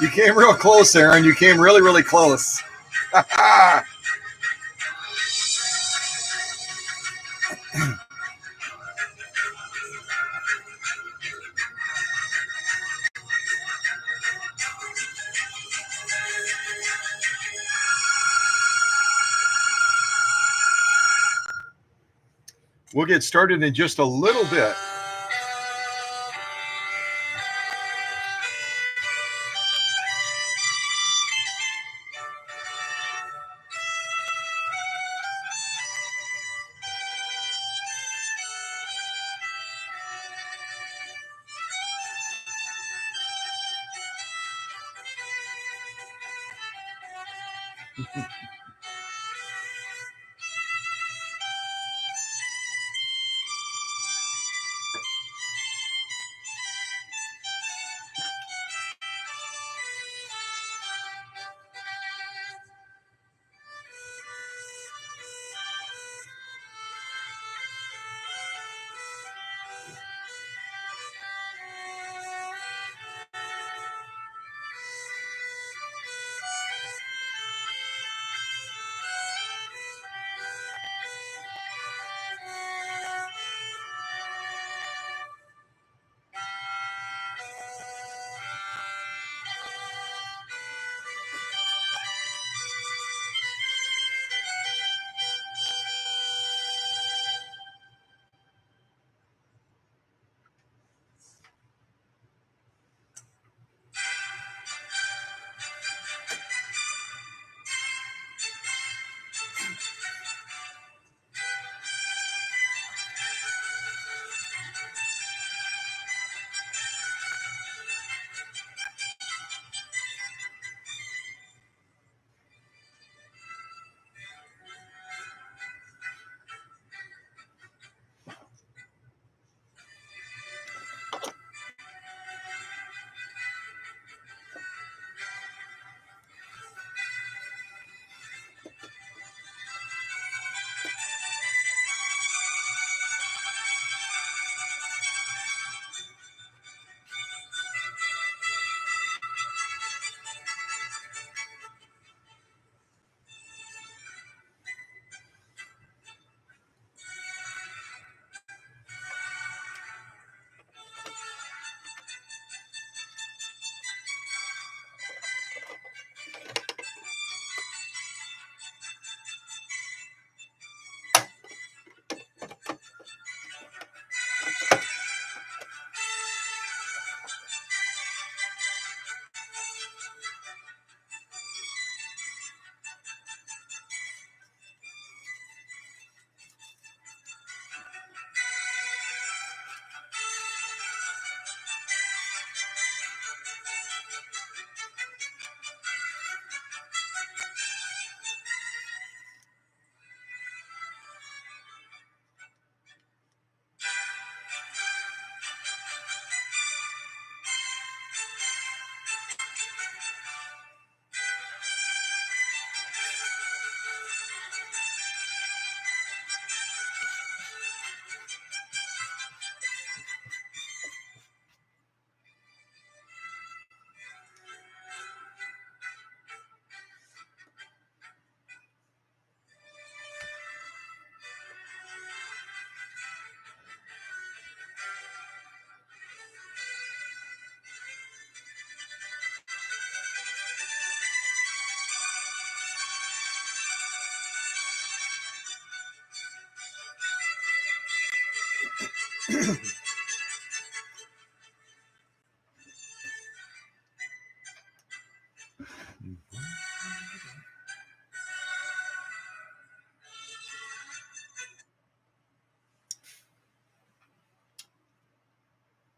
You came real close, Aaron. You came really, really close. We'll get started in just a little bit.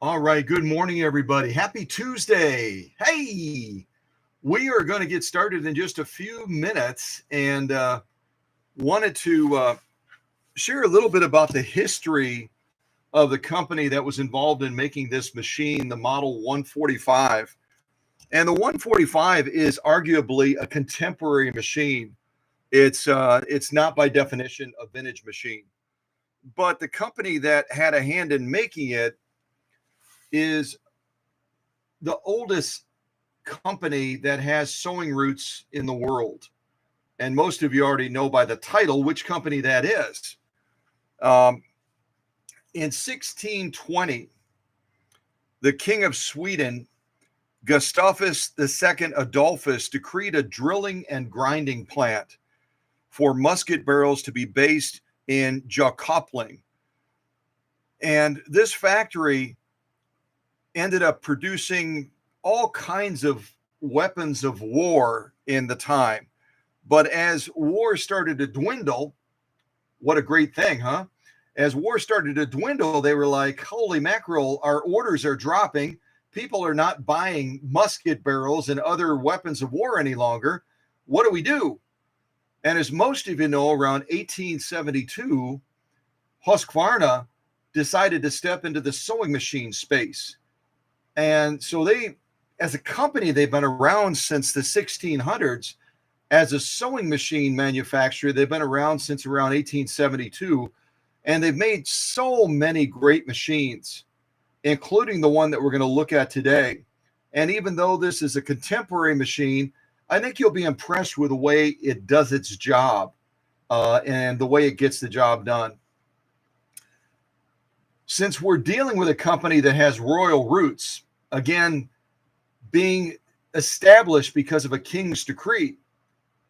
All right. Good morning, everybody. Happy Tuesday. Hey, we are going to get started in just a few minutes and wanted to share a little bit about the history of the company that was involved in making this machine, the Model 145. And the 145 is arguably a contemporary machine. It's not by definition a vintage machine. but the company that had a hand in making it is the oldest company that has sewing roots in the world. And most of you already know by the title which company that is. In 1620, the King of Sweden, Gustavus II Adolphus, decreed a drilling and grinding plant for musket barrels to be based in Jönköping. And this factory ended up producing all kinds of weapons of war in the time. But as war started to dwindle, what a great thing, huh? As war started to dwindle, they were like, holy mackerel, our orders are dropping. People are not buying musket barrels and other weapons of war any longer. What do we do? And as most of you know, around 1872, Husqvarna decided to step into the sewing machine space. And so they, as a company, they've been around since the 1600s. As a sewing machine manufacturer, they've been around since around 1872, and they've made so many great machines, including the one that we're going to look at today. And even though this is a contemporary machine, I think you'll be impressed with the way it does its job and the way it gets the job done. Since we're dealing with a company that has royal roots, again, being established because of a king's decree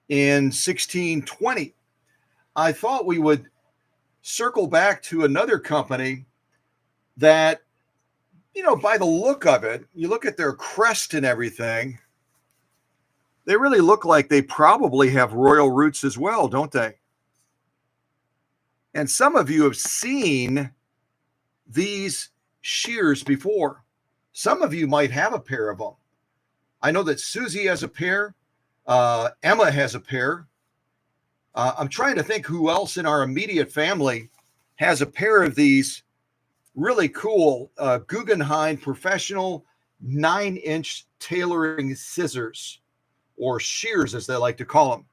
in 1620, I thought we would circle back to another company that, you know, by the look of it, you look at their crest and everything, they really look like they probably have royal roots as well, don't they? And some of you have seen these shears before. Some of you might have a pair of them. I know that Susie has a pair. Emma has a pair. I'm trying to think who else in our immediate family has a pair of these really cool Guggenheim professional 9-inch tailoring scissors, or shears as they like to call them.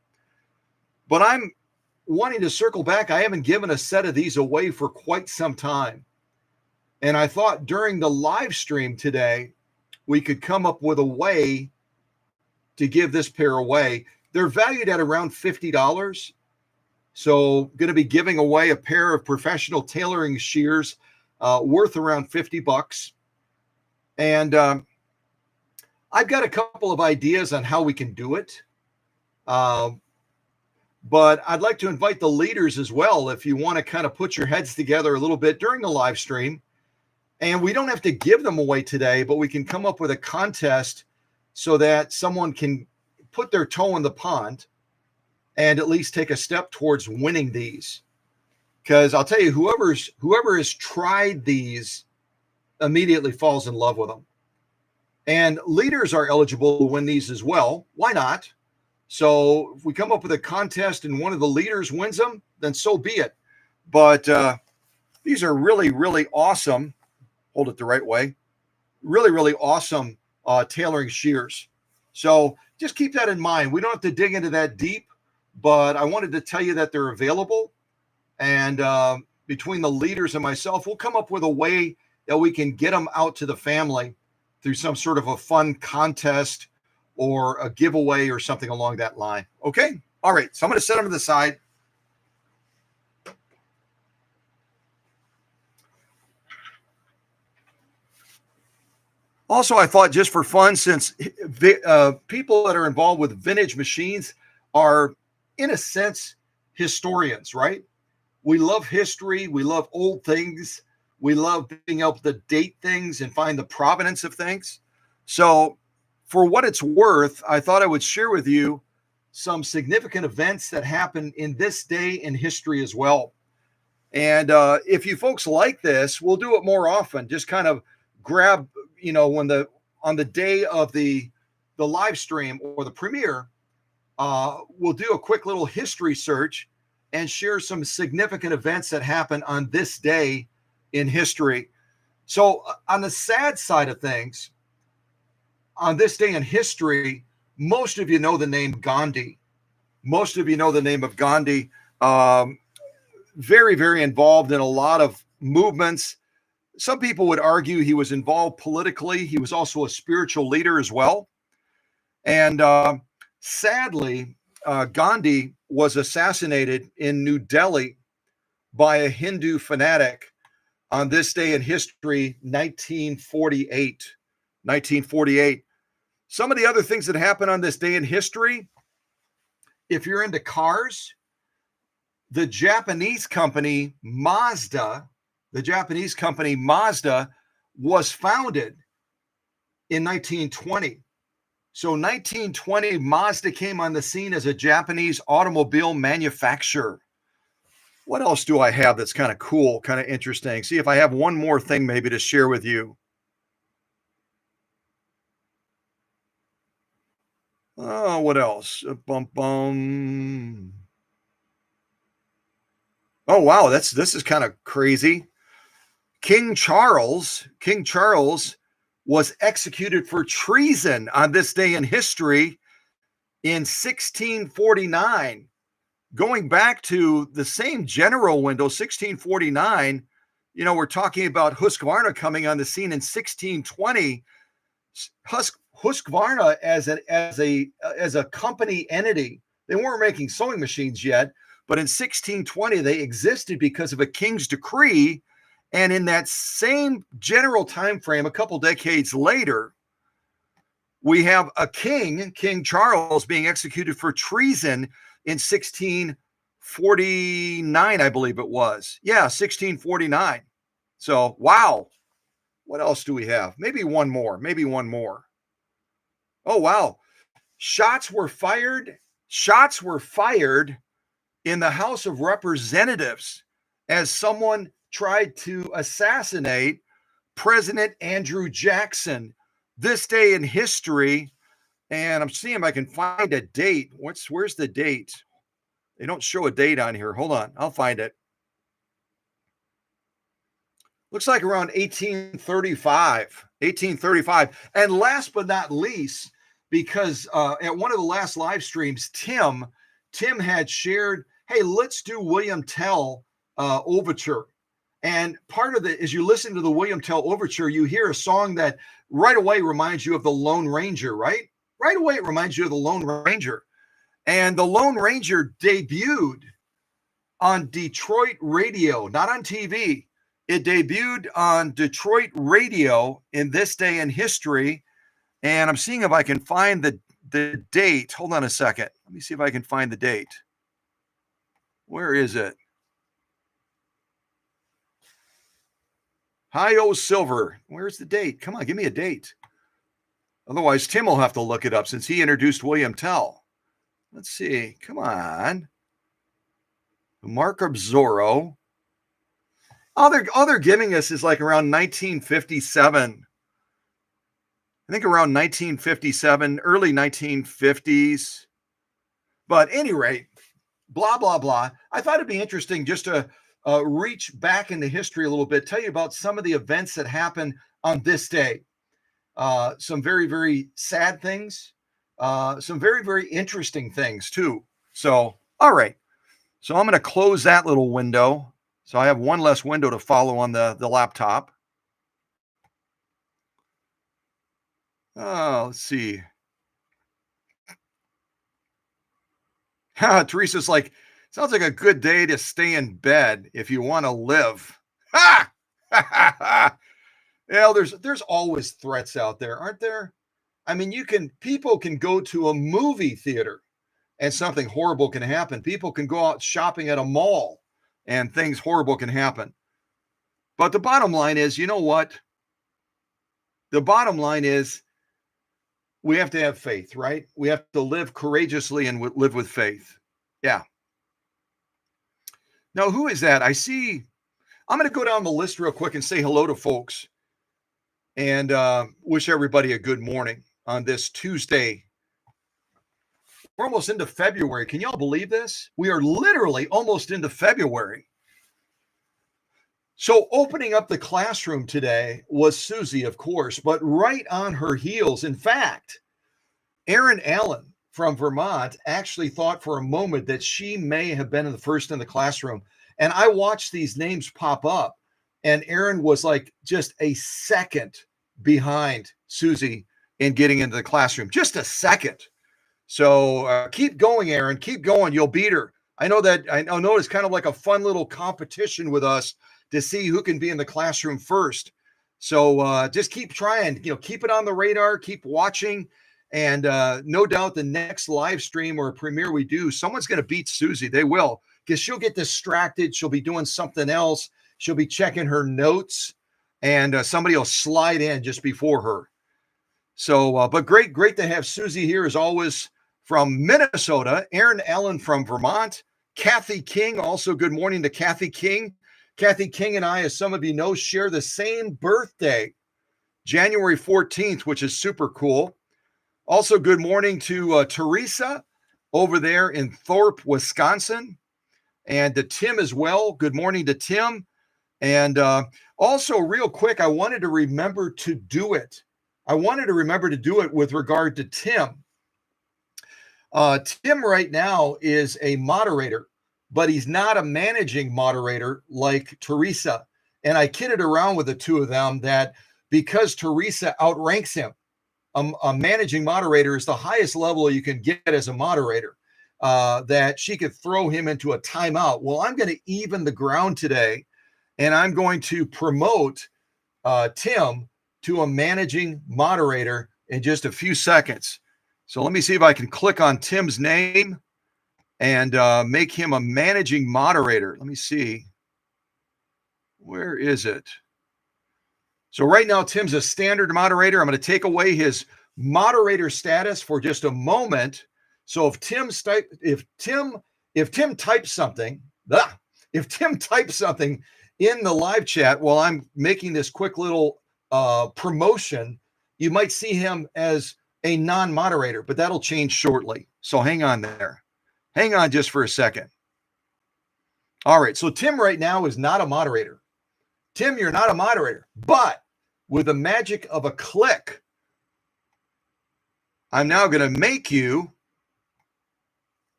But I'm wanting to circle back. I haven't given a set of these away for quite some time. And I thought during the live stream today, we could come up with a way to give this pair away. They're valued at around $50. So going to be giving away a pair of professional tailoring shears worth around $50. And I've got a couple of ideas on how we can do it. But I'd like to invite the leaders as well, if you want to kind of put your heads together a little bit during the live stream. And we don't have to give them away today, but we can come up with a contest so that someone can put their toe in the pond and at least take a step towards winning these. Because I'll tell you, whoever has tried these immediately falls in love with them. And leaders are eligible to win these as well. Why not? So if we come up with a contest and one of the leaders wins them, then so be it. But these are really, really awesome. Hold it the right way. Really, really awesome tailoring shears. So just keep that in mind. We don't have to dig into that deep, but I wanted to tell you that they're available. And between the leaders and myself, we'll come up with a way that we can get them out to the family through some sort of a fun contest or a giveaway or something along that line. Okay? All right. So I'm going to set them to the side. Also, I thought just for fun, since people that are involved with vintage machines are, in a sense, historians, right? We love history. We love old things. We love being able to date things and find the provenance of things. So for what it's worth, I thought I would share with you some significant events that happened in this day in history as well. And if you folks like this, we'll do it more often. Just kind of grab, you know, when on the day of the live stream or the premiere, we'll do a quick little history search and share some significant events that happened on this day in history. So on the sad side of things, on this day in history, most of you know the name Gandhi. Most of you know the name of Gandhi. very, very involved in a lot of movements. Some people would argue he was involved politically. He was also a spiritual leader as well. And sadly, Gandhi was assassinated in New Delhi by a Hindu fanatic on this day in history, 1948. 1948. Some of the other things that happened on this day in history, if you're into cars, the Japanese company Mazda was founded in 1920. So 1920, Mazda came on the scene as a Japanese automobile manufacturer. What else do I have that's kind of cool, kind of interesting? See if I have one more thing maybe to share with you. Oh, what else? Bum bum. Oh wow, this is kind of crazy. King Charles was executed for treason on this day in history in 1649. Going back to the same general window, 1649, we're talking about Husqvarna coming on the scene in 1620. Husqvarna as a company entity, they weren't making sewing machines yet, but in 1620 they existed because of a king's decree. And in that same general time frame, a couple decades later, we have a King Charles, being executed for treason in 1649, I believe it was. Yeah, 1649. So, wow. What else do we have? Maybe one more. Oh, wow. Shots were fired in the House of Representatives as someone tried to assassinate President Andrew Jackson. This day in history, and I'm seeing if I can find a date. Where's the date? They don't show a date on here. Hold on, I'll find it. Looks like around 1835. And last but not least, because at one of the last live streams, Tim had shared, hey, let's do William Tell overture. And part of it, as you listen to the William Tell overture, you hear a song that right away reminds you of the Lone Ranger, right? Right away, it reminds you of the Lone Ranger. And the Lone Ranger debuted on Detroit radio, not on TV. It debuted on Detroit radio in this day in history. And I'm seeing if I can find the date. Hold on a second. Let me see if I can find the date. Where is it? Hi-O Silver. Where's the date? Come on, give me a date. Otherwise, Tim will have to look it up since he introduced William Tell. Let's see. Come on. Mark of Zorro. All they're giving us is like around 1957. I think around 1957, early 1950s. But at any rate, blah, blah, blah. I thought it'd be interesting just to reach back into history a little bit, tell you about some of the events that happened on this day. Some very, very sad things, some very, very interesting things too. So, all right. So I'm going to close that little window. So I have one less window to follow on the laptop. Oh, let's see. Teresa's like, sounds like a good day to stay in bed if you want to live. Ha! There's always threats out there, aren't there? I mean, people can go to a movie theater and something horrible can happen. People can go out shopping at a mall and things horrible can happen. But the bottom line is, you know what? The bottom line is we have to have faith, right? We have to live courageously and live with faith. Yeah. Now, who is that? I see. I'm going to go down the list real quick and say hello to folks and wish everybody a good morning on this Tuesday. We're almost into February. Can y'all believe this? We are literally almost into February. So opening up the classroom today was Susie, of course, but right on her heels, in fact, Erin Allen from Vermont actually thought for a moment that she may have been the first in the classroom. And I watched these names pop up, and Aaron was like just a second behind Susie in getting into the classroom, just a second. So keep going, Aaron. Keep going. You'll beat her. I know it's kind of like a fun little competition with us to see who can be in the classroom first. So just keep trying. Keep it on the radar. Keep watching, and no doubt the next live stream or premiere we do, someone's going to beat Susie. They will, because she'll get distracted. She'll be doing something else. She'll be checking her notes, and somebody will slide in just before her. So, but great to have Susie here as always. From Minnesota, Aaron Allen from Vermont, Kathy King. Also, good morning to Kathy King. Kathy King and I, as some of you know, share the same birthday, January 14th, which is super cool. Also, good morning to Teresa over there in Thorpe, Wisconsin, and to Tim as well. Good morning to Tim. And also, real quick, I wanted to remember to do it. With regard to Tim. Tim right now is a moderator, but he's not a managing moderator like Teresa. And I kidded around with the two of them that because Teresa outranks him, a managing moderator is the highest level you can get as a moderator, that she could throw him into a timeout. Well, I'm going to even the ground today, and I'm going to promote Tim to a managing moderator in just a few seconds. So let me see if I can click on Tim's name and make him a managing moderator. Let me see. Where is it? So right now, Tim's a standard moderator. I'm going to take away his moderator status for just a moment. So if Tim types something in the live chat while I'm making this quick little promotion, you might see him as a non-moderator, but that'll change shortly. So hang on there. Hang on just for a second. All right. So Tim right now is not a moderator. Tim, you're not a moderator, but with the magic of a click, I'm now going to make you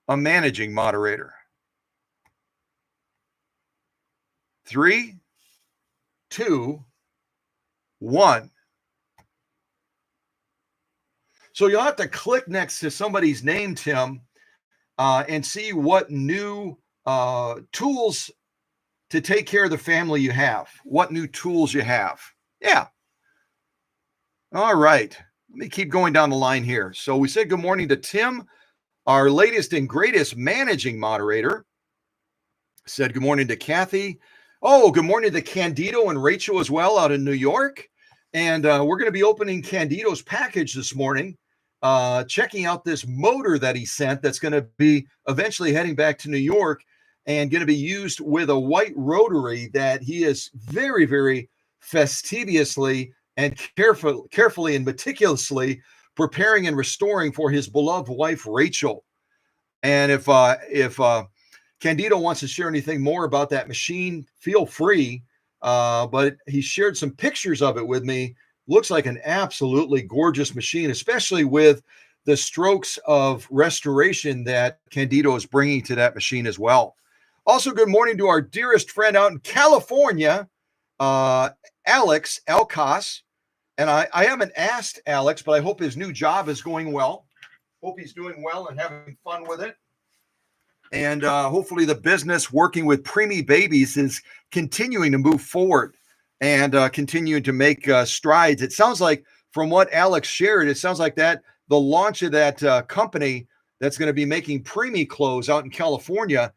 a managing moderator. 3, 2, 1. So you'll have to click next to somebody's name, Tim, and see what new tools to take care of the family you have. What new tools you have. Yeah. All right. Let me keep going down the line here. So we said good morning to Tim, our latest and greatest managing moderator. Said good morning to Kathy. Oh, good morning to Candido and Rachel as well out in New York. And we're going to be opening Candido's package this morning. Checking out this motor that he sent that's going to be eventually heading back to New York and going to be used with a white rotary that he is very, very fastidiously and carefully and meticulously preparing and restoring for his beloved wife, Rachel. And if Candido wants to share anything more about that machine, feel free. But he shared some pictures of it with me. Looks like an absolutely gorgeous machine, especially with the strokes of restoration that Candido is bringing to that machine as well. Also, good morning to our dearest friend out in California, Alex Alcas. And I haven't asked Alex, but I hope his new job is going well. Hope he's doing well and having fun with it. And hopefully the business working with preemie babies is continuing to move forward and continuing to make strides. It sounds like from what Alex shared, it sounds like that the launch of that company that's going to be making preemie clothes out in California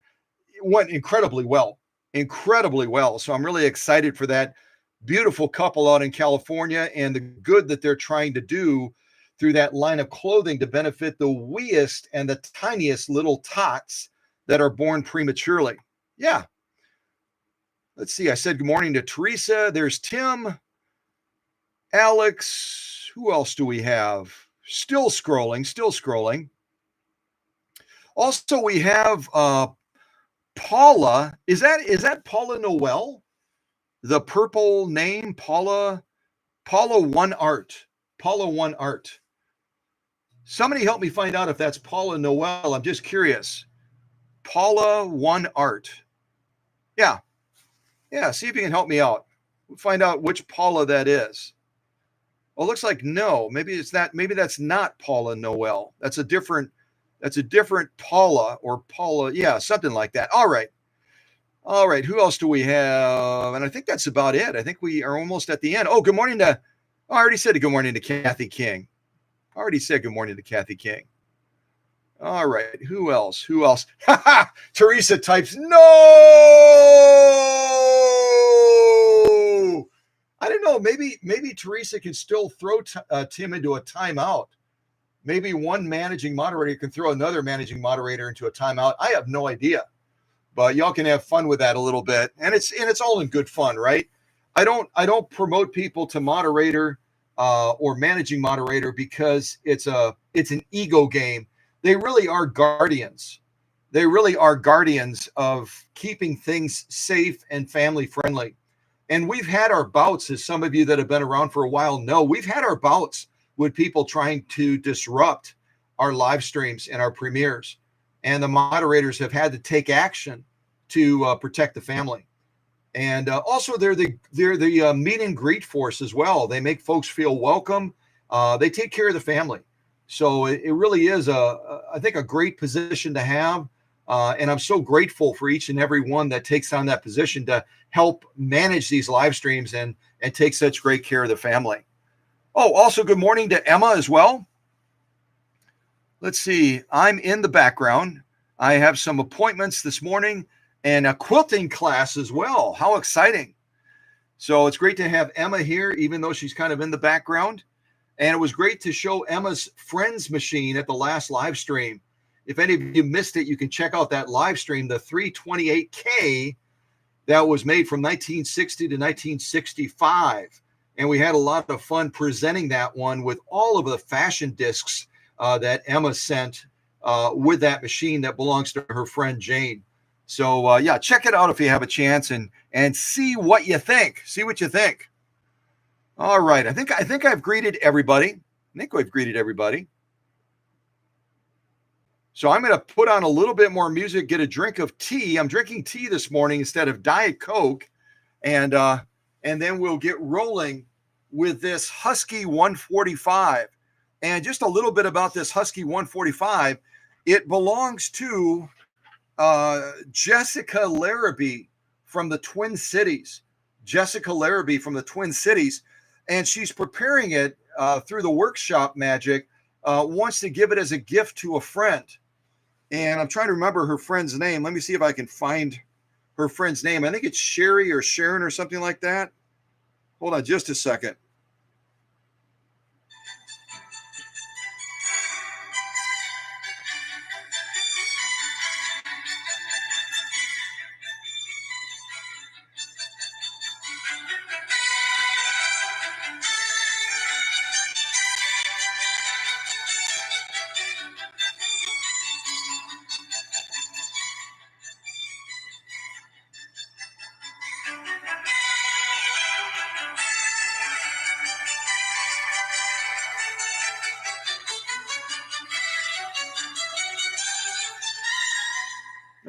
went incredibly well. So I'm really excited for that beautiful couple out in California and the good that they're trying to do through that line of clothing to benefit the weeest and the tiniest little tots that are born prematurely. Yeah. Let's see. I said good morning to Teresa. There's Tim, Alex. Who else do we have? Still scrolling. Also, we have Paula. Is that Paula Noel? The purple name, Paula One Art. Paula One Art. Somebody help me find out if that's Paula Noel. I'm just curious. Paula One Art. Yeah. Yeah. See if you can help me out. We'll find out which Paula that is. Well, it looks like no. Maybe it's not. Maybe that's not Paula Noel. That's a different Paula or Paula. Yeah, something like that. All right. All right. Who else do we have? And I think that's about it. I think we are almost at the end. Oh, good morning to. Oh, I already said good morning to Kathy King. I already said good morning to Kathy King. All right. Who else? Who else? Teresa types no. I don't know. Maybe Teresa can still throw Tim into a timeout. Maybe one managing moderator can throw another managing moderator into a timeout. I have no idea, but y'all can have fun with that a little bit, and it's all in good fun, right? I don't promote people to moderator or managing moderator because it's an ego game. They really are guardians. They really are guardians of keeping things safe and family friendly. And we've had our bouts, as some of you that have been around for a while know, we've had our bouts with people trying to disrupt our live streams and our premieres. And the moderators have had to take action to protect the family. And also they're the meet and greet force as well. They make folks feel welcome. They take care of the family. So it really is I think a great position to have. And I'm so grateful for each and every one that takes on that position to help manage these live streams and take such great care of the family. Oh, also good morning to Emma as well. Let's see. I'm in the background. I have some appointments this morning and a quilting class as well. How exciting. So it's great to have Emma here, even though she's kind of in the background. And it was great to show Emma's Friends machine at the last live stream. If any of you missed it, you can check out that live stream, the 328K that was made from 1960 to 1965. And we had a lot of fun presenting that one with all of the fashion discs that Emma sent with that machine that belongs to her friend Jane. So yeah, check it out if you have a chance and see what you think. See what you think. All right. I think I've greeted everybody. I think we've greeted everybody. So I'm going to put on a little bit more music, get a drink of tea. I'm drinking tea this morning instead of Diet Coke. And then we'll get rolling with this Husky 145. And just a little bit about this Husky 145. It belongs to Jessica Larrabee from the Twin Cities. Jessica Larrabee from the Twin Cities. And she's preparing it through the workshop magic, wants to give it as a gift to a friend. And I'm trying to remember her friend's name. Let me see if I can find her friend's name. I think it's Sherry or Sharon or something like that. Hold on just a second.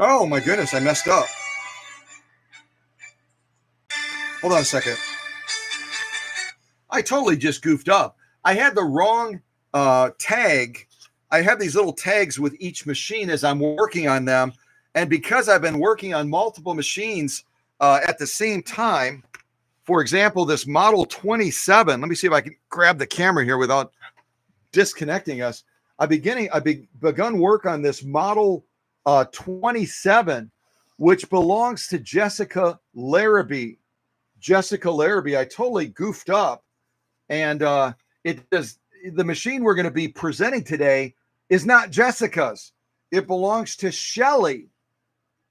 Oh my goodness, I messed up. Hold on a second. I totally just goofed up. I had the wrong tag. I have these little tags with each machine as I'm working on them. And because I've been working on multiple machines at the same time, for example, this model 27, let me see if I can grab the camera here without disconnecting us. I've begun work on this model 27, which belongs to Jessica Larrabee. Jessica Larrabee. I totally goofed up. And the machine we're going to be presenting today is not Jessica's. It belongs to Shelly.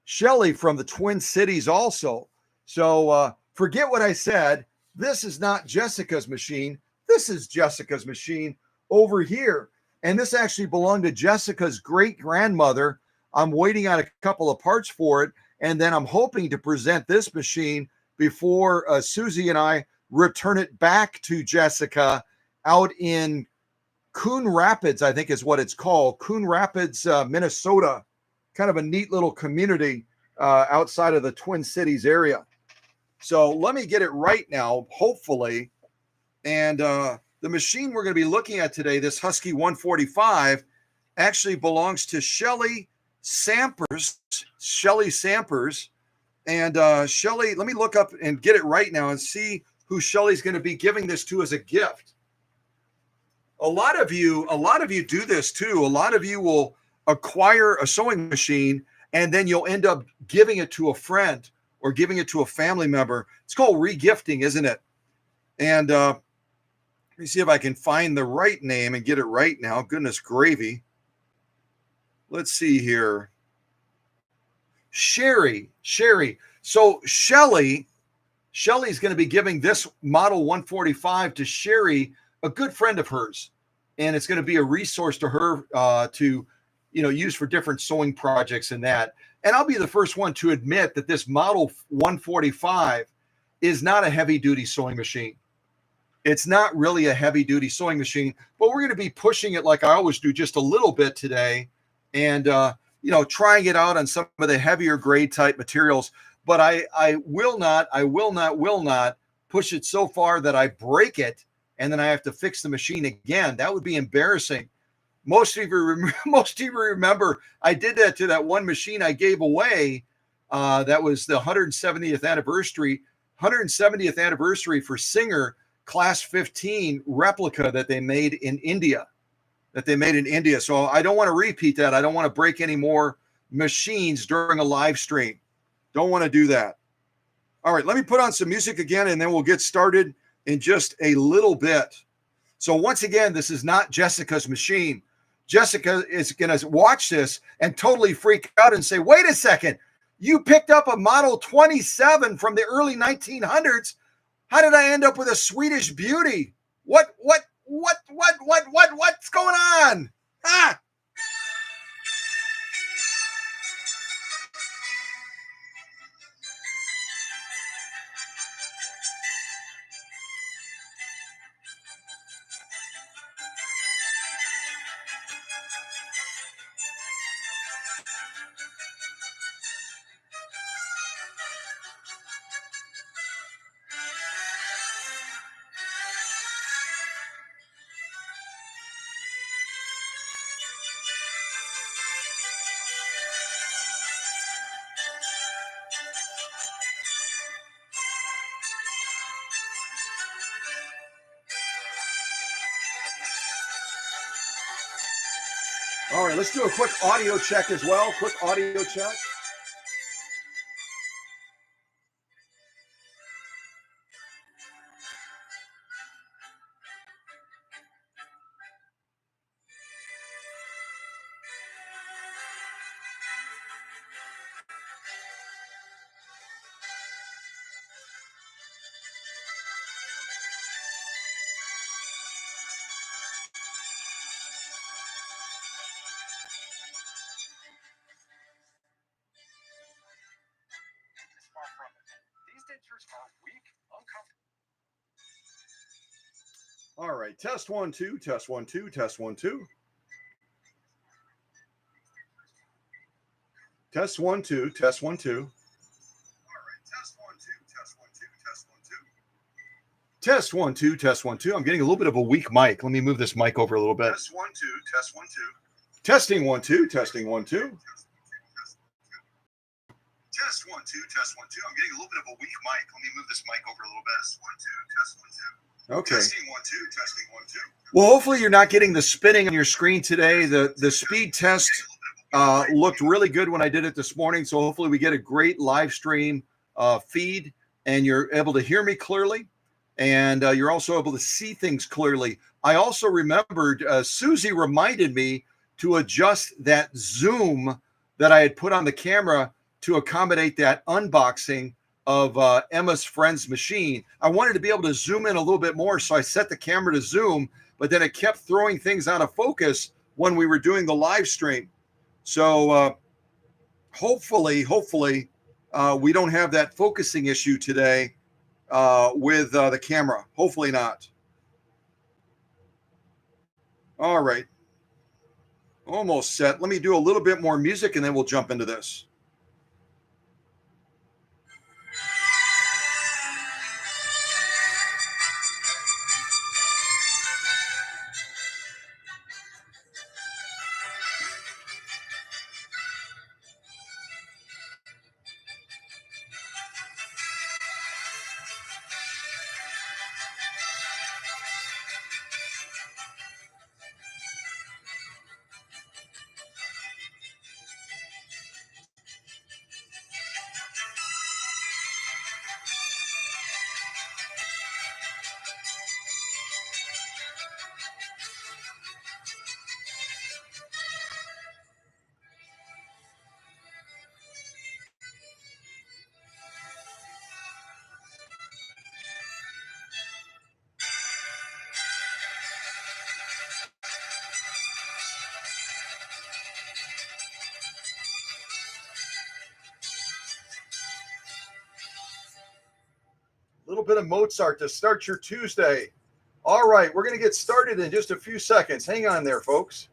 Shelly from the Twin Cities also. So forget what I said. This is not Jessica's machine. This is Jessica's machine over here. And this actually belonged to Jessica's great-grandmother. I'm waiting on a couple of parts for it. And then I'm hoping to present this machine before Susie and I return it back to Jessica out in Coon Rapids, I think is what it's called. Coon Rapids, Minnesota. Kind of a neat little community outside of the Twin Cities area. So let me get it right now, hopefully. And the machine we're going to be looking at today, this Husky 145, actually belongs to Shelly Sampers. And Shelly, let me look up and get it right now and see who Shelly's going to be giving this to as a gift. A lot of you do this too. A lot of you will acquire a sewing machine and then you'll end up giving it to a friend or giving it to a family member. It's called regifting, isn't it? And let me see if I can find the right name and get it right now. Goodness gravy. Let's see here. Sherry. So Shelly's going to be giving this model 145 to Sherry, a good friend of hers. And it's going to be a resource to her to, use for different sewing projects and that. And I'll be the first one to admit that this model 145 is not a heavy duty sewing machine. It's not really a heavy duty sewing machine, but we're going to be pushing it like I always do just a little bit today and, trying it out on some of the heavier grade type materials. But I will not push it so far that I break it and then I have to fix the machine again. That would be embarrassing. Most of you remember I did that to that one machine I gave away. That was the 170th anniversary for Singer Class 15 replica that they made in India. So I don't want to repeat that. I don't want to break any more machines during a live stream. Don't want to do that. All right, let me put on some music again and then we'll get started in just a little bit. So once again, this is not Jessica's machine. Jessica is going to watch this and totally freak out and say, wait a second, you picked up a Model 27 from the early 1900s. How did I end up with a Swedish beauty? What's going on? Ah! All right, let's do a quick audio check as well. Quick audio check. All right, test 1 2, test 1 2, test 1 2. Test 1 2, test 1 2. All right, test 1 2, test 1 2, test 1 2. Test 1 2, test 1 2. I'm getting a little bit of a weak mic. Let me move this mic over a little bit. Test 1 2, test 1 2. Testing 1 2, testing 1 2. Test 1 2, test 1 2. I'm getting a little bit of a weak mic. Let me move this mic over a little bit. Test 1 2, test 1 2. Okay. Testing 1 2, testing 1 2. Well, hopefully you're not getting the spinning on your screen today. The speed test looked really good when I did it this morning. So hopefully we get a great live stream feed and you're able to hear me clearly. And you're also able to see things clearly. I also remembered, Susie reminded me to adjust that zoom that I had put on the camera to accommodate that unboxing of Emma's friend's machine. I wanted to be able to zoom in a little bit more, so I set the camera to zoom, but then it kept throwing things out of focus when we were doing the live stream. So hopefully we don't have that focusing issue today with the camera. Hopefully not. All right. Almost set. Let me do a little bit more music and then we'll jump into this. little bit of Mozart to start your Tuesday. All right, we're going to get started in just a few seconds. Hang on there, folks.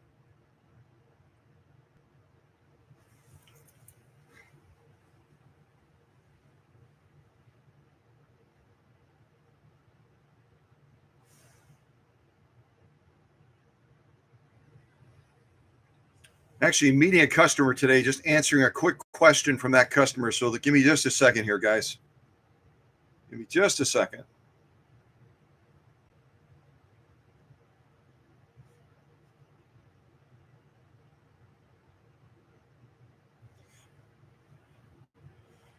Actually, meeting a customer today, just answering a quick question from that customer. So give me just a second here, guys. Give me just a second.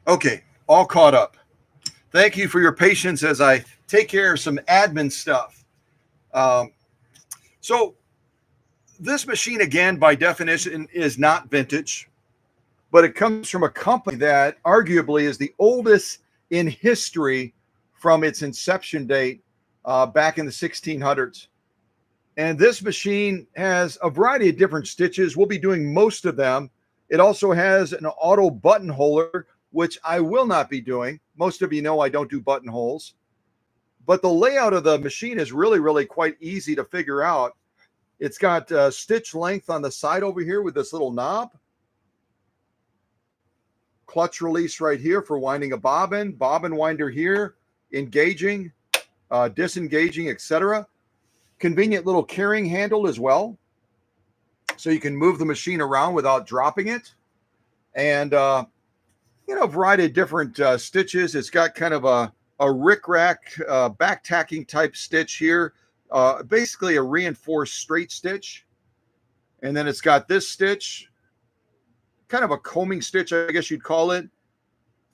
Okay, all caught up. Thank you for your patience as I take care of some admin stuff. So this machine, again, by definition, is not vintage, but it comes from a company that arguably is the oldest in history from its inception date back in the 1600s. And this machine has a variety of different stitches. We'll be doing most of them. It also has an auto buttonholer, which I will not be doing. Most of you know I don't do buttonholes. But the layout of the machine is really, really quite easy to figure out. It's got stitch length on the side over here with this little knob. Clutch release right here for winding a bobbin winder here, engaging, disengaging, etc. Convenient little carrying handle as well, so you can move the machine around without dropping it. And a variety of different stitches. It's got kind of a rickrack back tacking type stitch here, basically a reinforced straight stitch. And then it's got this stitch, kind of a combing stitch, I guess you'd call it,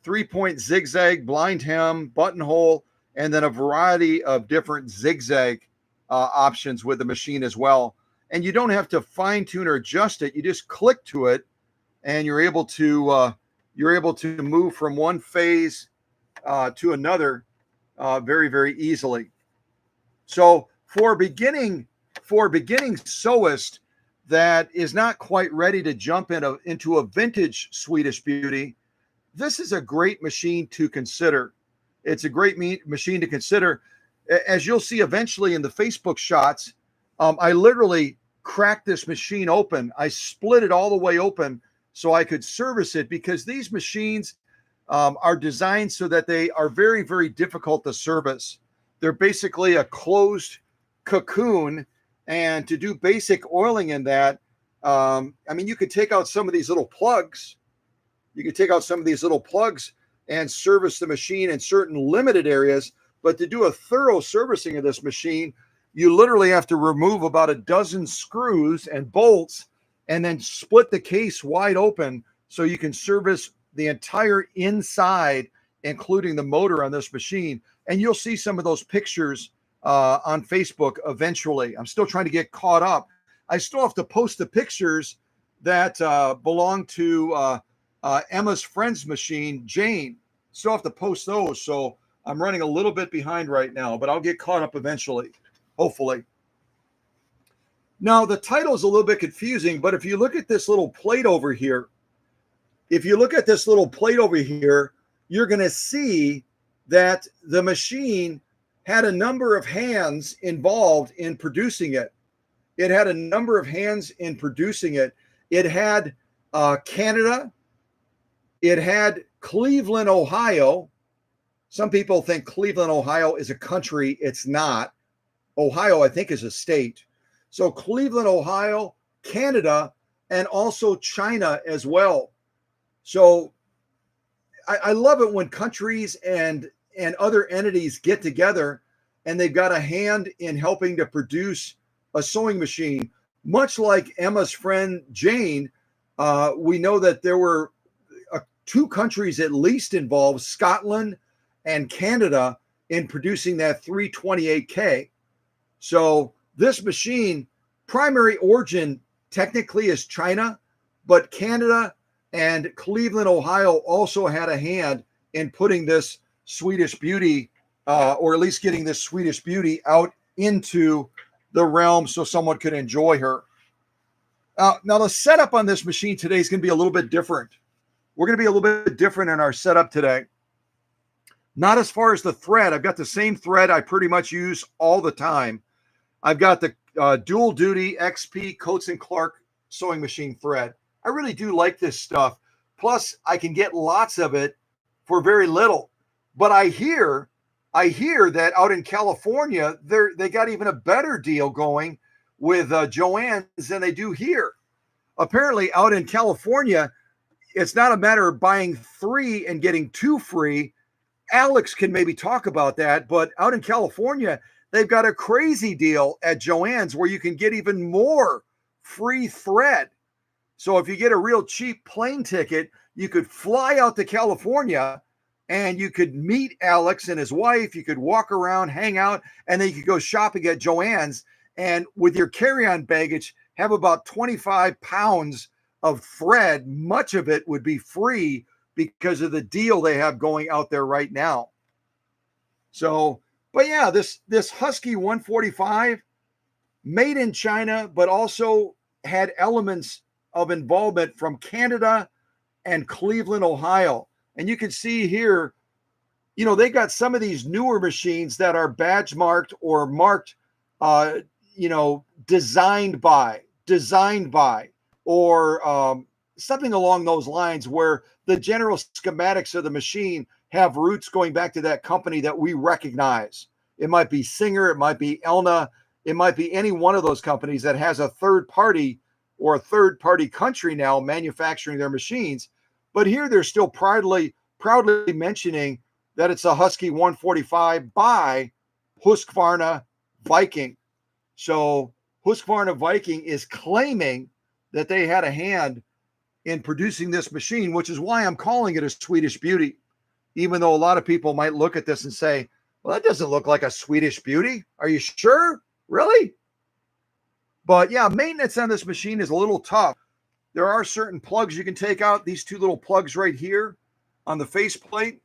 3-point zigzag, blind hem, buttonhole, and then a variety of different zigzag options with the machine as well. And you don't have to fine tune or adjust it. You just click to it, and you're able to move from one phase to another very, very easily. So for a beginning sewist that is not quite ready to jump into a vintage Swedish beauty, this is a great machine to consider. It's a great machine to consider. As you'll see eventually in the Facebook shots, I literally cracked this machine open. I split it all the way open so I could service it, because these machines are designed so that they are very, very difficult to service. They're basically a closed cocoon, and to do basic oiling in that, you could take out some of these little plugs. You could take out some of these little plugs and service the machine in certain limited areas. But to do a thorough servicing of this machine, you literally have to remove about a dozen screws and bolts and then split the case wide open so you can service the entire inside, including the motor on this machine. And you'll see some of those pictures on Facebook eventually. I'm still trying to get caught up. I still have to post the pictures that belong to Emma's friend's machine, Jane. Still have to post those. So I'm running a little bit behind right now, but I'll get caught up eventually, hopefully. Now, the title is a little bit confusing, but if you look at this little plate over here, you're going to see that the machine had a number of hands involved in producing it. It had Canada. It had Cleveland, Ohio. Some people think Cleveland, Ohio is a country. It's not. Ohio, I think, is a state. So Cleveland, Ohio, Canada, and also China as well. So I love it when countries and other entities get together and they've got a hand in helping to produce a sewing machine. Much like Emma's friend Jane, we know that there were two countries at least involved, Scotland and Canada, in producing that 328K. So this machine, primary origin technically is China, but Canada and Cleveland, Ohio also had a hand in putting this Swedish beauty, or at least getting this Swedish beauty out into the realm so someone could enjoy her. Now the setup on this machine today is going to be a little bit different. We're going to be a little bit different in our setup today. Not as far as the thread. I've got the same thread I pretty much use all the time. I've got the dual duty XP Coates and Clark sewing machine thread. I really do like this stuff. Plus, I can get lots of it for very little. But I hear that out in California, they got even a better deal going with Joann's than they do here. Apparently, out in California, it's not a matter of buying 3 and getting 2 free. Alex can maybe talk about that, but out in California, they've got a crazy deal at Joann's where you can get even more free thread. So if you get a real cheap plane ticket, you could fly out to California and you could meet Alex and his wife. You could walk around, hang out, and then you could go shopping at Joann's. And with your carry-on baggage, have about 25 pounds of thread. Much of it would be free because of the deal they have going out there right now. So, but yeah, this Husky 145, made in China, but also had elements of involvement from Canada and Cleveland, Ohio. And you can see here, they got some of these newer machines that are badge marked or marked, designed by, or something along those lines, where the general schematics of the machine have roots going back to that company that we recognize. It might be Singer, it might be Elna, it might be any one of those companies that has a third party or a third party country now manufacturing their machines. But here they're still proudly mentioning that it's a Husky 145 by Husqvarna Viking. So Husqvarna Viking is claiming that they had a hand in producing this machine, which is why I'm calling it a Swedish beauty, even though a lot of people might look at this and say, well, that doesn't look like a Swedish beauty. Are you sure? Really? But yeah, maintenance on this machine is a little tough. There are certain plugs you can take out. These 2 little plugs right here on the faceplate,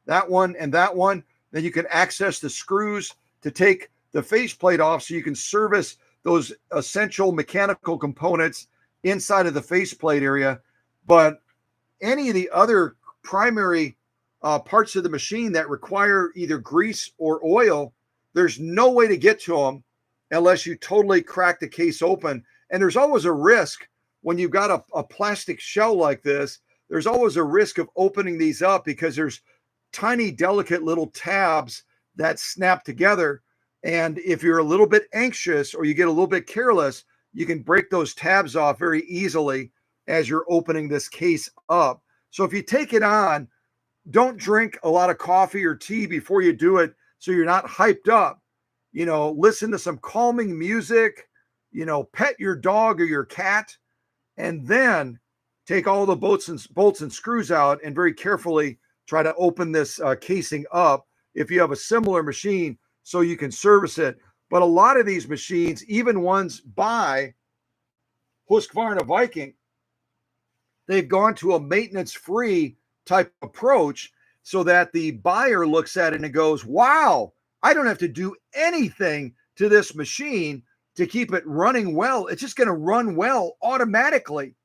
that one and that one. Then you can access the screws to take the faceplate off so you can service those essential mechanical components inside of the faceplate area. But any of the other primary parts of the machine that require either grease or oil, there's no way to get to them unless you totally crack the case open. And there's always a risk when you've got a plastic shell like this. There's always a risk of opening these up because there's tiny, delicate little tabs that snap together. And if you're a little bit anxious or you get a little bit careless, you can break those tabs off very easily as you're opening this case up. So if you take it on, don't drink a lot of coffee or tea before you do it so you're not hyped up. Listen to some calming music, pet your dog or your cat, and then take all the bolts and screws out and very carefully try to open this casing up if you have a similar machine so you can service it. But a lot of these machines, even ones by Husqvarna Viking, they've gone to a maintenance-free type approach so that the buyer looks at it and goes, wow, I don't have to do anything to this machine to keep it running well. It's just going to run well automatically.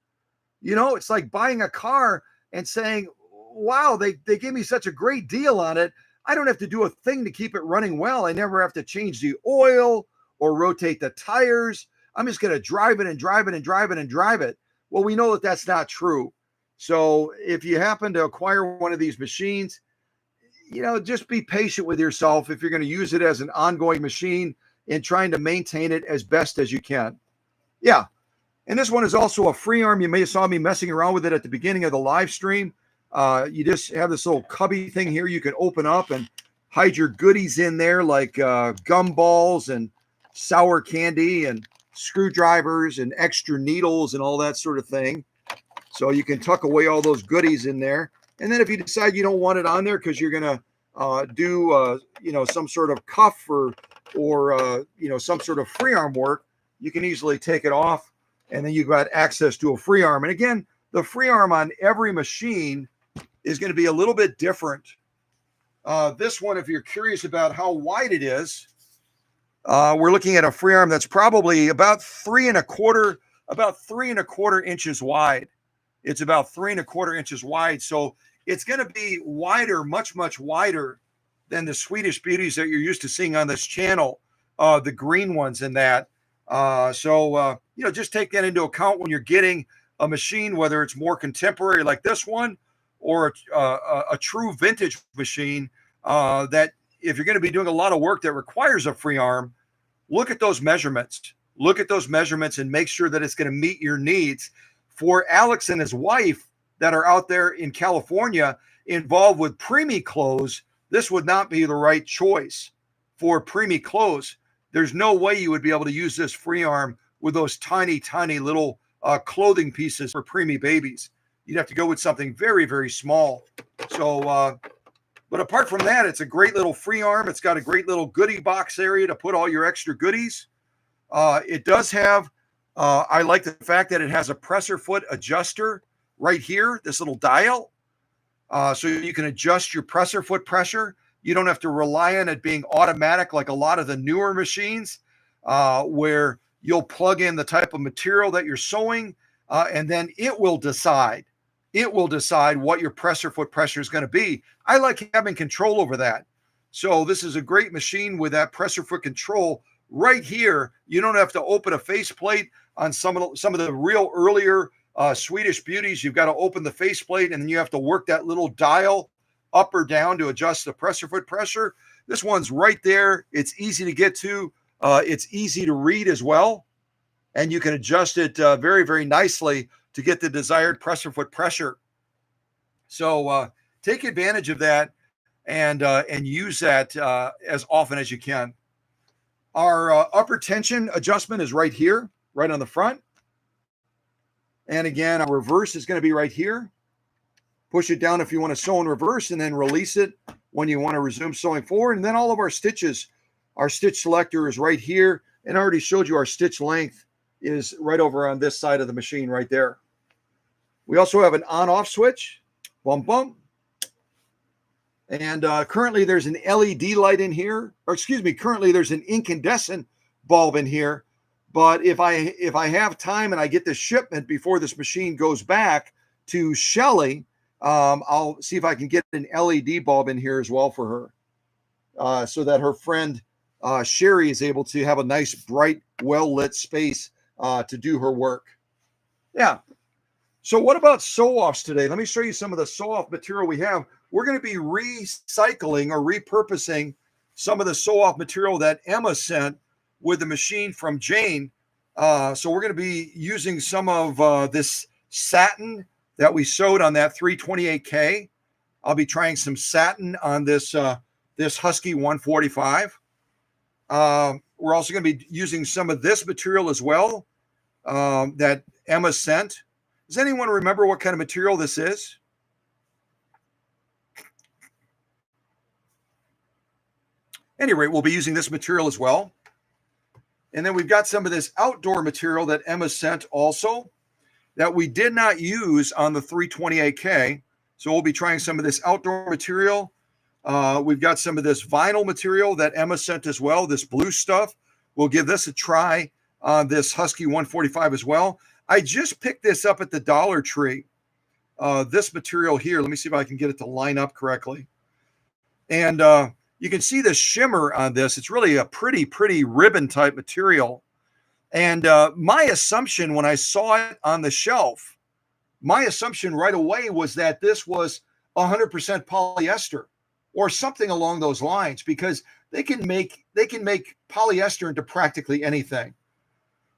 It's like buying a car and saying, wow, they gave me such a great deal on it. I don't have to do a thing to keep it running well. I never have to change the oil or rotate the tires. I'm just going to drive it and drive it and drive it and drive it. Well, we know that that's not true. So if you happen to acquire one of these machines, just be patient with yourself if you're going to use it as an ongoing machine and trying to maintain it as best as you can. Yeah. And this one is also a free arm. You may have saw me messing around with it at the beginning of the live stream. You just have this little cubby thing here you can open up and hide your goodies in there, like gumballs and sour candy and screwdrivers and extra needles and all that sort of thing. So you can tuck away all those goodies in there. And then if you decide you don't want it on there because you're going to do some sort of cuff or some sort of free arm work, you can easily take it off, and then you've got access to a free arm. And again, the free arm on every machine is going to be a little bit different. This one, if you're curious about how wide it is, we're looking at a free arm that's probably about 3¼ inches wide. It's about 3¼ inches wide. So it's going to be wider, much, much wider than the Swedish beauties that you're used to seeing on this channel, the green ones in that. Just take that into account when you're getting a machine, whether it's more contemporary like this one or a true vintage machine, that if you're going to be doing a lot of work that requires a free arm, look at those measurements. Look at those measurements and make sure that it's going to meet your needs. For Alex and his wife that are out there in California involved with preemie clothes, this would not be the right choice for preemie clothes. There's no way you would be able to use this free arm with those tiny, tiny little clothing pieces for preemie babies. You'd have to go with something very, very small. But apart from that, it's a great little free arm. It's got a great little goodie box area to put all your extra goodies. It does have, I like the fact that it has a presser foot adjuster right here, this little dial. So you can adjust your presser foot pressure. You don't have to rely on it being automatic like a lot of the newer machines, where you'll plug in the type of material that you're sewing, and then it will decide. It will decide what your presser foot pressure is going to be. I like having control over that. So this is a great machine with that presser foot control right here. You don't have to open a faceplate on some of the real earlier Swedish beauties. You've got to open the faceplate and then you have to work that little dial up or down to adjust the presser foot pressure. This one's right there. It's easy to get to. It's easy to read as well. And you can adjust it very, very nicely to get the desired presser foot pressure. So take advantage of that and use that as often as you can. Our upper tension adjustment is right here, right on the front. And again, our reverse is going to be right here. Push it down if you want to sew in reverse and then release it when you want to resume sewing forward. And then all of our stitches, our stitch selector is right here. And I already showed you our stitch length is right over on this side of the machine right there. We also have an on-off switch. Bum, bum. And currently there's an LED light in here. Or excuse me, currently there's an incandescent bulb in here. But if I have time and I get this shipment before this machine goes back to Shelly, I'll see if I can get an LED bulb in here as well for her, so that her friend Sherry is able to have a nice, bright, well-lit space to do her work. Yeah. So what about sew-offs today? Let me show you some of the sew-off material we have. We're going to be recycling or repurposing some of the sew-off material that Emma sent with the machine from Jane. So we're going to be using some of this satin that we sewed on that 328K. I'll be trying some satin on this this Husky 145. We're also going to be using some of this material as well that Emma sent. Does anyone remember what kind of material this is? At any rate, we'll be using this material as well. And then we've got some of this outdoor material that Emma sent also that we did not use on the 328K. So we'll be trying some of this outdoor material. We've got some of this vinyl material that Emma sent as well, this blue stuff. We'll give this a try on this Husky 145 as well. I just picked this up at the Dollar Tree. This material here, let me see if I can get it to line up correctly. And you can see the shimmer on this. It's really a pretty, pretty ribbon type material. And my assumption when I saw it on the shelf, my assumption right away was that this was 100% polyester or something along those lines, because they can make polyester into practically anything.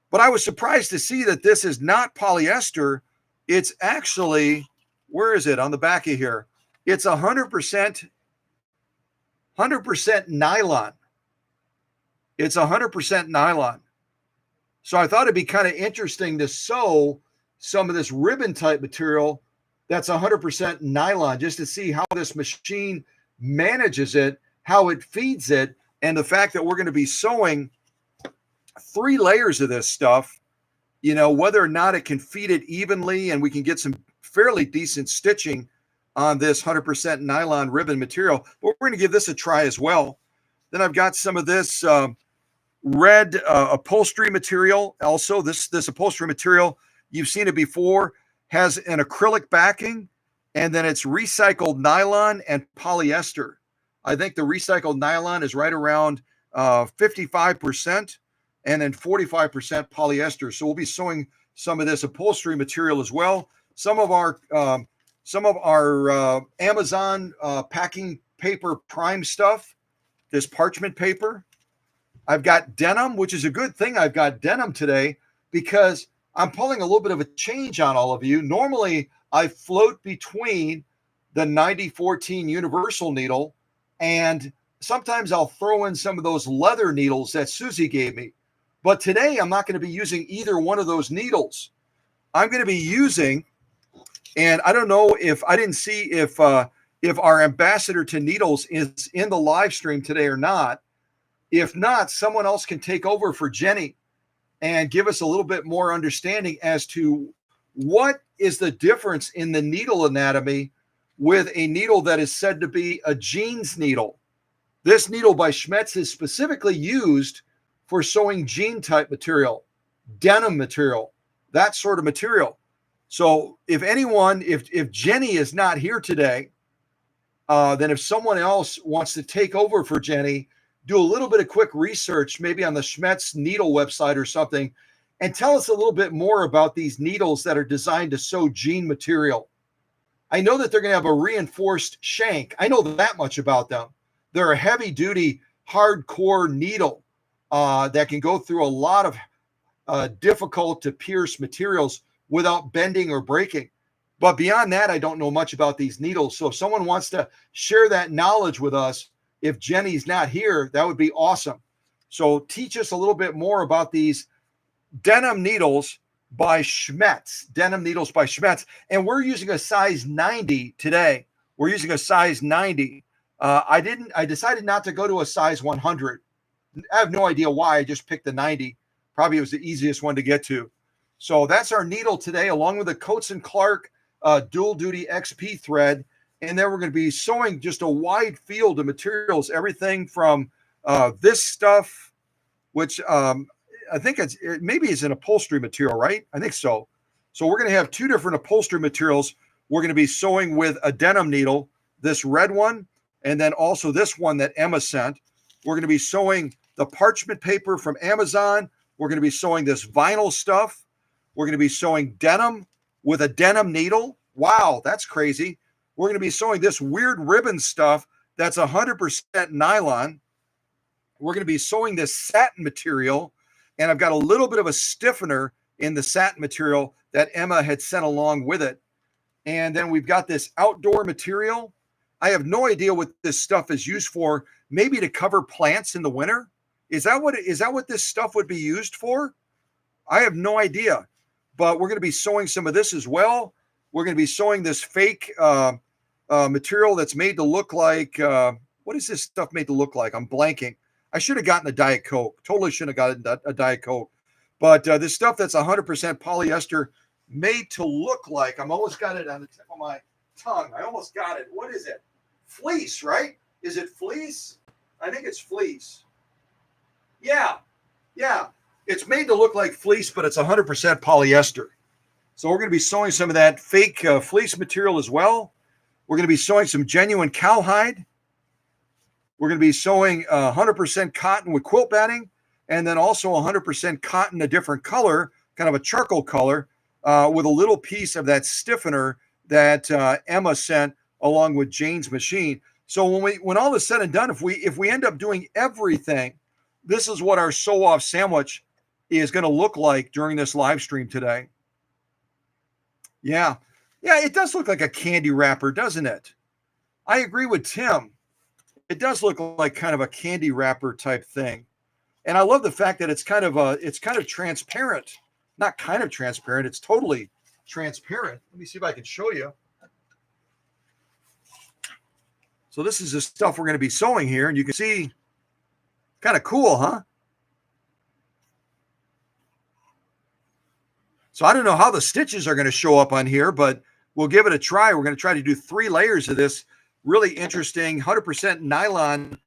But I was surprised to see that this is not polyester. It's actually, where is it on the back of here? It's 100% nylon. It's 100% nylon. So I thought it'd be kind of interesting to sew some of this ribbon type material that's 100% nylon, just to see how this machine manages it, how it feeds it, and the fact that we're going to be sewing 3 layers of this stuff, you know, whether or not it can feed it evenly and we can get some fairly decent stitching on this 100% nylon ribbon material. But we're going to give this a try as well. Then I've got some of this red upholstery material. Also, this upholstery material, you've seen it before, has an acrylic backing, and then it's recycled nylon and polyester. I think the recycled nylon is right around 55%, and then 45% polyester. So we'll be sewing some of this upholstery material as well. Some of our Amazon packing paper prime stuff, this parchment paper. I've got denim, which is a good thing. I've got denim today because I'm pulling a little bit of a change on all of you. Normally, I float between the 9014 universal needle, and sometimes I'll throw in some of those leather needles that Susie gave me. But today, I'm not going to be using either one of those needles. I'm going to be using, and I don't know if I didn't see if our ambassador to needles is in the live stream today or not. If not, someone else can take over for Jenny and give us a little bit more understanding as to what is the difference in the needle anatomy with a needle that is said to be a jeans needle. This needle by Schmetz is specifically used for sewing jean type material, denim material, that sort of material. So if Jenny is not here today, then if someone else wants to take over for Jenny, do a little bit of quick research, maybe on the Schmetz needle website or something, and tell us a little bit more about these needles that are designed to sew jean material. I know that they're going to have a reinforced shank. I know that much about them. They're a heavy-duty, hardcore needle that can go through a lot of difficult to pierce materials without bending or breaking. But beyond that, I don't know much about these needles. So if someone wants to share that knowledge with us, if Jenny's not here, that would be awesome. So teach us a little bit more about these denim needles by Schmetz. Denim needles by Schmetz. And we're using a size 90 today. We're using a size 90. I decided not to go to a size 100. I have no idea why. I just picked the 90. Probably it was the easiest one to get to. So that's our needle today, along with the Coates & Clark dual duty XP thread. And then we're going to be sewing just a wide field of materials, everything from this stuff, which I think maybe it's an upholstery material, right? I think so. So we're going to have two different upholstery materials. We're going to be sewing with a denim needle, this red one, and then also this one that Emma sent. We're going to be sewing the parchment paper from Amazon. We're going to be sewing this vinyl stuff. We're going to be sewing denim with a denim needle. Wow, that's crazy. We're going to be sewing this weird ribbon stuff that's 100% nylon. We're going to be sewing this satin material, and I've got a little bit of a stiffener in the satin material that Emma had sent along with it. And then we've got this outdoor material. I have no idea what this stuff is used for. Maybe to cover plants in the winter. Is that what this stuff would be used for? I have no idea. But we're going to be sewing some of this as well. We're going to be sewing this fake material that's made to look like, what is this stuff made to look like? I'm blanking. I should have gotten a Diet Coke. Totally should have gotten a Diet Coke. But this stuff that's 100% polyester made to look like, I'm almost got it on the tip of my tongue. I almost got it. What is it? Fleece, right? Is it fleece? I think it's fleece. Yeah. It's made to look like fleece, but it's 100% polyester. So we're going to be sewing some of that fake fleece material as well. We're going to be sewing some genuine cowhide. We're going to be sewing 100% cotton with quilt batting, and then also 100% cotton, a different color, kind of a charcoal color, with a little piece of that stiffener that Emma sent along with Jane's machine. So when all is said and done, if we end up doing everything, this is what our sew-off sandwich is going to look like during this live stream today. Yeah, it does look like a candy wrapper, doesn't it? I agree with Tim. It does look like kind of a candy wrapper type thing. And I love the fact that it's kind of transparent. Not kind of transparent, it's totally transparent. Let me see if I can show you. So this is the stuff we're going to be sewing here, and you can see, kind of cool, huh? So I don't know how the stitches are going to show up on here, but we'll give it a try. We're going to try to do 3 layers of this really interesting 100% nylon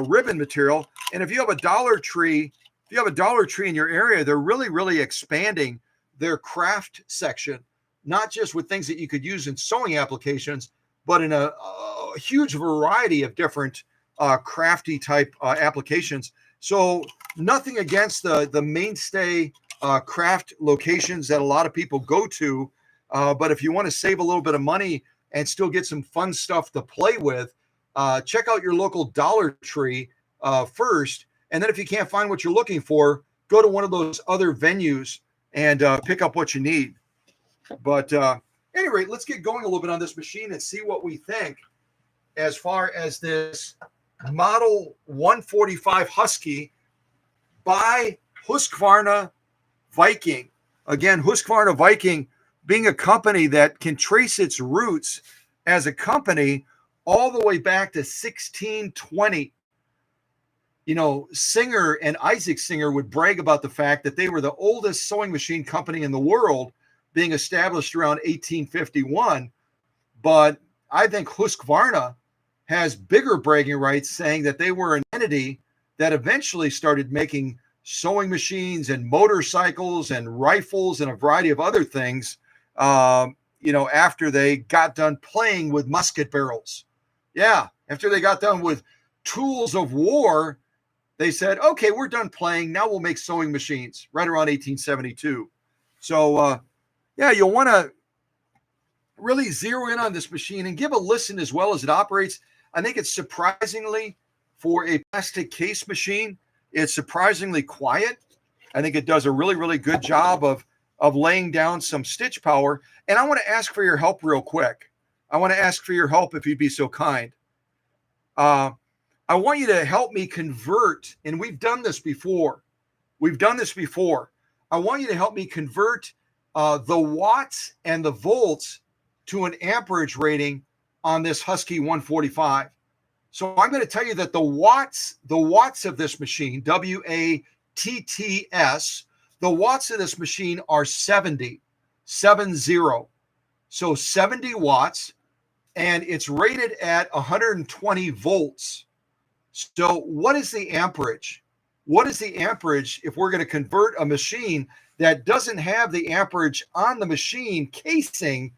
ribbon material. And if you have a Dollar Tree, in your area, they're really, really expanding their craft section, not just with things that you could use in sewing applications, but in a huge variety of different crafty type applications. So nothing against the mainstay craft locations that a lot of people go to. But if you want to save a little bit of money and still get some fun stuff to play with, check out your local Dollar Tree first. And then if you can't find what you're looking for, go to one of those other venues and pick up what you need. But anyway, let's get going a little bit on this machine and see what we think as far as this Model 145 Husky by Husqvarna Viking. Again, Husqvarna Viking being a company that can trace its roots as a company all the way back to 1620. You know, Singer and Isaac Singer would brag about the fact that they were the oldest sewing machine company in the world, being established around 1851. But I think Husqvarna has bigger bragging rights, saying that they were an entity that eventually started making sewing machines and motorcycles and rifles and a variety of other things, you know, after they got done playing with musket barrels. Yeah, after they got done with tools of war, they said, okay, we're done playing. Now we'll make sewing machines, right around 1872. So, yeah, you'll want to really zero in on this machine and give a listen as well as it operates. I think it's surprisingly, for a plastic case machine, it's surprisingly quiet. I think it does a really, really good job of laying down some stitch power. And I want to ask for your help real quick. I want to ask for your help if you'd be so kind. I want you to help me convert, and we've done this before. I want you to help me convert the watts and the volts to an amperage rating on this Husky 145. So I'm going to tell you that the watts of this machine, W-A-T-T-S, the watts of this machine are 70. So 70 watts, and it's rated at 120 volts. So what is the amperage? What is the amperage if we're going to convert a machine that doesn't have the amperage on the machine casing?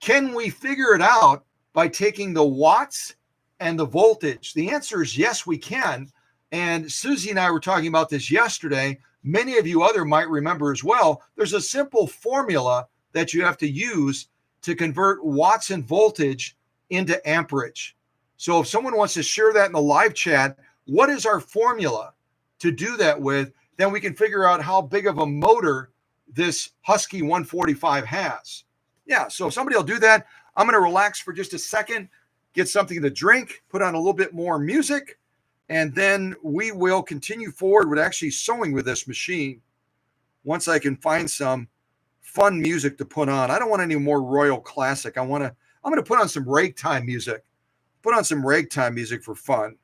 Can we figure it out by taking the watts and the voltage? The answer is yes, we can. And Susie and I were talking about this yesterday. Many of you other might remember as well. There's a simple formula that you have to use to convert watts and voltage into amperage. So if someone wants to share that in the live chat, what is our formula to do that with? Then we can figure out how big of a motor this Husky 145 has. Yeah, so if somebody will do that, I'm going to relax for just a second, get something to drink, put on a little bit more music, and then we will continue forward with actually sewing with this machine once I can find some fun music to put on. I don't want any more Royal Classic. I'm going to put on some ragtime music. Put on some ragtime music for fun.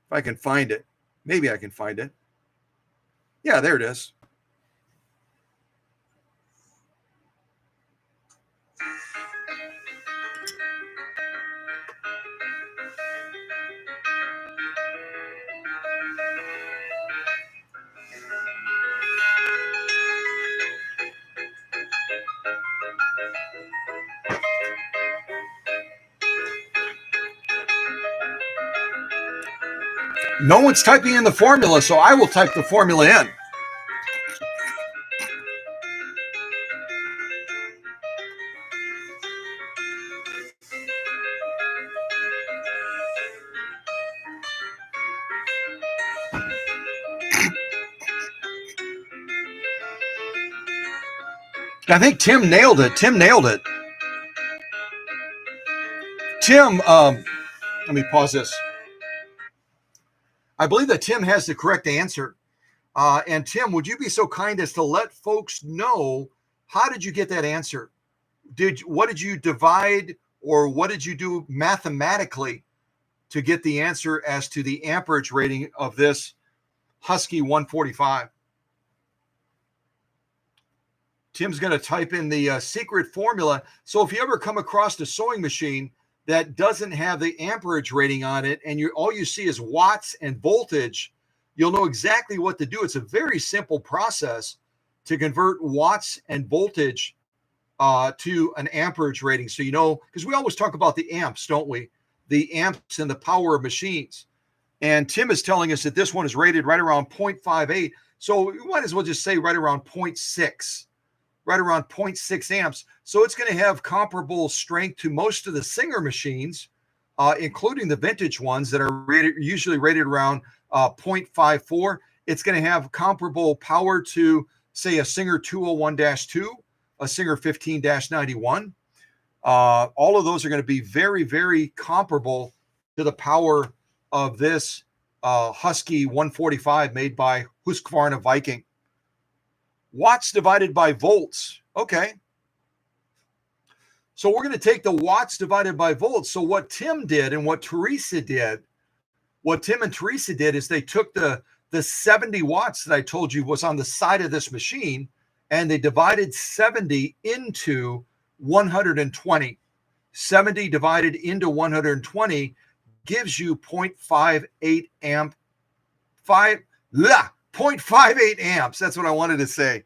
If I can find it. Maybe I can find it. Yeah, there it is. No one's typing in the formula, so I will type the formula in. I think Tim nailed it. Tim, let me pause this. I believe that Tim has the correct answer. And Tim, would you be so kind as to let folks know, how did you get that answer? What did you divide, or what did you do mathematically to get the answer as to the amperage rating of this Husky 145? Tim's going to type in the secret formula. So if you ever come across a sewing machine that doesn't have the amperage rating on it, and all you see is watts and voltage, you'll know exactly what to do. It's a very simple process to convert watts and voltage to an amperage rating. So, because we always talk about the amps, don't we? the amps and the power of machines. And Tim is telling us that this one is rated right around 0.58. So we might as well just say right around 0.6, right around 0.6 amps. So it's going to have comparable strength to most of the Singer machines, including the vintage ones that are usually rated around 0.54. It's going to have comparable power to, say, a Singer 201-2, a Singer 15-91. All of those are going to be very, very comparable to the power of this Husky 145 made by Husqvarna Viking. Watts divided by volts. Okay. So we're going to take the watts divided by volts. So what Tim did and what Teresa did, what Tim and Teresa did is they took the 70 watts that I told you was on the side of this machine, and they divided 70 into 120. 70 divided into 120 gives you 0.58 amp, 0.58 amps. That's what I wanted to say.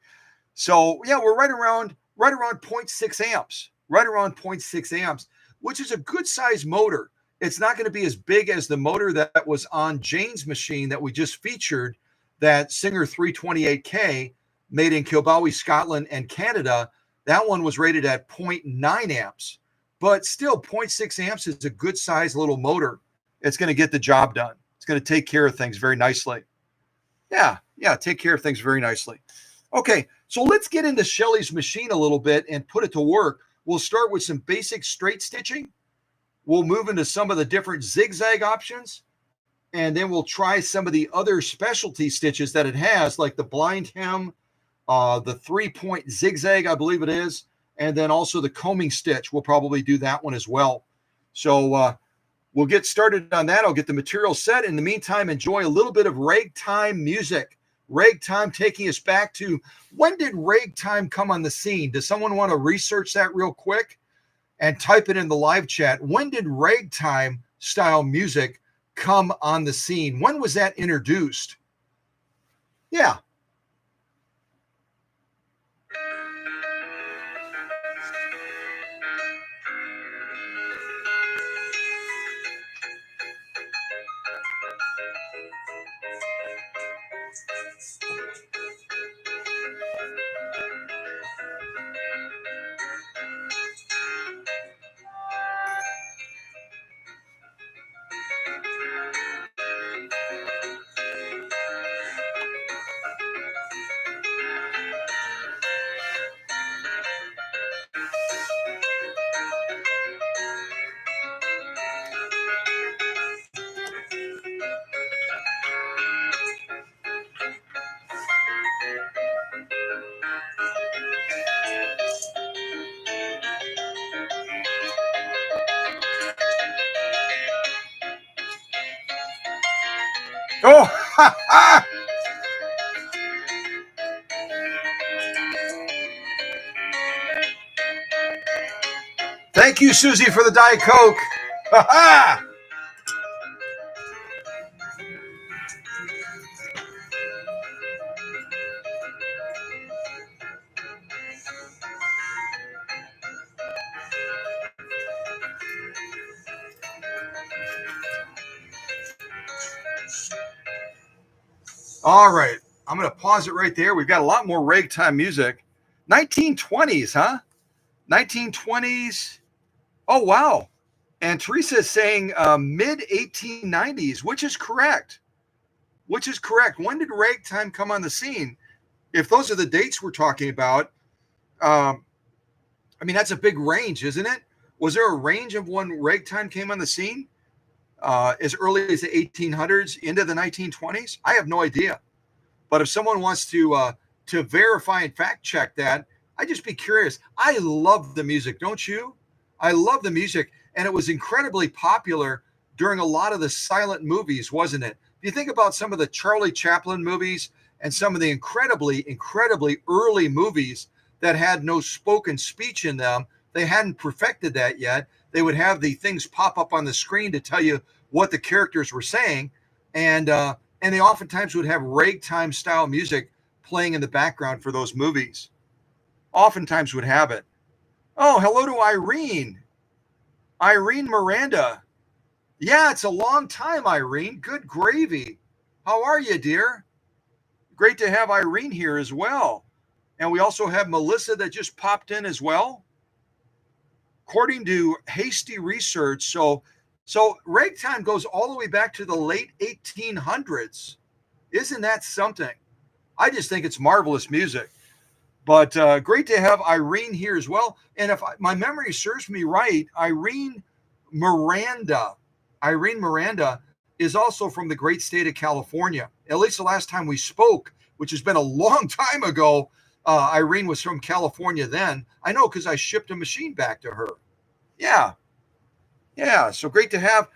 So yeah, we're right around 0.6 amps, right around 0.6 amps, which is a good size motor. It's not going to be as big as the motor that was on Jane's machine that we just featured, that Singer 328K made in Kilbowie, Scotland and Canada. That one was rated at 0.9 amps, but still 0.6 amps is a good size little motor. It's going to get the job done. It's going to take care of things very nicely. Yeah, take care of things very nicely. Okay, so let's get into Shelly's machine a little bit and put it to work. We'll start with some basic straight stitching. We'll move into some of the different zigzag options, and then we'll try some of the other specialty stitches that it has, like the blind hem, the 3-point zigzag, I believe it is, and then also the combing stitch. We'll probably do that one as well. So we'll get started on that. I'll get the material set. In the meantime, enjoy a little bit of ragtime music. Ragtime taking us back to, when did ragtime come on the scene? Does someone want to research that real quick and type it in the live chat? When did ragtime style music come on the scene? When was that introduced? Yeah. Oh, thank you, Susie, for the Diet Coke. All right. I'm going to pause it right there. We've got a lot more ragtime music. 1920s, huh? 1920s. Oh, wow. And Teresa is saying mid 1890s, which is correct. Which is correct. When did ragtime come on the scene? If those are the dates we're talking about, I mean, that's a big range, isn't it? Was there a range of when ragtime came on the scene? As early as the 1800s into the 1920s? I have no idea. But if someone wants to verify and fact check that, I'd just be curious. I love the music, don't you? I love the music, and it was incredibly popular during a lot of the silent movies, wasn't it? If you think about some of the Charlie Chaplin movies and some of the incredibly early movies that had no spoken speech in them, they hadn't perfected that yet. They would have the things pop up on the screen to tell you what the characters were saying, and they oftentimes would have ragtime style music playing in the background for those movies. Oftentimes would have it. Oh, hello to Irene. Irene Miranda. Yeah, it's a long time, Irene. Good gravy. How are you, dear? Great to have Irene here as well. And we also have Melissa that just popped in as well. According to hasty research, so ragtime goes all the way back to the late 1800s. Isn't that something? I just think it's marvelous music. But great to have Irene here as well. And if my memory serves me right, Miranda, Irene Miranda is also from the great state of California. At least the last time we spoke, which has been a long time ago, Irene was from California then. I know because I shipped a machine back to her. Yeah, yeah. So great to have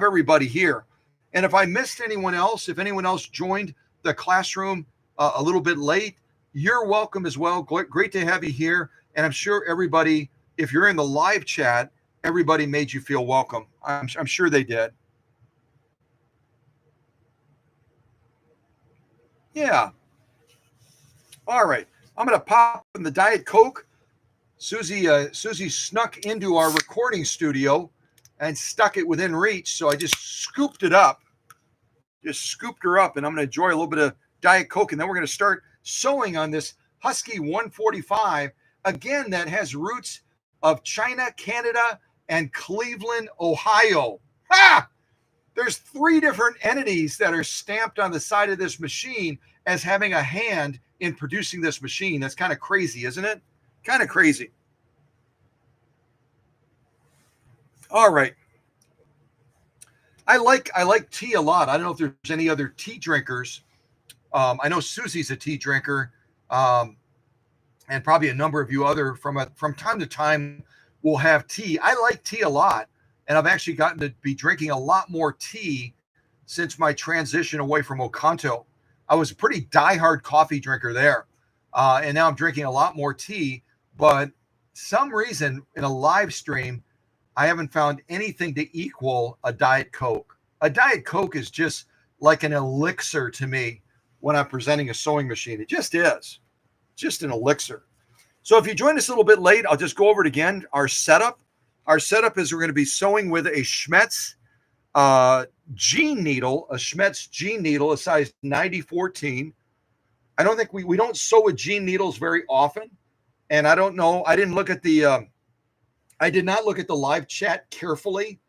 everybody here. And if I missed anyone else, if anyone else joined the classroom a little bit late, you're welcome as well. Great to have you here. And I'm sure everybody, if you're in the live chat, everybody made you feel welcome. I'm sure they did. Yeah. All right. I'm going to pop in the Diet Coke. Susie snuck into our recording studio and stuck it within reach. So I just scooped it up, just scooped her up, and I'm going to enjoy a little bit of Diet Coke. And then we're going to start sewing on this Husky 145. Again, that has roots of China, Canada, and Cleveland, Ohio. Ha! There's 3 different entities that are stamped on the side of this machine as having a hand in producing this machine. That's kind of crazy, isn't it? Kind of crazy. All right. I like tea a lot. I don't know if there's any other tea drinkers. I know Susie's a tea drinker, and probably a number of you other from time to time will have tea. I like tea a lot, and I've actually gotten to be drinking a lot more tea since my transition away from Oconto. I was a pretty diehard coffee drinker there, and now I'm drinking a lot more tea. But some reason in a live stream, I haven't found anything to equal a Diet Coke. A Diet Coke is just like an elixir to me when I'm presenting a sewing machine. It just is. Just an elixir. So if you joined us a little bit late, I'll just go over it again. Our setup is we're going to be sewing with a Schmetz jean needle, a Schmetz jean needle, a size 90-14. I don't think we don't sew with jean needles very often. And I don't know. I did not look at the live chat carefully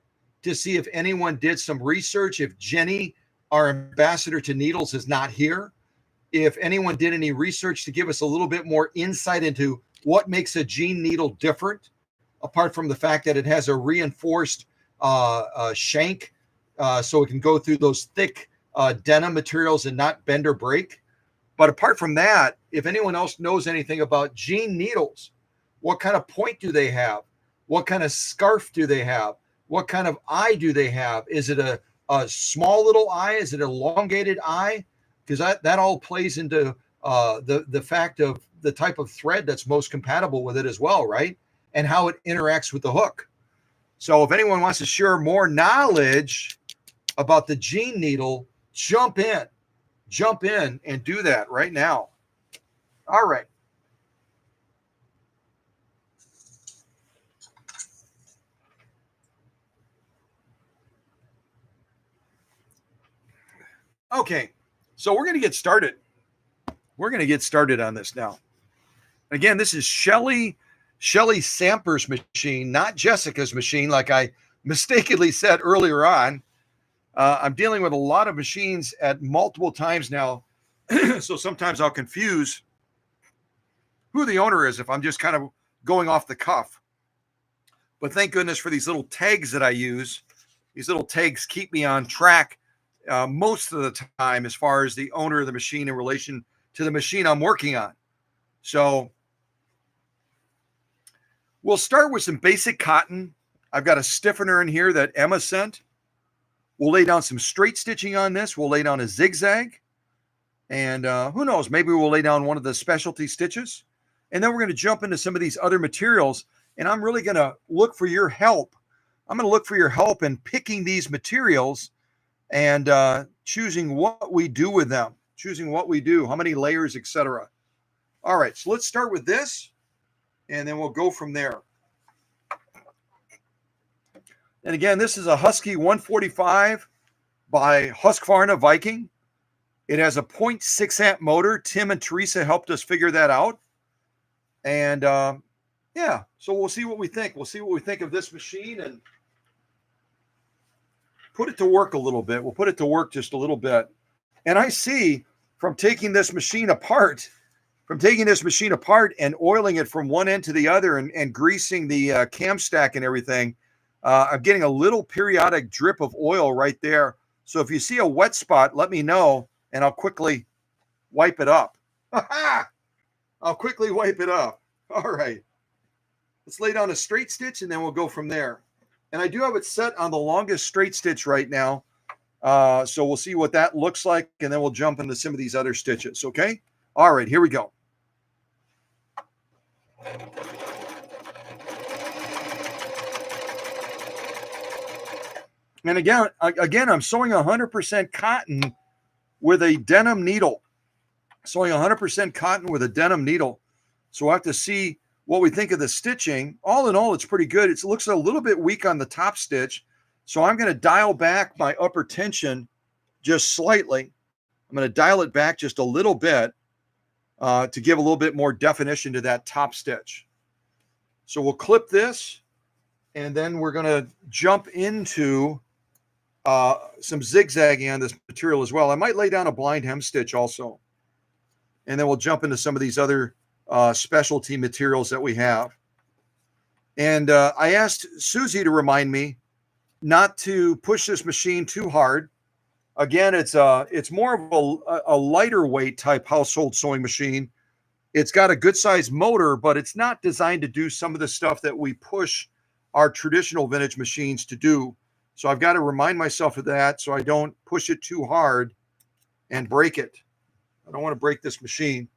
to see if anyone did some research. If Jenny, our ambassador to needles, is not here, if anyone did any research to give us a little bit more insight into what makes a jean needle different, apart from the fact that it has a reinforced shank, so it can go through those thick denim materials and not bend or break. But apart from that, if anyone else knows anything about jean needles, what kind of point do they have? What kind of scarf do they have? What kind of eye do they have? Is it a small little eye? Is it an elongated eye? Because that all plays into the fact of the type of thread that's most compatible with it as well, right? And how it interacts with the hook. So if anyone wants to share more knowledge about the jean needle, jump in and do that right now. All right. Okay, so we're going to get started. We're going to get started on this now. Again, this is Shelly Samper's machine, not Jessica's machine, like I mistakenly said earlier on. I'm dealing with a lot of machines at multiple times now, so sometimes I'll confuse who the owner is if I'm just kind of going off the cuff. But thank goodness for these little tags that I use. These little tags keep me on track most of the time as far as the owner of the machine in relation to the machine I'm working on. So we'll start with some basic cotton. I've got a stiffener in here that Emma sent. We'll lay down some straight stitching on this. We'll lay down a zigzag. And who knows, maybe we'll lay down one of the specialty stitches. And then we're going to jump into some of these other materials. And I'm really going to look for your help. I'm going to look for your help in picking these materials and choosing what we do with them, choosing what we do, how many layers, etc. All right, so let's start with this, and then we'll go from there. And again, this is a Husky 145 by Husqvarna Viking. It has a 0.6 amp motor. Tim and Teresa helped us figure that out. And yeah, so we'll see what we think. We'll see what we think of this machine and put it to work a little bit. We'll put it to work just a little bit. And I see from taking this machine apart and oiling it from one end to the other and greasing the cam stack and everything, I'm getting a little periodic drip of oil right there. So if you see a wet spot, let me know and I'll quickly wipe it up. I'll quickly wipe it up. All right. Let's lay down a straight stitch and then we'll go from there. And I do have it set on the longest straight stitch right now. So we'll see what that looks like and then we'll jump into some of these other stitches. Okay. All right, here we go. And again, I'm sewing 100% cotton with a denim needle. Sewing 100% cotton with a denim needle. So we'll have to see what we think of the stitching. All in all, it's pretty good. It looks a little bit weak on the top stitch. So I'm going to dial back my upper tension just slightly. I'm going to dial it back just a little bit to give a little bit more definition to that top stitch. So we'll clip this and then we're going to jump into some zigzagging on this material as well. I might lay down a blind hem stitch also. And then we'll jump into some of these other specialty materials that we have. And I asked Susie to remind me not to push this machine too hard. Again, it's more of a lighter weight type household sewing machine. It's got a good sized motor, but it's not designed to do some of the stuff that we push our traditional vintage machines to do. So I've got to remind myself of that so I don't push it too hard and break it. I don't want to break this machine.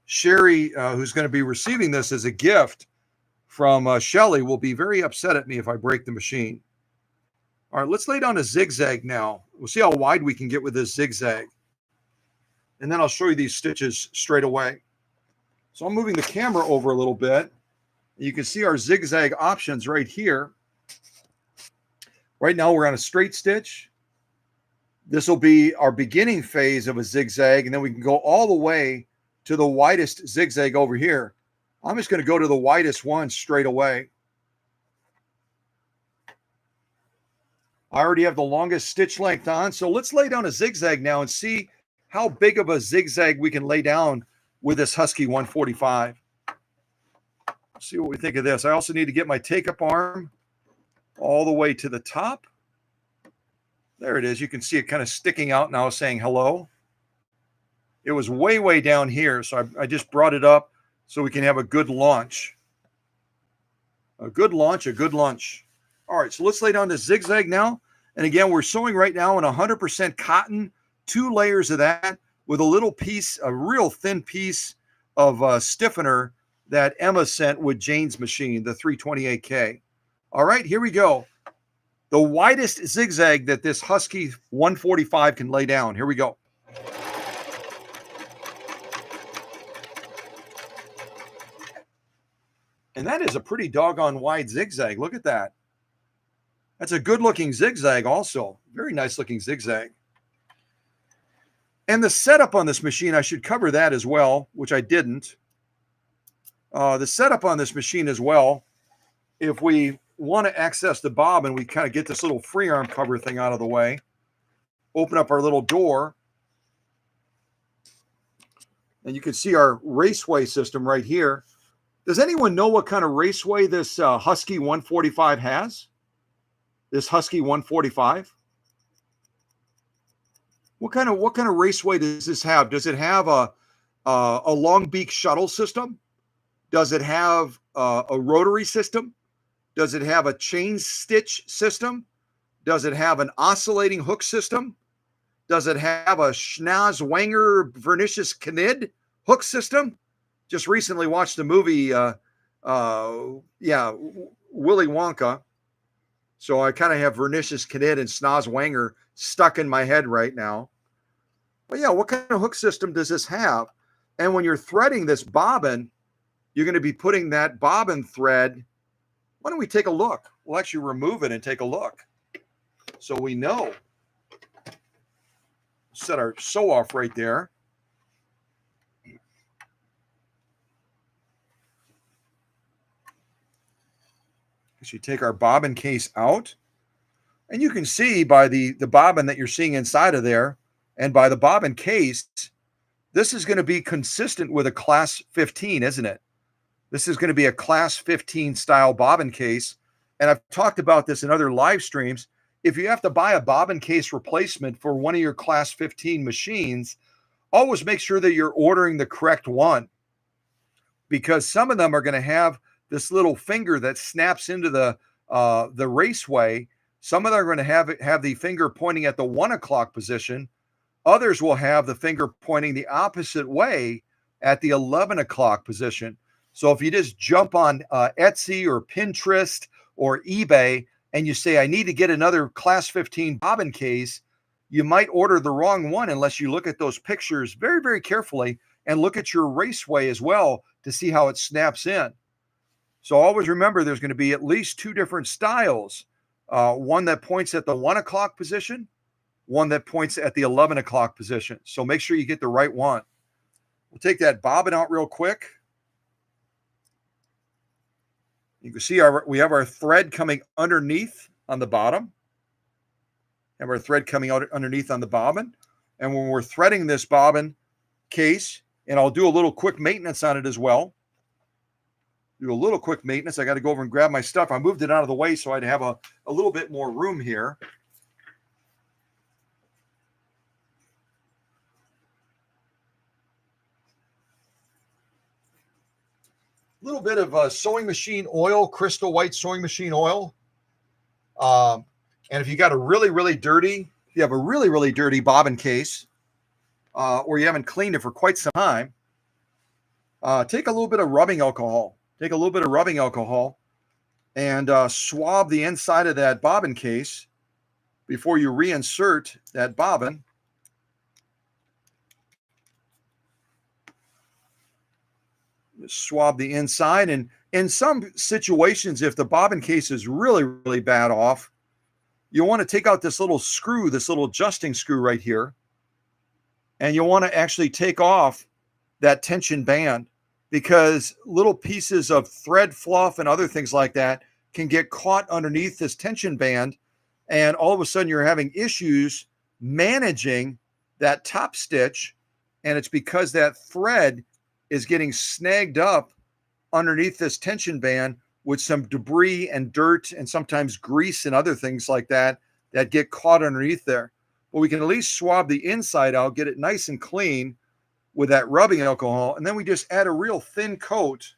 Sherry, who's going to be receiving this as a gift from Shelly, will be very upset at me if I break the machine. All right, let's lay down a zigzag now. We'll see how wide we can get with this zigzag. And then I'll show you these stitches straight away. So I'm moving the camera over a little bit. You can see our zigzag options right here. Right now we're on a straight stitch. This will be our beginning phase of a zigzag, and then we can go all the way to the widest zigzag over here. I'm just going to go to the widest one straight away. I already have the longest stitch length on, so let's lay down a zigzag now and see how big of a zigzag we can lay down with this Husky 145. Let's see what we think of this. I also need to get my take-up arm all the way to the top. There it is. You can see it kind of sticking out now saying hello. It was way, way down here, so I just brought it up so we can have a good launch. A good launch, a good lunch. All right, so let's lay down this zigzag now. And again, we're sewing right now in 100% cotton, 2 layers of that with a little piece, a real thin piece of stiffener that Emma sent with Jane's machine, the 328K. All right, here we go. The widest zigzag that this Husky 145 can lay down. Here we go. And that is a pretty doggone wide zigzag. Look at that. That's a good looking zigzag also. Very nice looking zigzag. And the setup on this machine, I should cover that as well, which I didn't. The setup on this machine as well, if we want to access the bobbin, we kind of get this little free arm cover thing out of the way. Open up our little door. And you can see our raceway system right here. Does anyone know what kind of raceway this Husky 145 has? This Husky 145? What kind of raceway does this have? Does it have a long beak shuttle system? Does it have a rotary system? Does it have a chain stitch system? Does it have an oscillating hook system? Does it have a Schnauzwanger Vernicious Knid hook system? Just recently watched the movie, Willy Wonka. So I kind of have Vernicious Knid and Schnauzwanger stuck in my head right now. But yeah, what kind of hook system does this have? And when you're threading this bobbin, you're going to be putting that bobbin thread Why don't we take a look? We'll actually remove it and take a look so we know. Set our sew off right there. So you take our bobbin case out, and you can see by the bobbin that you're seeing inside of there and by the bobbin case, this is going to be consistent with a class 15, isn't it? This is going to be a class 15 style bobbin case. And I've talked about this in other live streams. If you have to buy a bobbin case replacement for one of your class 15 machines, always make sure that you're ordering the correct one, because some of them are going to have this little finger that snaps into the raceway. Some of them are going to have the finger pointing at the 1 o'clock position. Others will have the finger pointing the opposite way at the 11 o'clock position. So if you just jump on Etsy or Pinterest or eBay and you say, I need to get another class 15 bobbin case, you might order the wrong one unless you look at those pictures very, very carefully and look at your raceway as well to see how it snaps in. So always remember, there's going to be at least two different styles. One that points at the 1 o'clock position, one that points at the 11 o'clock position. So make sure you get the right one. We'll take that bobbin out real quick. You can see we have our thread coming underneath on the bottom. Have our thread coming out underneath on the bobbin. And when we're threading this bobbin case, and I'll do a little quick maintenance on it as well. Do a little quick maintenance. I got to go over and grab my stuff. I moved it out of the way so I'd have a little bit more room here. A little bit of sewing machine oil, crystal white sewing machine oil. And if you got a really dirty, if you have a really dirty bobbin case, or you haven't cleaned it for quite some time, take a little bit of rubbing alcohol. Take a little bit of rubbing alcohol and swab the inside of that bobbin case before you reinsert that bobbin. Just swab the inside. And in some situations, if the bobbin case is really bad off, you want to take out this little screw, this little adjusting screw right here. And you want to actually take off that tension band, because little pieces of thread fluff and other things like that can get caught underneath this tension band. And all of a sudden you're having issues managing that top stitch. And it's because that thread is getting snagged up underneath this tension band with some debris and dirt and sometimes grease and other things like that get caught underneath there. But we can at least swab the inside out, get it nice and clean with that rubbing alcohol. And then we just add a real thin coat,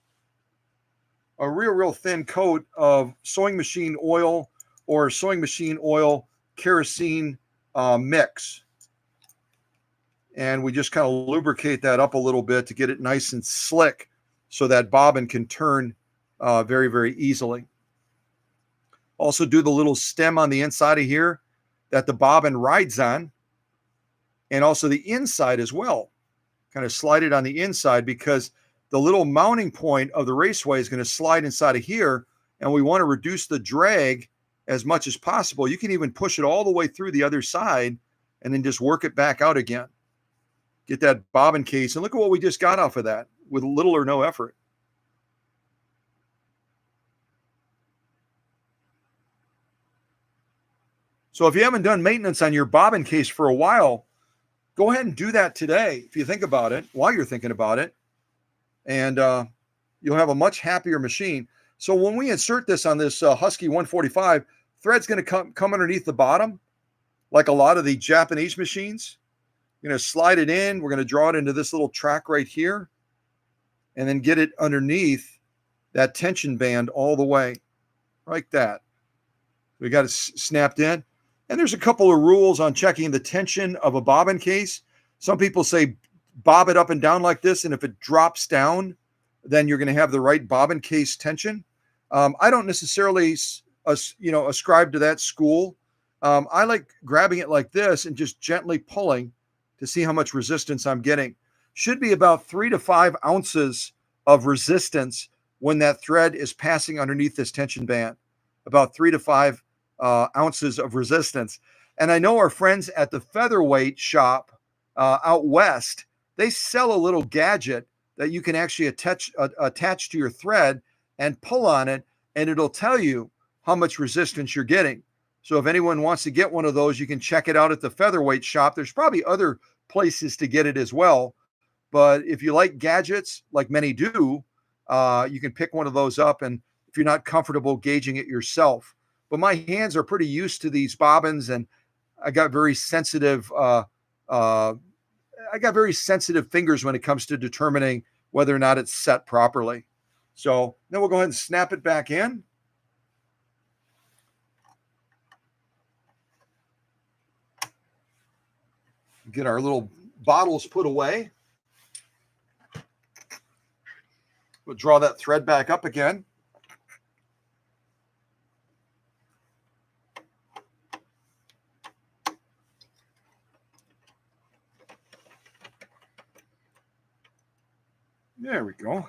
a real thin coat of sewing machine oil or sewing machine oil kerosene mix. And we just kind of lubricate that up a little bit to get it nice and slick so that bobbin can turn very easily. Also do the little stem on the inside of here that the bobbin rides on, and also the inside as well. Kind of slide it on the inside, because the little mounting point of the raceway is going to slide inside of here, and we want to reduce the drag as much as possible. You can even push it all the way through the other side and then just work it back out again. Get that bobbin case, and look at what we just got off of that with little or no effort. So if you haven't done maintenance on your bobbin case for a while, go ahead and do that today if you think about it, while you're thinking about it, and you'll have a much happier machine. So when we insert this on this Husky 145, thread's going to come underneath the bottom, like a lot of the Japanese machines. You're going to slide it in. We're going to draw it into this little track right here, and then get it underneath that tension band all the way, like that. We got it snapped in. And there's a couple of rules on checking the tension of a bobbin case. Some people say bob it up and down like this, and if it drops down, then you're going to have the right bobbin case tension. I don't necessarily ascribe to that school. I like grabbing it like this and just gently pulling to see how much resistance I'm getting. Should be about 3 to 5 ounces of resistance when that thread is passing underneath this tension band, about 3 to 5 ounces of resistance. And I know our friends at the featherweight shop out west, they sell a little gadget that you can actually attach to your thread and pull on it, and it'll tell you how much resistance you're getting. So if anyone wants to get one of those, you can check it out at the featherweight shop. There's probably other places to get it as well. But if you like gadgets, like many do, you can pick one of those up. And if you're not comfortable gauging it yourself, but my hands are pretty used to these bobbins, and I got very sensitive. I got very sensitive fingers when it comes to determining whether or not it's set properly. So then we'll go ahead and snap it back in. Get our little bottles put away. We'll draw that thread back up again. There we go.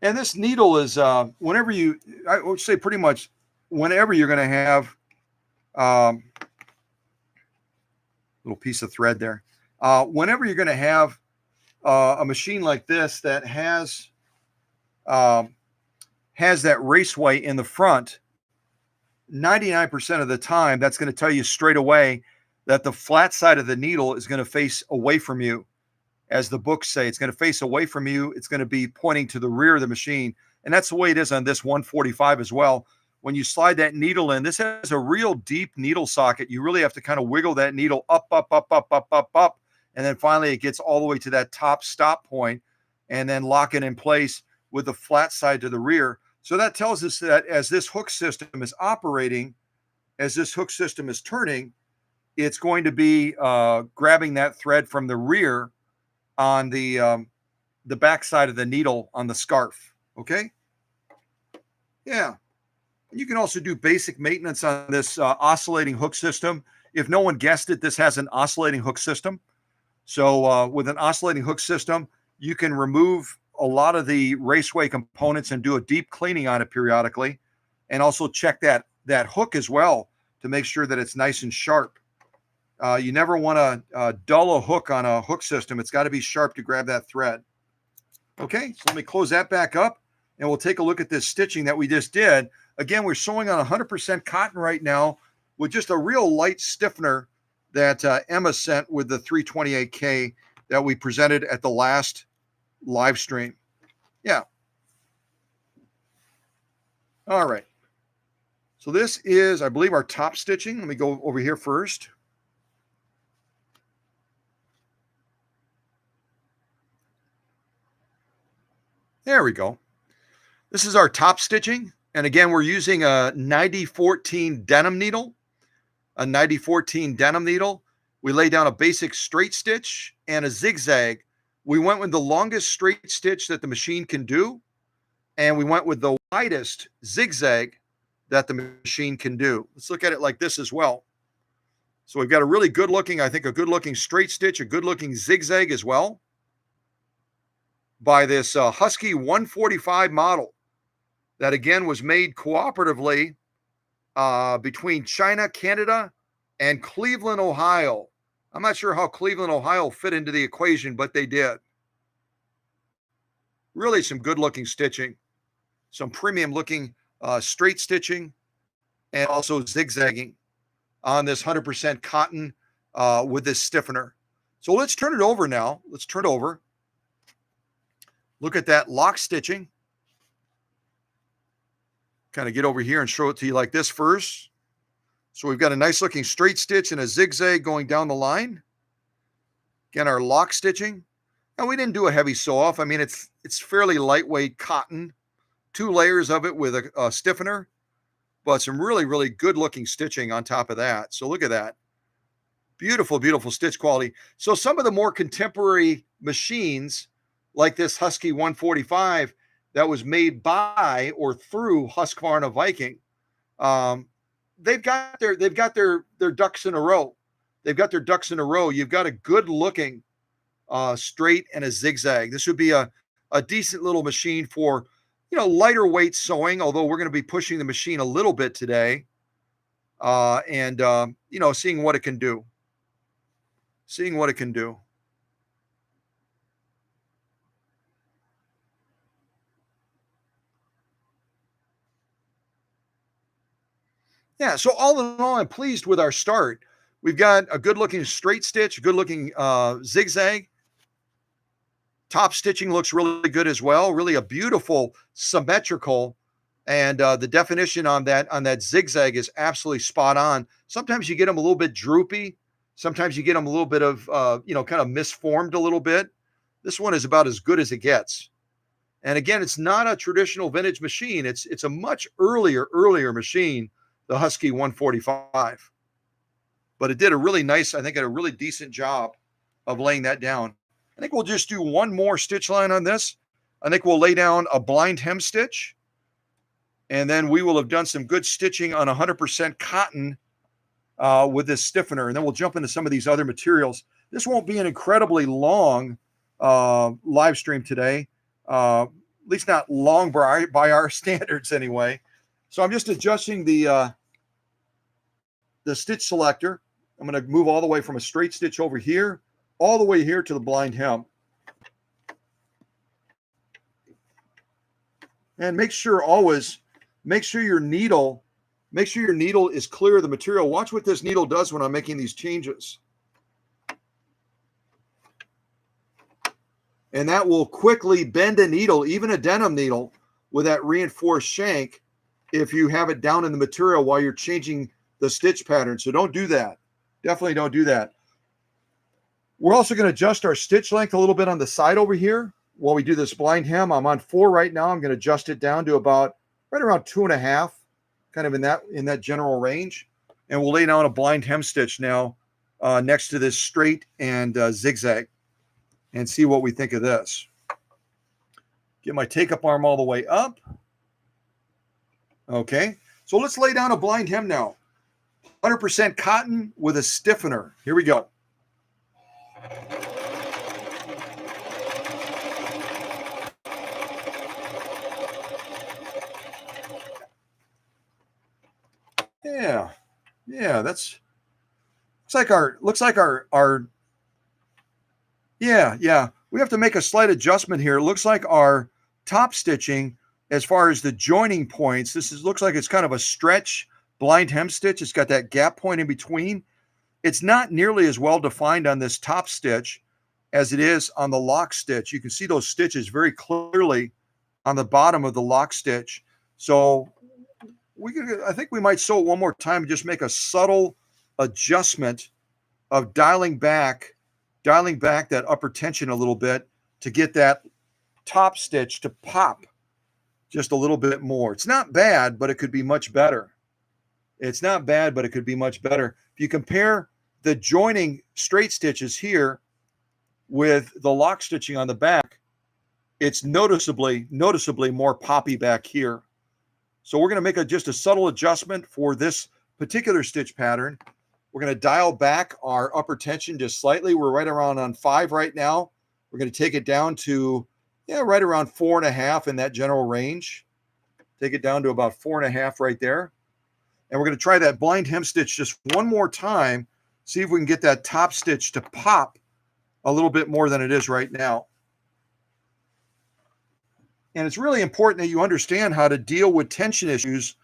And this needle is whenever you, I would say pretty much whenever you're going to have little piece of thread there. Whenever you're going to have a machine like this that has that raceway in the front, 99% of the time, that's going to tell you straight away that the flat side of the needle is going to face away from you. As the books say, it's going to face away from you. It's going to be pointing to the rear of the machine. And that's the way it is on this 145 as well. When you slide that needle in, this has a real deep needle socket. You really have to kind of wiggle that needle up. And then finally it gets all the way to that top stop point, and then lock it in place with the flat side to the rear. So that tells us that as this hook system is operating, as this hook system is turning, it's going to be grabbing that thread from the rear on the back side of the needle on the scarf. Okay. Yeah. You can also do basic maintenance on this oscillating hook system. If no one guessed it, this has an oscillating hook system. So with an oscillating hook system, you can remove a lot of the raceway components and do a deep cleaning on it periodically, and also check that hook as well to make sure that it's nice and sharp. You never want to dull a hook on a hook system. It's got to be sharp to grab that thread. Okay, so let me close that back up, and we'll take a look at this stitching that we just did. Again, we're sewing on 100% cotton right now with just a real light stiffener that Emma sent with the 328K that we presented at the last live stream. Yeah. All right. So this is, I believe, our top stitching. Let me go over here first. There we go. This is our top stitching. And again, we're using a 9014 denim needle. A 9014 denim needle. We lay down a basic straight stitch and a zigzag. We went with the longest straight stitch that the machine can do, and we went with the widest zigzag that the machine can do. Let's look at it like this as well. So we've got a really good looking, I think a good looking straight stitch, a good looking zigzag as well by this Husky 145 model that again was made cooperatively between China, Canada, and Cleveland, Ohio. I'm not sure how Cleveland, Ohio fit into the equation, but they did. Really some good looking stitching, some premium looking straight stitching, and also zigzagging on this 100% cotton with this stiffener. So let's turn it over now. Let's turn it over. Look at that lock stitching. Kind of get over here and show it to you like this first. So we've got a nice looking straight stitch and a zigzag going down the line. Again, our lock stitching. And we didn't do a heavy sew off. I mean, it's fairly lightweight cotton, 2 layers of it with a stiffener, but some really, really good looking stitching on top of that. So look at that. Beautiful, beautiful stitch quality. So some of the more contemporary machines like this Husky 145 that was made by or through Husqvarna Viking, they've got their ducks in a row. they've got their ducks in a row. You've got a good looking straight and a zigzag. This would be a decent little machine for, lighter weight sewing, although we're going to be pushing the machine a little bit today, and seeing what it can do. Seeing what it can do. Yeah, so all in all, I'm pleased with our start. We've got a good looking straight stitch, a good looking zigzag. Top stitching looks really good as well. Really a beautiful symmetrical, and the definition on that zigzag is absolutely spot on. Sometimes you get them a little bit droopy. Sometimes you get them a little bit of kind of misformed a little bit. This one is about as good as it gets. And again, it's not a traditional vintage machine. It's a much earlier machine, the Husky 145. But it did a really nice, I think, a really decent job of laying that down. I think we'll just do one more stitch line on this. I think we'll lay down a blind hem stitch, and then we will have done some good stitching on 100% cotton with this stiffener, and then we'll jump into some of these other materials. This won't be an incredibly long live stream today, at least not long by our standards anyway. So I'm just adjusting the stitch selector. I'm going to move all the way from a straight stitch over here all the way here to the blind hem. And make sure your needle is clear of the material. Watch what this needle does when I'm making these changes. And that will quickly bend a needle, even a denim needle, with that reinforced shank if you have it down in the material while you're changing the stitch pattern. So don't do that. Definitely don't do that. We're also going to adjust our stitch length a little bit on the side over here while we do this blind hem. I'm on 4 right now. I'm going to adjust it down to about right around 2.5, kind of in that general range. And we'll lay down a blind hem stitch now next to this straight and zigzag and see what we think of this. Get my take-up arm all the way up. Okay, so let's lay down a blind hem now. 100% cotton with a stiffener. Here we go. Yeah, that's looks like our yeah. We have to make a slight adjustment here. It looks like our top stitching, as far as the joining points, looks like it's kind of a stretch blind hem stitch. It's got that gap point in between. It's not nearly as well defined on this top stitch as it is on the lock stitch. You can see those stitches very clearly on the bottom of the lock stitch. So I think we might sew it one more time and just make a subtle adjustment of dialing back that upper tension a little bit to get that top stitch to pop just a little bit more. It's not bad, but it could be much better. It's not bad, but it could be much better. If you compare the joining straight stitches here with the lock stitching on the back, it's noticeably more poppy back here. So we're going to make just a subtle adjustment for this particular stitch pattern. We're going to dial back our upper tension just slightly. We're right around on 5 right now. We're going to take it down to, right around 4.5 in that general range. Take it down to about 4.5 right there. And we're going to try that blind hem stitch just one more time. See if we can get that top stitch to pop a little bit more than it is right now. And it's really important that you understand how to deal with tension issues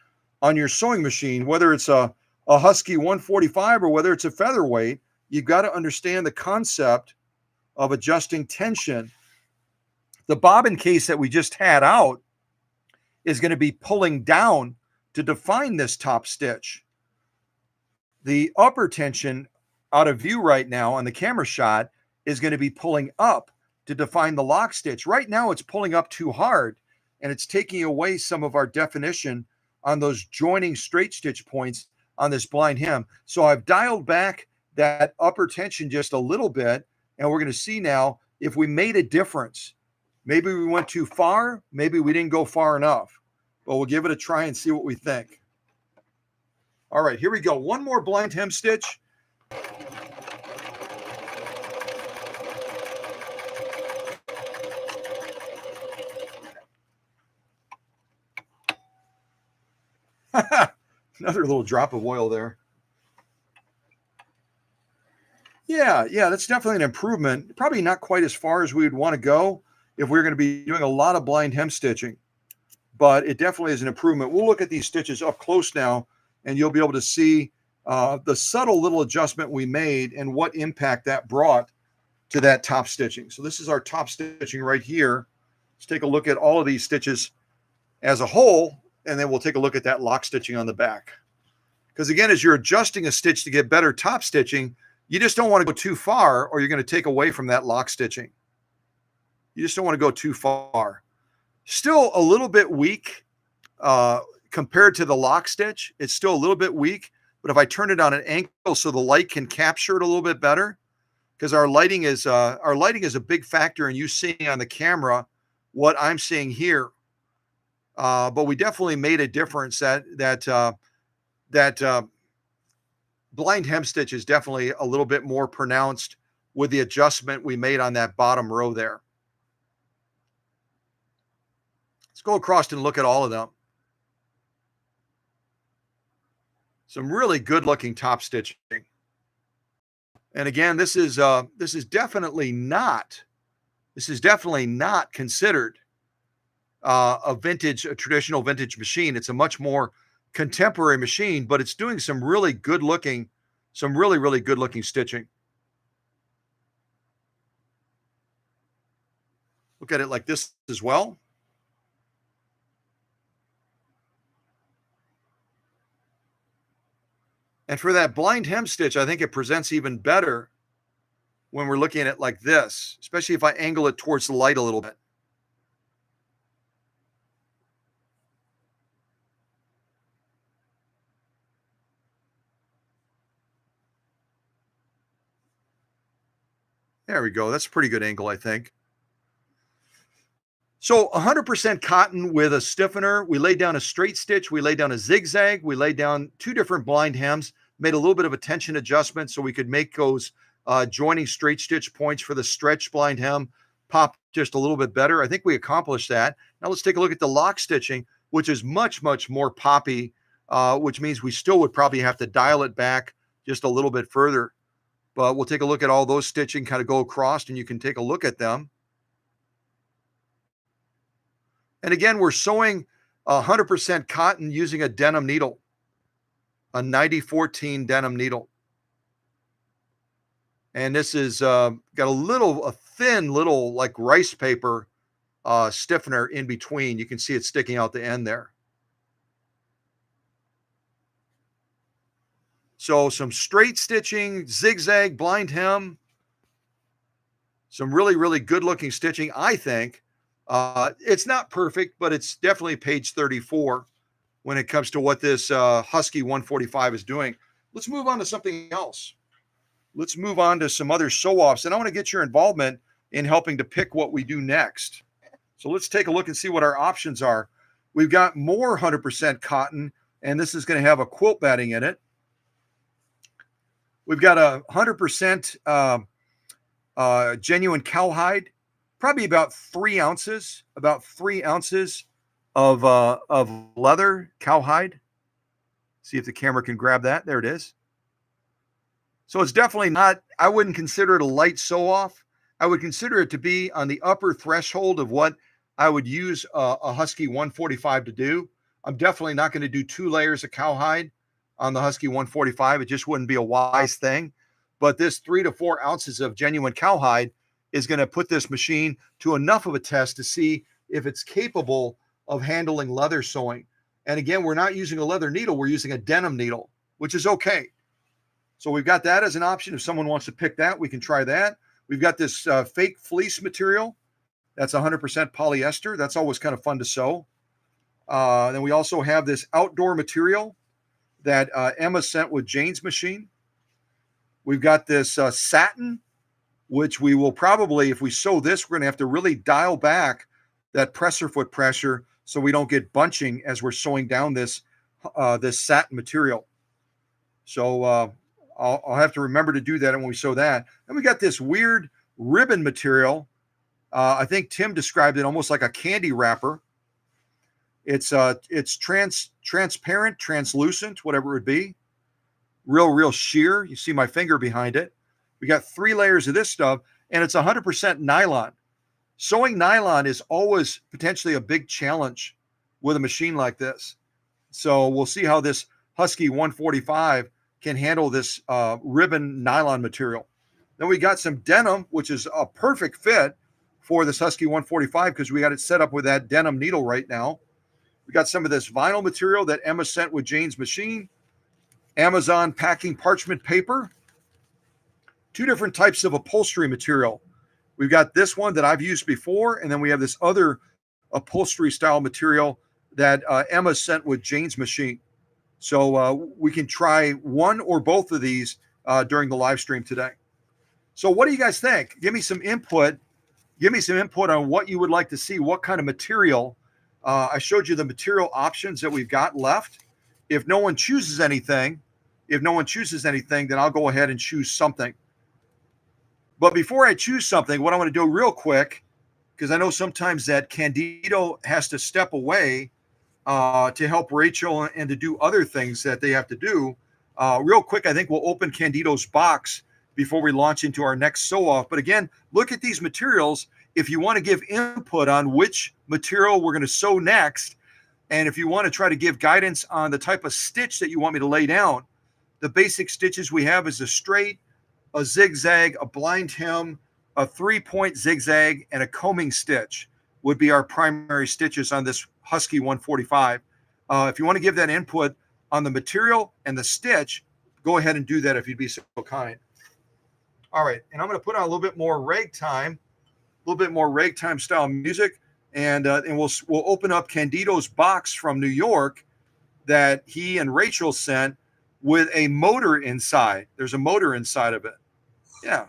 on your sewing machine, whether it's a Husky 145 or whether it's a featherweight. You've got to understand the concept of adjusting tension. The bobbin case that we just had out is going to be pulling down to define this top stitch. The upper tension out of view right now on the camera shot is going to be pulling up to define the lock stitch. Right now it's pulling up too hard and it's taking away some of our definition on those joining straight stitch points on this blind hem. So I've dialed back that upper tension just a little bit, and we're going to see now if we made a difference. Maybe we went too far, maybe we didn't go far enough, but we'll give it a try and see what we think. All right, here we go. One more blind hem stitch. Another little drop of oil there. Yeah, that's definitely an improvement. Probably not quite as far as we would want to go if we were going to be doing a lot of blind hem stitching, but it definitely is an improvement. We'll look at these stitches up close now, and you'll be able to see the subtle little adjustment we made and what impact that brought to that top stitching. So this is our top stitching right here. Let's take a look at all of these stitches as a whole, and then we'll take a look at that lock stitching on the back. Because again, as you're adjusting a stitch to get better top stitching, you just don't want to go too far or you're going to take away from that lock stitching. You just don't want to go too far. Still a little bit weak compared to the lock stitch. It's still a little bit weak, but if I turn it on an angle so the light can capture it a little bit better, because our lighting is a big factor in you seeing on the camera what I'm seeing here. But we definitely made a difference that blind hem stitch is definitely a little bit more pronounced with the adjustment we made on that bottom row there. Let's go across and look at all of them. Some really good looking top stitching. And again, this is definitely not considered a traditional vintage machine. It's a much more contemporary machine, but it's doing some really good looking stitching. Look at it like this as well. And for that blind hem stitch, I think it presents even better when we're looking at it like this, especially if I angle it towards the light a little bit. There we go. That's a pretty good angle, I think. So 100% cotton with a stiffener. We laid down a straight stitch. We laid down a zigzag. We laid down two different blind hems, made a little bit of a tension adjustment so we could make those joining straight stitch points for the stretch blind hem pop just a little bit better. I think we accomplished that. Now let's take a look at the lock stitching, which is much, much more poppy, which means we still would probably have to dial it back just a little bit further. But we'll take a look at all those stitching, kind of go across, and you can take a look at them. And again, we're sewing 100% cotton using a denim needle, a 9014 denim needle. And this is got a thin little like rice paper stiffener in between. You can see it sticking out the end there. So some straight stitching, zigzag, blind hem, some really, really good looking stitching, I think. It's not perfect, but it's definitely page 34 when it comes to what this Husky 145 is doing. Let's move on to something else. Let's move on to some other sew-offs, and I want to get your involvement in helping to pick what we do next. So let's take a look and see what our options are. We've got more 100% cotton, and this is going to have a quilt batting in it. We've got a 100% genuine cowhide, probably about 3 ounces, of leather cowhide. See if the camera can grab that. There it is. So it's definitely not, I wouldn't consider it a light sew off. I would consider it to be on the upper threshold of what I would use a Husky 145 to do. I'm definitely not going to do 2 layers of cowhide on the Husky 145. It just wouldn't be a wise thing. But this 3 to 4 ounces of genuine cowhide is going to put this machine to enough of a test to see if it's capable of handling leather sewing. And again, we're not using a leather needle. We're using a denim needle, which is okay. So we've got that as an option. If someone wants to pick that, we can try that. We've got this fake fleece material. That's 100% polyester. That's always kind of fun to sew. Then we also have this outdoor material that Emma sent with Jane's machine. We've got this satin, which we will probably, if we sew this, we're going to have to really dial back that presser foot pressure so we don't get bunching as we're sewing down this satin material. So I'll have to remember to do that when we sew that. And we got this weird ribbon material. I think Tim described it almost like a candy wrapper. It's transparent, translucent, whatever it would be. Real sheer. You see my finger behind it. We got 3 layers of this stuff, and it's 100% nylon. Sewing nylon is always potentially a big challenge with a machine like this. So we'll see how this Husky 145 can handle this ribbon nylon material. Then we got some denim, which is a perfect fit for this Husky 145 because we got it set up with that denim needle right now. We got some of this vinyl material that Emma sent with Jane's machine, Amazon packing parchment paper, 2 different types of upholstery material. We've got this one that I've used before, and then we have this other upholstery style material that Emma sent with Jane's machine. So we can try one or both of these during the live stream today. So what do you guys think? Give me some input. Give me some input on what you would like to see, what kind of material. I showed you the material options that we've got left. If no one chooses anything, then I'll go ahead and choose something. But before I choose something, what I want to do real quick, because I know sometimes that Candido has to step away to help Rachel and to do other things that they have to do. Real quick, I think we'll open Candido's box before we launch into our next sew-off. But again, look at these materials. If you want to give input on which material we're going to sew next, and if you want to try to give guidance on the type of stitch that you want me to lay down, the basic stitches we have is a straight, a zigzag, a blind hem, a 3-point zigzag, and a combing stitch would be our primary stitches on this Husky 145. If you want to give that input on the material and the stitch, go ahead and do that if you'd be so kind. All right, and I'm going to put on a little bit more ragtime style music, and we'll open up Candido's box from New York that he and Rachel sent with a motor inside. There's a motor inside of it. Yeah.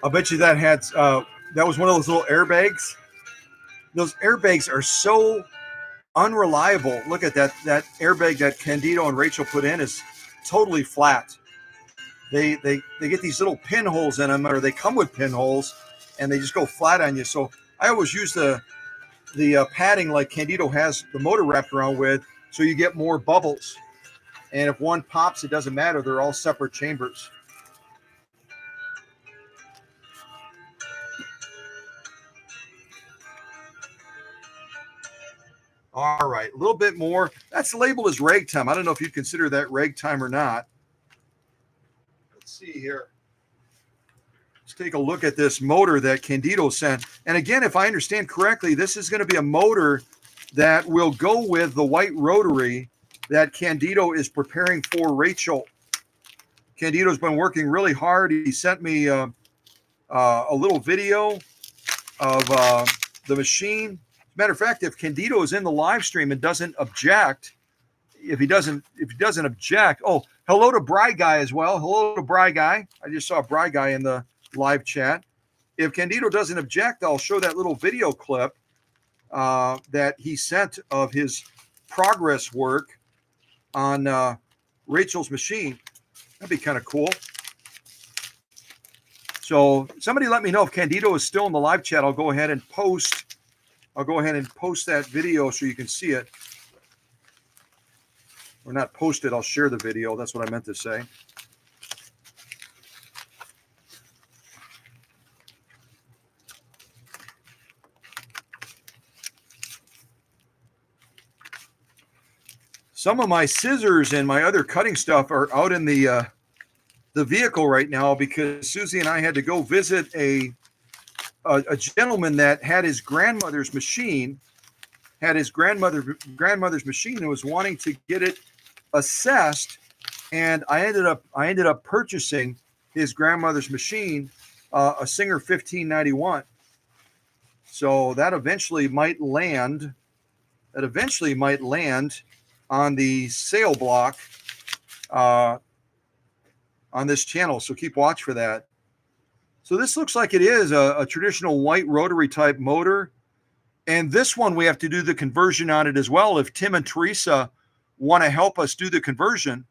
I'll bet you that was one of those little airbags. Those airbags are so unreliable. Look at that airbag that Candido and Rachel put in is totally flat. They get these little pinholes in them, or they come with pinholes, and they just go flat on you. So I always use the padding like Candido has the motor wrapped around with, so you get more bubbles. And if one pops, it doesn't matter. They're all separate chambers. All right, a little bit more. That's labeled as ragtime. I don't know if you'd consider that ragtime or not. Let's see here. Let's take a look at this motor that Candido sent. And again, if I understand correctly, this is going to be a motor that will go with the white rotary that Candido is preparing for Rachel. Candido's been working really hard. He sent me a little video of the machine. Matter of fact, if Candido is in the live stream and doesn't object, if he doesn't object, oh, hello to Bry Guy as well. Hello to Bry Guy. I just saw Bry Guy in the live chat. If Candido doesn't object, I'll show that little video clip that he sent of his progress work on Rachel's machine. That'd be kind of cool. So somebody let me know if Candido is still in the live chat. I'll go ahead and post that video so you can see it. Or not post it, I'll share the video. That's what I meant to say. Some of my scissors and my other cutting stuff are out in the vehicle right now because Susie and I had to go visit a gentleman that had his grandmother's machine, grandmother's machine, and was wanting to get it assessed. And I ended up purchasing his grandmother's machine, a Singer 1591. So that eventually might land. On the sale block on this channel. So keep watch for that. So this looks like it is a traditional white rotary type motor. And this one, we have to do the conversion on it as well. If Tim and Teresa want to help us do the conversion,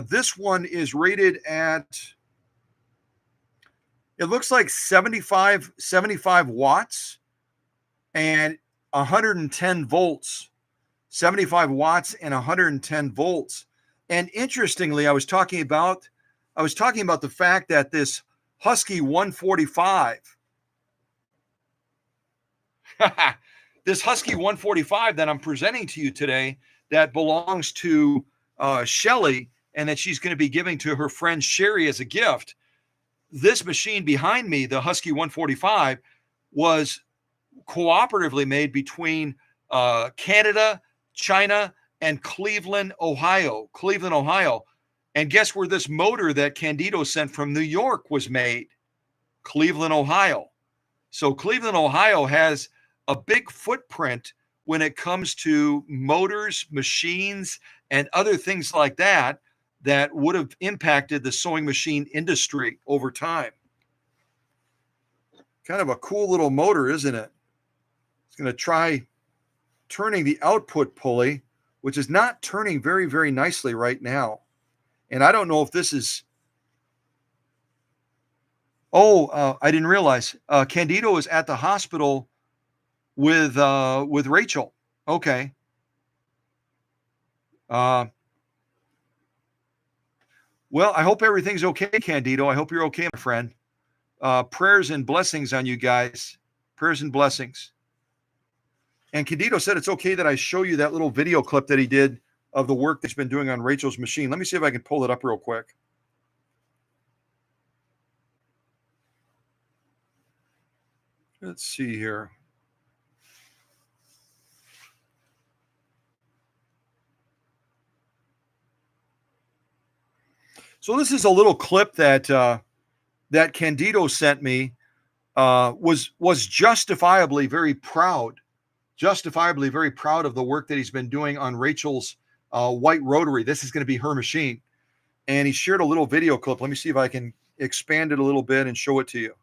this one is rated at, it looks like 75 watts and 110 volts. 75 watts and 110 volts. And interestingly, I was talking about the fact that this Husky 145, this Husky 145 that I'm presenting to you today, that belongs to Shelly, and that she's going to be giving to her friend Sherry as a gift. This machine behind me, the Husky 145, was cooperatively made between Canada, China, and Cleveland, Ohio. And guess where this motor that Candido sent from New York was made? Cleveland, Ohio. So Cleveland, Ohio has a big footprint when it comes to motors, machines, and other things like that that would have impacted the sewing machine industry over time. Kind of a cool little motor, isn't it? It's going to try turning the output pulley, which is not turning very, very nicely right now. And I don't know if this is, I didn't realize Candido is at the hospital with Rachel. Okay. Well, I hope everything's okay, Candido. I hope you're okay, my friend. Prayers and blessings on you guys. Prayers and blessings. And Candido said it's okay that I show you that little video clip that he did of the work that he's been doing on Rachel's machine. Let me see if I can pull it up real quick. Let's see here. So this is a little clip that that Candido sent me. Was justifiably very proud of the work that he's been doing on Rachel's white rotary. This is going to be her machine. And he shared a little video clip. Let me see if I can expand it a little bit and show it to you.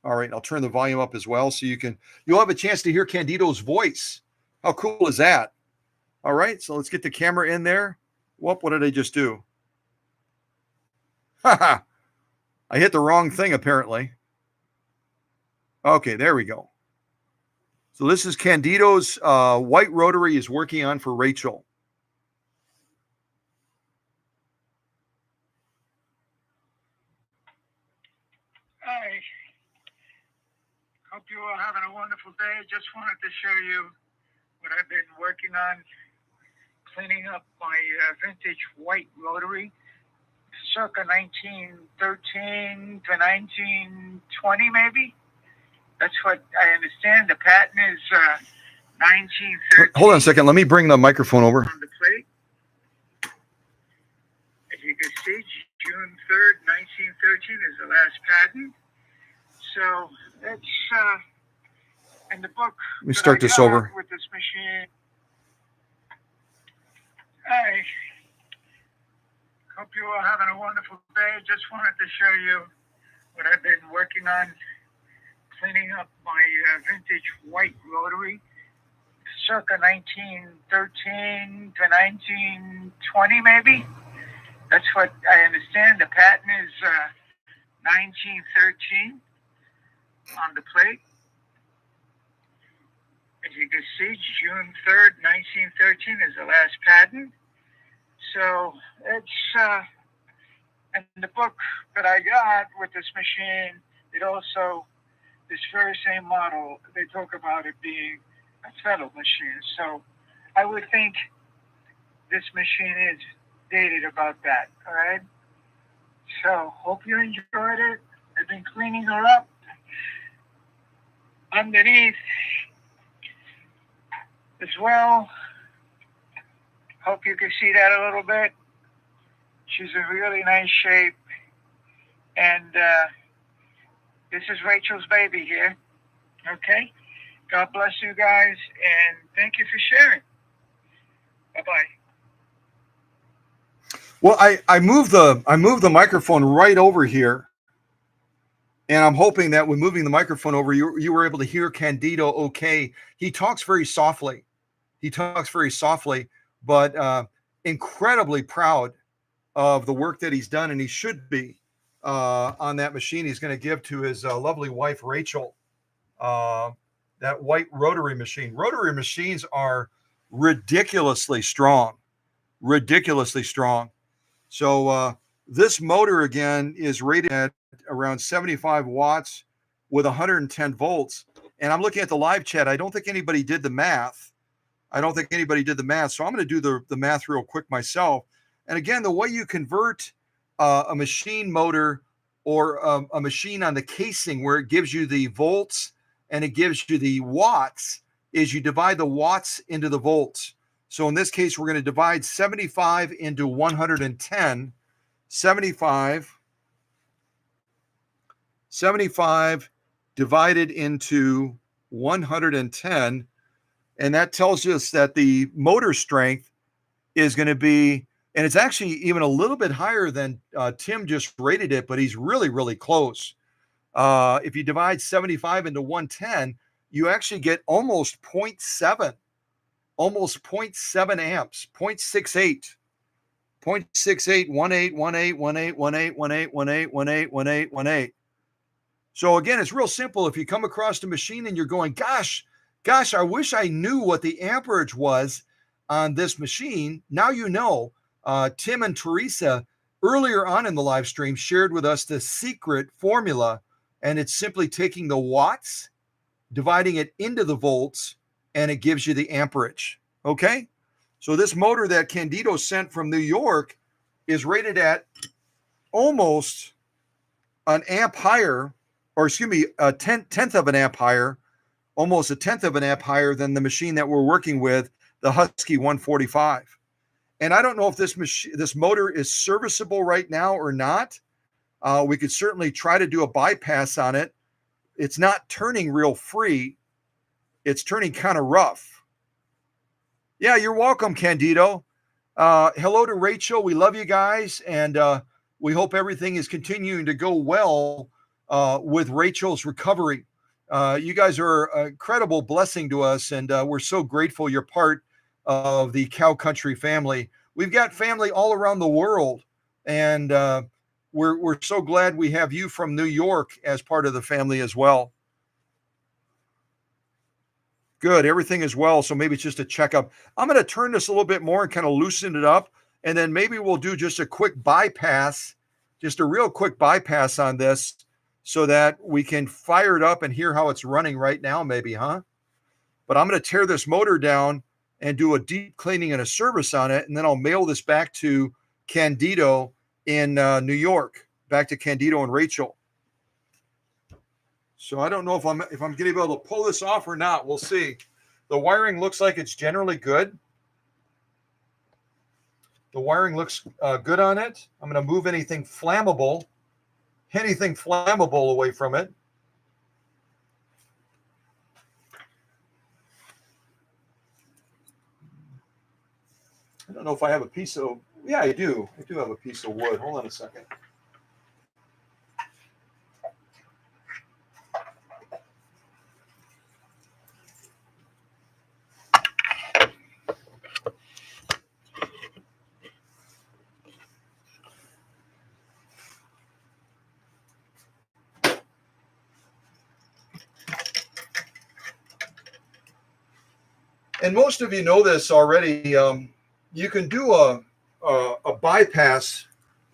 All right, I'll turn the volume up as well so you'll have a chance to hear Candido's voice. How cool is that? All right, so let's get the camera in there. Whoop, what did I just do? I hit the wrong thing apparently. Okay, there we go. So this is Candido's white rotary he's working on for Rachel. Hi. Hope you all having a wonderful day. Just wanted to show you what I've been working on, cleaning up my vintage white rotary, circa 1913 to 1920 maybe. That's what I understand. The patent is 1913. Hold on a second. Let me bring the microphone over. On the plate. As you can see, June 3rd, 1913 is the last patent. So that's in the book. Let me start this over. With this machine. Hi. Hope you all having a wonderful day. Just wanted to show you what I've been working on, cleaning up my vintage white rotary, circa 1913 to 1920 maybe. That's what I understand. The patent is 1913 on the plate. As you can see, June 3rd, 1913 is the last patent. So it's in the book that I got with this machine, it also, this very same model, they talk about it being a feather machine. So I would think this machine is dated about that. All right. So hope you enjoyed it. I've been cleaning her up underneath as well. Hope you can see that a little bit. She's in really nice shape. And this is Rachel's baby here. Okay? God bless you guys, and thank you for sharing. Bye-bye. Well, I moved the microphone right over here, and I'm hoping that when moving the microphone over, you were able to hear Candido okay. He talks very softly. But incredibly proud of the work that he's done, and he should be on that machine he's going to give to his lovely wife, Rachel. That white rotary machine. Rotary machines are ridiculously strong. So this motor, again, is rated at around 75 watts with 110 volts. And I'm looking at the live chat. I don't think anybody did the math. So I'm going to do the math real quick myself. And again, the way you convert a machine motor or a machine on the casing where it gives you the volts and it gives you the watts is you divide the watts into the volts. So in this case, we're going to divide 75 into 110. 75 divided into 110. And that tells us that the motor strength is going to be, and it's actually even a little bit higher than Tim just rated it, but he's really, really close. If you divide 75 into 110, you actually get almost 0.7 amps, 0.68, 0.68, 18. So again, it's real simple. If you come across a machine and you're going, gosh, I wish I knew what the amperage was on this machine. Now you know. Tim and Teresa earlier on in the live stream shared with us the secret formula, and it's simply taking the watts, dividing it into the volts, and it gives you the amperage. Okay? So this motor that Candido sent from New York is rated at almost an amp higher, or excuse me, a tenth of an amp higher, almost a tenth of an amp higher than the machine that we're working with, the Husky 145. And I don't know if this motor is serviceable right now or not. We could certainly try to do a bypass on it. It's not turning real free. It's turning kind of rough. Yeah, you're welcome, Candido. Hello to Rachel. We love you guys, and we hope everything is continuing to go well with Rachel's recovery. You guys are an incredible blessing to us, and we're so grateful you're part of the Cow Country family. We've got family all around the world, and we're so glad we have you from New York as part of the family as well. Good, everything is well, so maybe it's just a checkup. I'm going to turn this a little bit more and kind of loosen it up, and then maybe we'll do just a quick bypass, just a real quick bypass on this so that we can fire it up and hear how it's running right now, maybe, huh? But I'm going to tear this motor down and do a deep cleaning and a service on it, and then I'll mail this back to Candido in New York, back to Candido and Rachel. So I don't know if I'm going to be able to pull this off or not. We'll see. The wiring looks like it's generally good. The wiring looks good on it. I'm going to move anything flammable away from it. I don't know if I have a piece of, yeah, I do. I do have a piece of wood. Hold on a second. And most of you know this already. You can do a bypass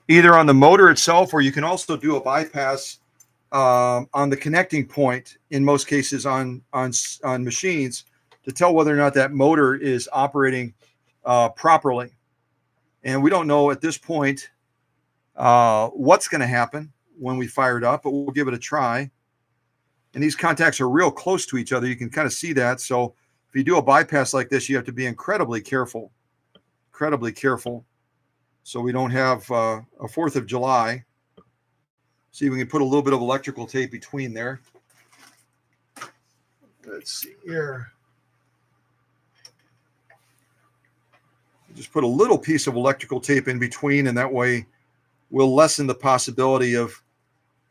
either on the motor itself, or you can also do a bypass on the connecting point in most cases on machines. to tell whether or not that motor is operating properly. And we don't know at this point what's going to happen when we fire it up, but we'll give it a try. And these contacts are real close to each other. You can kind of see that. So if you do a bypass like this, you have to be incredibly careful, so we don't have a 4th of July. See if we can put a little bit of electrical tape between there. Let's see here. Just put a little piece of electrical tape in between, and that way we'll lessen the possibility of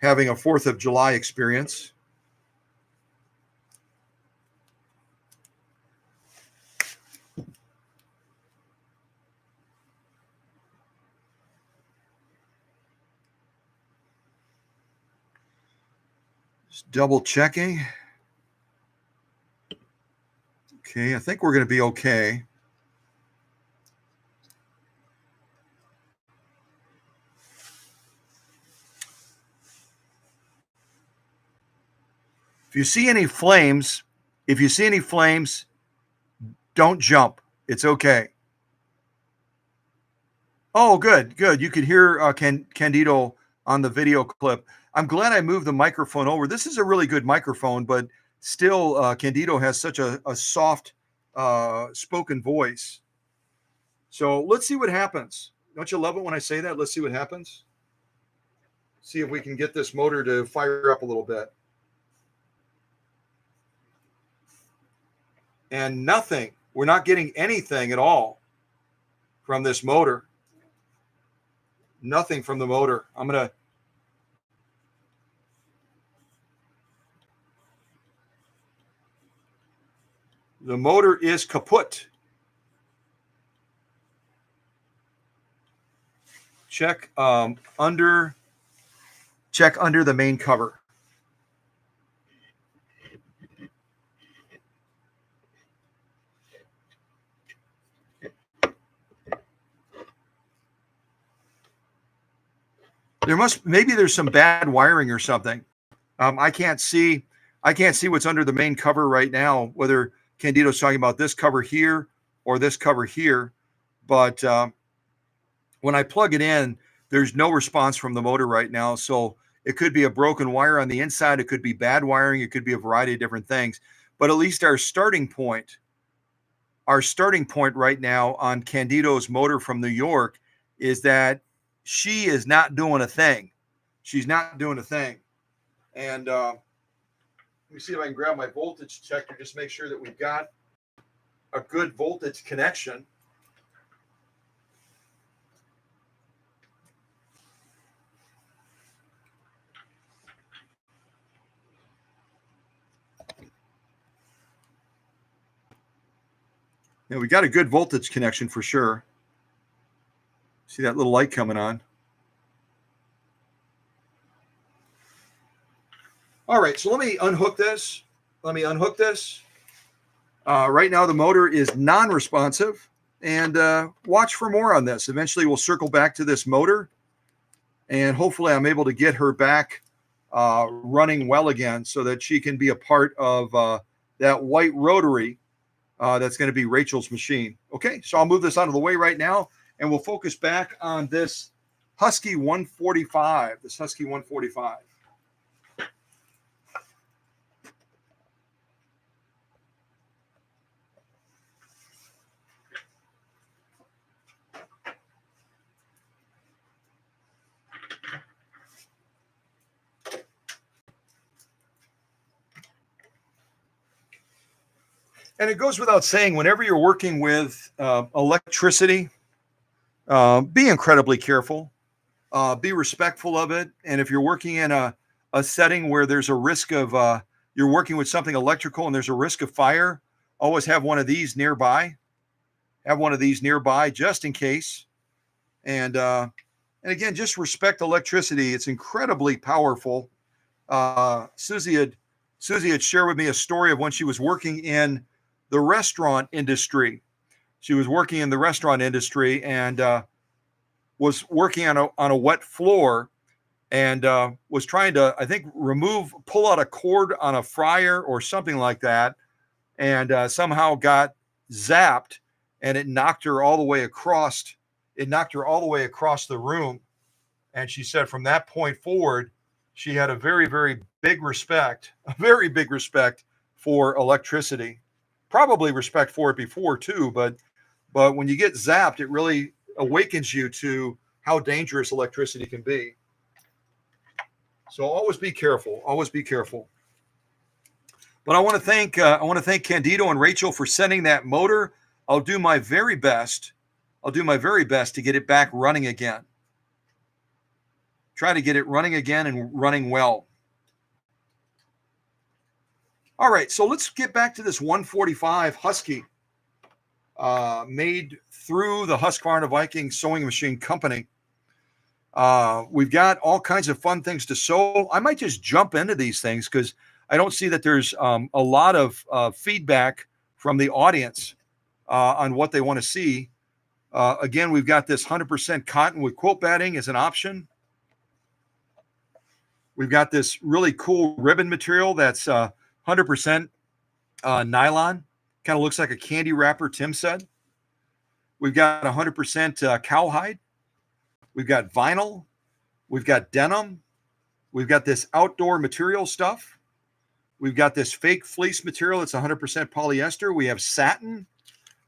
having a 4th of July experience. Just double checking. Okay, I think we're going to be okay. If you see any flames, don't jump. It's okay. Oh, good. You could hear Candido on the video clip. I'm glad I moved the microphone over. This is a really good microphone, but still, Candido has such a soft spoken voice. So let's see what happens. Don't you love it when I say that? Let's see what happens. See if we can get this motor to fire up a little bit. And nothing. We're not getting anything at all from this motor. Nothing from the motor. The motor is kaput. Check under the main cover. Maybe there's some bad wiring or something. I can't see what's under the main cover right now, whether Candido's talking about this cover here or this cover here. But when I plug it in, there's no response from the motor right now. So it could be a broken wire on the inside. It could be bad wiring. It could be a variety of different things. But at least our starting point right now on Candido's motor from New York is that she is not doing a thing. She's not doing a thing. And let me see if I can grab my voltage checker, just make sure that we've got a good voltage connection. Yeah, we got a good voltage connection for sure. See that little light coming on. All right, so let me unhook this. Right now the motor is non-responsive, and watch for more on this. Eventually we'll circle back to this motor, and hopefully I'm able to get her back running well again so that she can be a part of that white rotary that's going to be Rachel's machine. Okay, so I'll move this out of the way right now, and we'll focus back on this Husky 145. And it goes without saying, whenever you're working with electricity, be incredibly careful, be respectful of it. And if you're working in a setting where there's a risk of, you're working with something electrical and there's a risk of fire, always have one of these nearby. Just in case. And again, just respect electricity. It's incredibly powerful. Susie had shared with me a story of when she was working in the restaurant industry. And was working on a wet floor, and was trying to, I think, pull out a cord on a fryer or something like that. and somehow got zapped, and it knocked her all the way across. It knocked her all the way across the room. And she said from that point forward, she had a very, very big respect, a very big respect for electricity. Probably respect for it before too, but when you get zapped, it really awakens you to how dangerous electricity can be. So always be careful. Always be careful. But I want to thank Candido and Rachel for sending that motor. I'll do my very best. I'll do my very best to get it back running again. Try to get it running again and running well. All right, so let's get back to this 145 Husky made through the Husqvarna Viking Sewing Machine Company. We've got all kinds of fun things to sew. I might just jump into these things because I don't see that there's a lot of feedback from the audience on what they want to see. Again, we've got this 100% cotton with quilt batting as an option. We've got this really cool ribbon material that's 100% nylon. Kind of looks like a candy wrapper, Tim said. We've got 100% cowhide. We've got vinyl. We've got denim. We've got this outdoor material stuff. We've got this fake fleece material. It's 100% polyester. We have satin.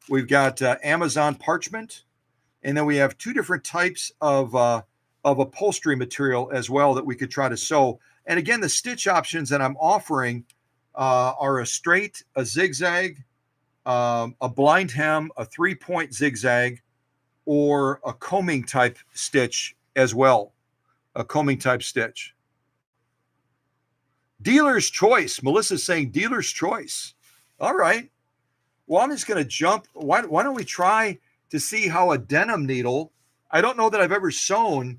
We've got Amazon parchment. And then we have two different types of upholstery material as well that we could try to sew. And again, the stitch options that I'm offering are a straight, a zigzag, a blind hem, a 3-point zigzag, or a combing type stitch as well. A combing type stitch. Dealer's choice. Melissa's saying dealer's choice. All right. Well, I'm just going to jump. Why don't we try to see how a denim needle, I don't know that I've ever sewn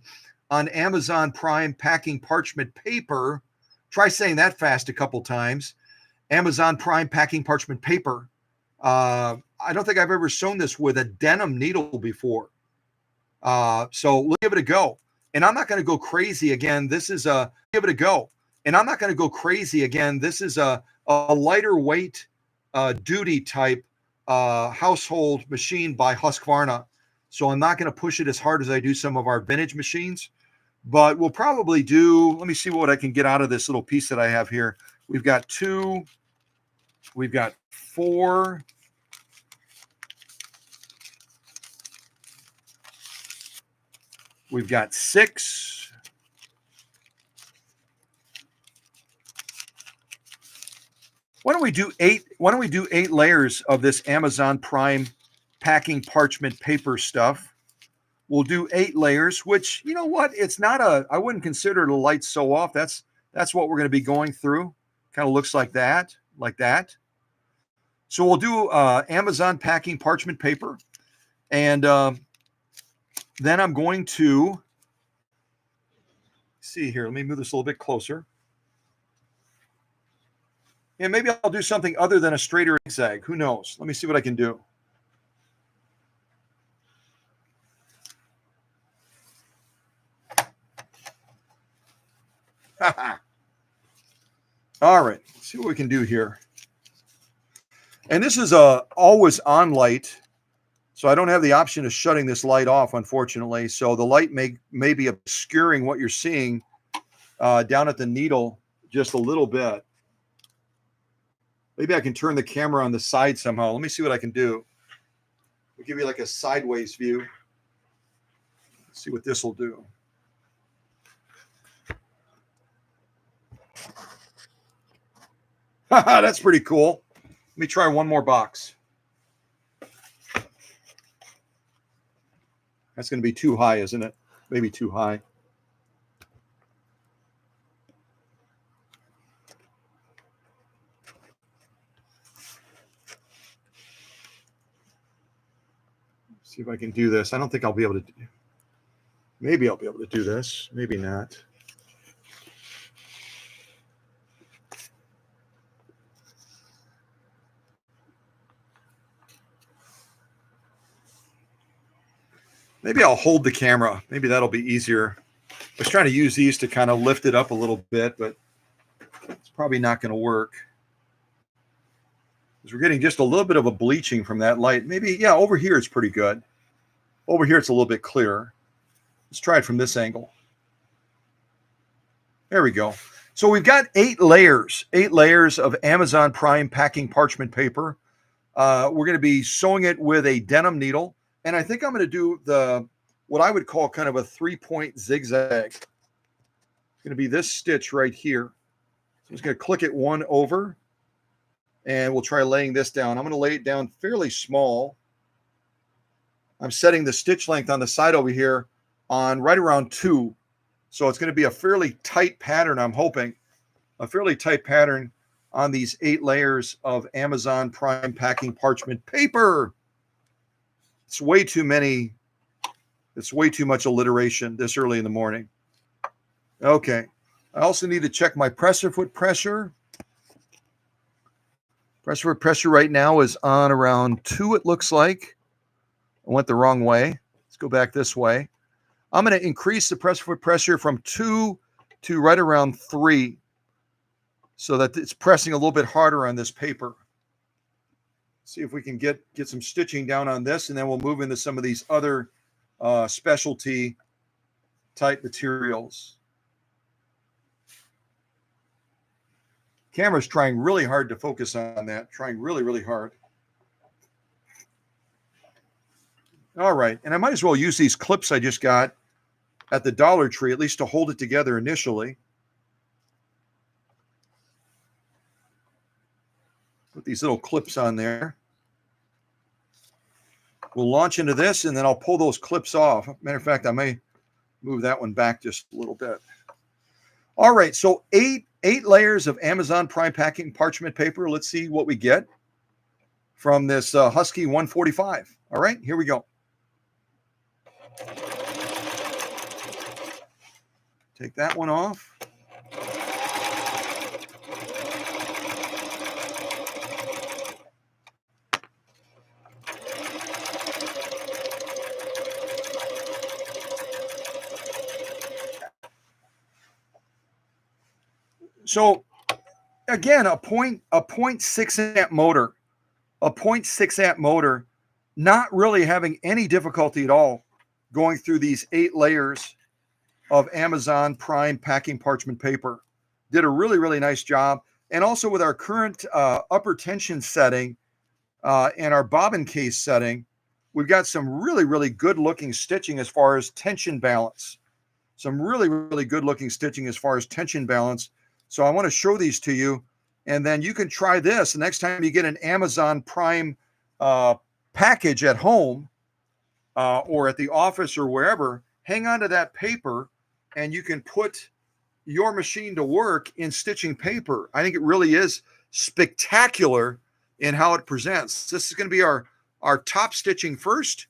on Amazon Prime packing parchment paper. Try saying that fast a couple times. Amazon Prime packing parchment paper. I don't think I've ever sewn this with a denim needle before. So we'll give it a go. And I'm not going to go crazy again. This is give it a go. And I'm not going to go crazy again. This is a lighter weight duty type household machine by Husqvarna. So I'm not going to push it as hard as I do some of our vintage machines. But we'll probably do, let me see what I can get out of this little piece that I have here. We've got 2, we've got 4, we've got 6, why don't we do 8? Why don't we do 8 layers of this Amazon Prime packing parchment paper stuff? We'll do 8 layers, which, you know what? It's not I wouldn't consider it a light sew off. That's what we're going to be going through. Kind of looks like that, like that. So we'll do Amazon packing parchment paper. And then I'm going to see here. Let me move this a little bit closer. Yeah, maybe I'll do something other than a straighter zigzag. Who knows? Let me see what I can do. All right, let's see what we can do here. And this is a always on light, so I don't have the option of shutting this light off, unfortunately. So the light may be obscuring what you're seeing down at the needle just a little bit. Maybe I can turn the camera on the side somehow. Let me see what I can do. We'll give you like a sideways view. Let's see what this will do. That's pretty cool. Let me try one more box. That's going to be too high, isn't it? Maybe too high. See if I can do this. I don't think I'll be able to do. Maybe I'll be able to do this. Maybe not. Maybe I'll hold the camera. Maybe that'll be easier. I was trying to use these to kind of lift it up a little bit, but it's probably not going to work. because we're getting just a little bit of a bleaching from that light. Maybe, yeah, over here it's pretty good. Over here it's a little bit clearer. Let's try it from this angle. There we go. So we've got 8 layers of Amazon Prime packing parchment paper. We're going to be sewing it with a denim needle. And I think I'm going to do what I would call kind of a 3-point zigzag. It's going to be this stitch right here. So I'm just going to click it one over, and we'll try laying this down. I'm going to lay it down fairly small. I'm setting the stitch length on the side over here on right around 2. So it's going to be a fairly tight pattern, I'm hoping. A fairly tight pattern on these 8 layers of Amazon Prime packing parchment paper. It's way too many. It's way too much alliteration this early in the morning. Okay. I also need to check my presser foot pressure. Presser foot pressure right now is on around 2, it looks like. I went the wrong way. Let's go back this way. I'm going to increase the presser foot pressure from 2 to right around 3 so that it's pressing a little bit harder on this paper. See if we can get some stitching down on this, and then we'll move into some of these other specialty type materials. Camera's trying really hard to focus on that, trying really, really hard. All right, and I might as well use these clips I just got at the Dollar Tree, at least to hold it together initially. Put these little clips on there. We'll launch into this, and then I'll pull those clips off. Matter of fact, I may move that one back just a little bit. All right, so eight layers of Amazon Prime packing parchment paper. Let's see what we get from this Husky 145. All right, here we go. Take that one off. So again, a 0.6 amp motor, not really having any difficulty at all going through these 8 layers of Amazon Prime packing parchment paper. Did a really, really nice job. And also with our current upper tension setting and our bobbin case setting, we've got some really, really good looking stitching as far as tension balance. Some really, really good looking stitching as far as tension balance. So I want to show these to you, and then you can try this the next time you get an Amazon Prime package at home or at the office or wherever. Hang on to that paper, and you can put your machine to work in stitching paper. I think it really is spectacular in how it presents. This is going to be our top stitching first,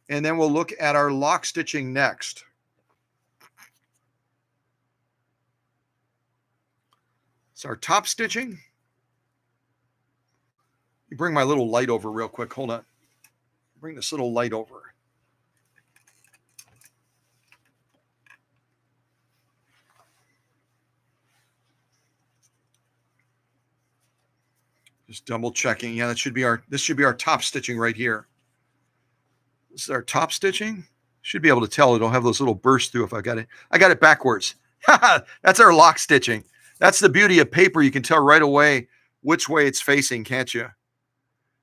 and then we'll look at our lock stitching next. It's our top stitching. You bring my little light over real quick. Hold on. Bring this little light over. Just double checking. Yeah, this should be our top stitching right here. This is our top stitching. Should be able to tell. It'll have those little bursts through if I got it backwards. That's our lock stitching. That's the beauty of paper. You can tell right away which way it's facing, can't you?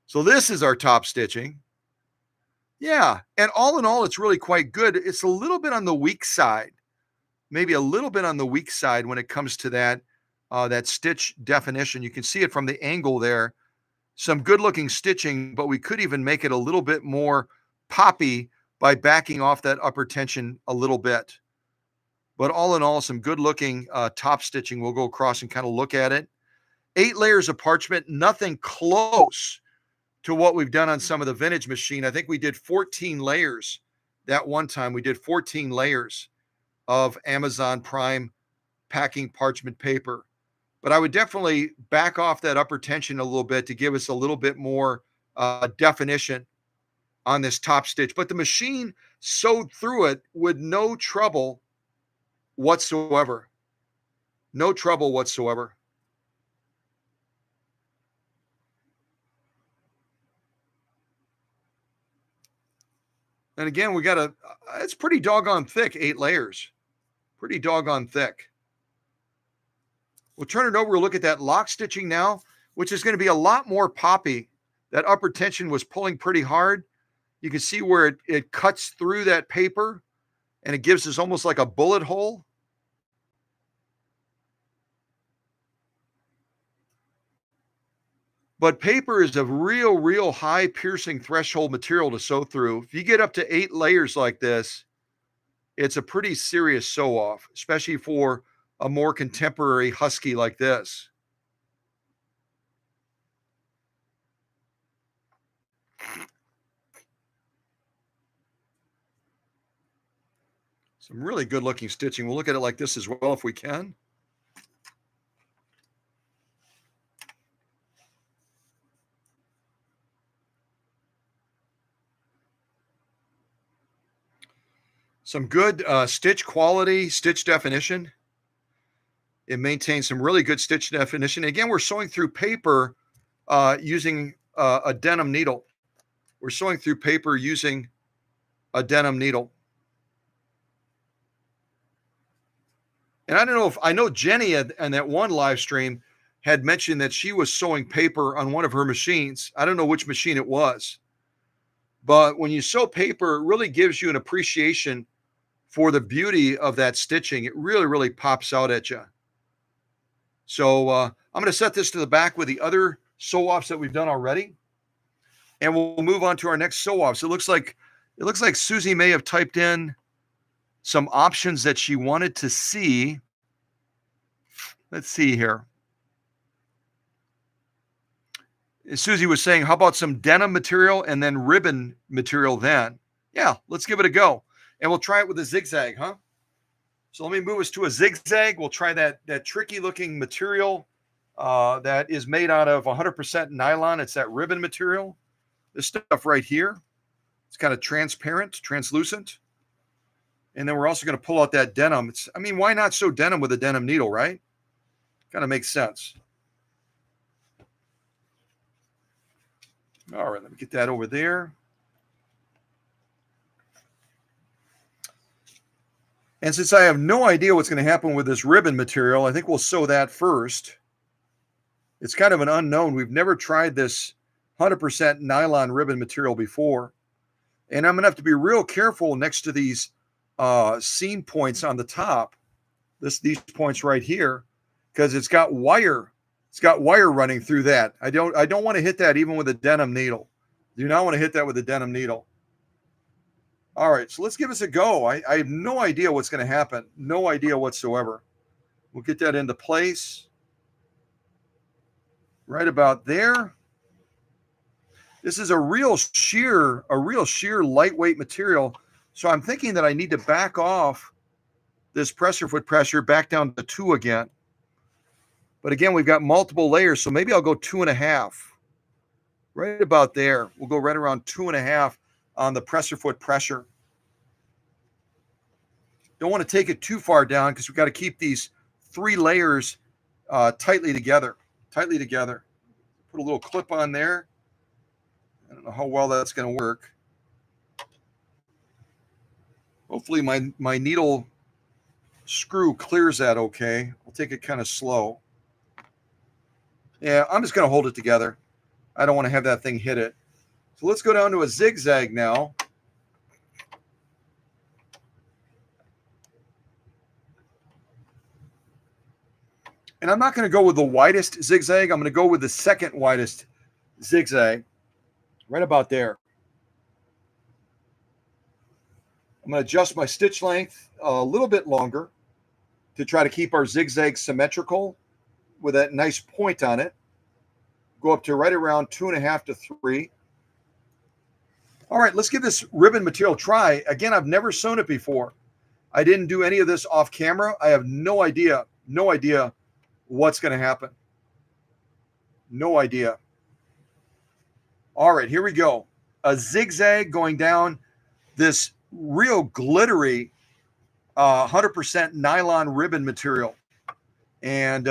So this is our top stitching. Yeah, and all in all, it's really quite good. It's a little bit on the weak side, maybe a little bit on the weak side when it comes to that stitch definition. You can see it from the angle there. Some good looking stitching, but we could even make it a little bit more poppy by backing off that upper tension a little bit. But all in all, some good looking top stitching. We'll go across and kind of look at it. 8 layers of parchment, nothing close to what we've done on some of the vintage machine. I think we did 14 layers that one time. We did 14 layers of Amazon Prime packing parchment paper. But I would definitely back off that upper tension a little bit to give us a little bit more definition on this top stitch. But the machine sewed through it with no trouble whatsoever. No trouble whatsoever. And again, we got it's pretty doggone thick, 8 layers. Pretty doggone thick. We'll turn it over. We'll look at that lock stitching now, which is going to be a lot more poppy. That upper tension was pulling pretty hard. You can see where it cuts through that paper and it gives us almost like a bullet hole. But paper is a real high piercing threshold material to sew through. If you get up to 8 layers like this, it's a pretty serious sew off, especially for a more contemporary husky like this. Some really good looking stitching. We'll look at it like this as well if we can. Some good stitch quality, stitch definition. It maintains some really good stitch definition. Again, we're sewing through paper using a denim needle. We're sewing through paper using a denim needle. And I don't know if I know Jenny and that one live stream had mentioned that she was sewing paper on one of her machines. I don't know which machine it was. But when you sew paper, it really gives you an appreciation for the beauty of that stitching. It really pops out at you. So I'm going to set this to the back with the other sew offs that we've done already. And we'll move on to our next sew offs. It looks like Susie may have typed in some options that she wanted to see. Let's see here. Susie was saying, how about some denim material and then ribbon material then? Yeah, let's give it a go. And we'll try it with a zigzag, huh? So let me move us to a zigzag. We'll try that tricky looking material that is made out of 100% nylon. It's that ribbon material. This stuff right here. It's kind of transparent, translucent. And then we're also going to pull out that denim. Why not sew denim with a denim needle, right? Kind of makes sense. All right, let me get that over there. And since I have no idea what's going to happen with this ribbon material, I think we'll sew that first. It's kind of an unknown. We've never tried this 100% nylon ribbon material before. And I'm going to have to be real careful next to these seam points on the top, these points right here, because it's got wire. It's got wire running through that. I don't want to hit that even with a denim needle. Do not want to hit that with a denim needle. All right, so let's give this a go. I have no idea what's going to happen. No idea whatsoever. We'll get that into place. Right about there. This is a real sheer lightweight material. So I'm thinking that I need to back off this pressure foot pressure back down to 2 again. But again, we've got multiple layers, so maybe I'll go 2.5. Right about there. We'll go right around 2.5 on the pressure foot pressure. Don't want to take it too far down because we've got to keep these 3 layers tightly together. Put a little clip on there. I don't know how well that's going to work. Hopefully my needle screw clears that okay. I'll take it kind of slow. Yeah, I'm just going to hold it together. I don't want to have that thing hit it. So let's go down to a zigzag now. And I'm not going to go with the widest zigzag. I'm going to go with the second widest zigzag, right about there. I'm going to adjust my stitch length a little bit longer to try to keep our zigzag symmetrical with that nice point on it. Go up to right around 2.5 to 3. All right, let's give this ribbon material a try. Again, I've never sewn it before. I didn't do any of this off camera. I have no idea what's going to happen. No idea. All right, here we go. A zigzag going down this real glittery 100% nylon ribbon material. And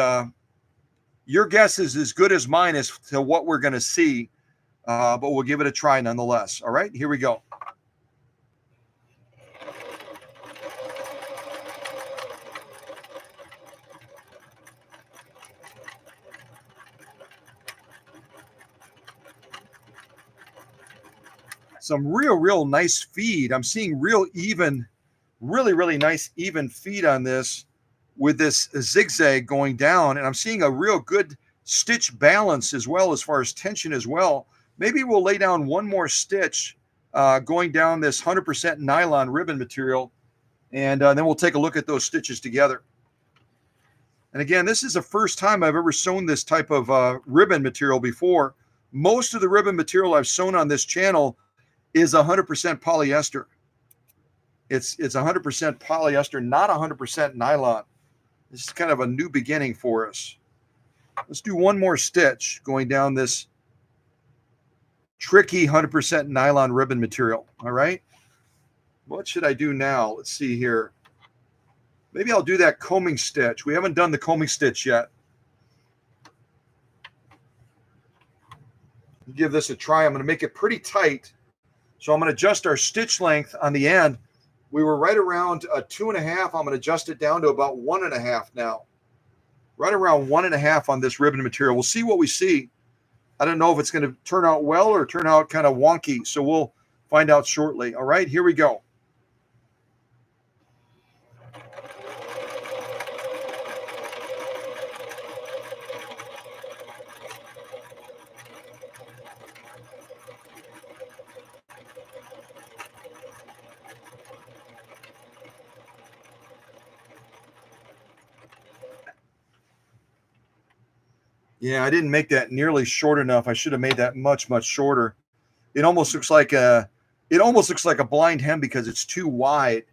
your guess is as good as mine as to what we're going to see, but we'll give it a try nonetheless. All right, here we go. some real nice feed. I'm seeing real even, really nice even feed on this with this zigzag going down. And I'm seeing a real good stitch balance as well as far as tension as well. Maybe we'll lay down one more stitch going down this 100% nylon ribbon material. And then we'll take a look at those stitches together. And again, this is the first time I've ever sewn this type of ribbon material before. Most of the ribbon material I've sewn on this channel is 100% polyester. It's 100% polyester, not 100% nylon. This is kind of a new beginning for us. Let's do one more stitch going down this tricky 100% nylon ribbon material. All right. What should I do now? Let's see here. Maybe I'll do that combing stitch. We haven't done the combing stitch yet. Give this a try. I'm going to make it pretty tight. So I'm going to adjust our stitch length on the end. We were right around 2.5. I'm going to adjust it down to about 1.5 now. Right around 1.5 on this ribbon material. We'll see what we see. I don't know if it's going to turn out well or turn out kind of wonky. So we'll find out shortly. All right, here we go. Yeah, I didn't make that nearly short enough. I should have made that much shorter. It almost looks like a blind hem because it's too wide.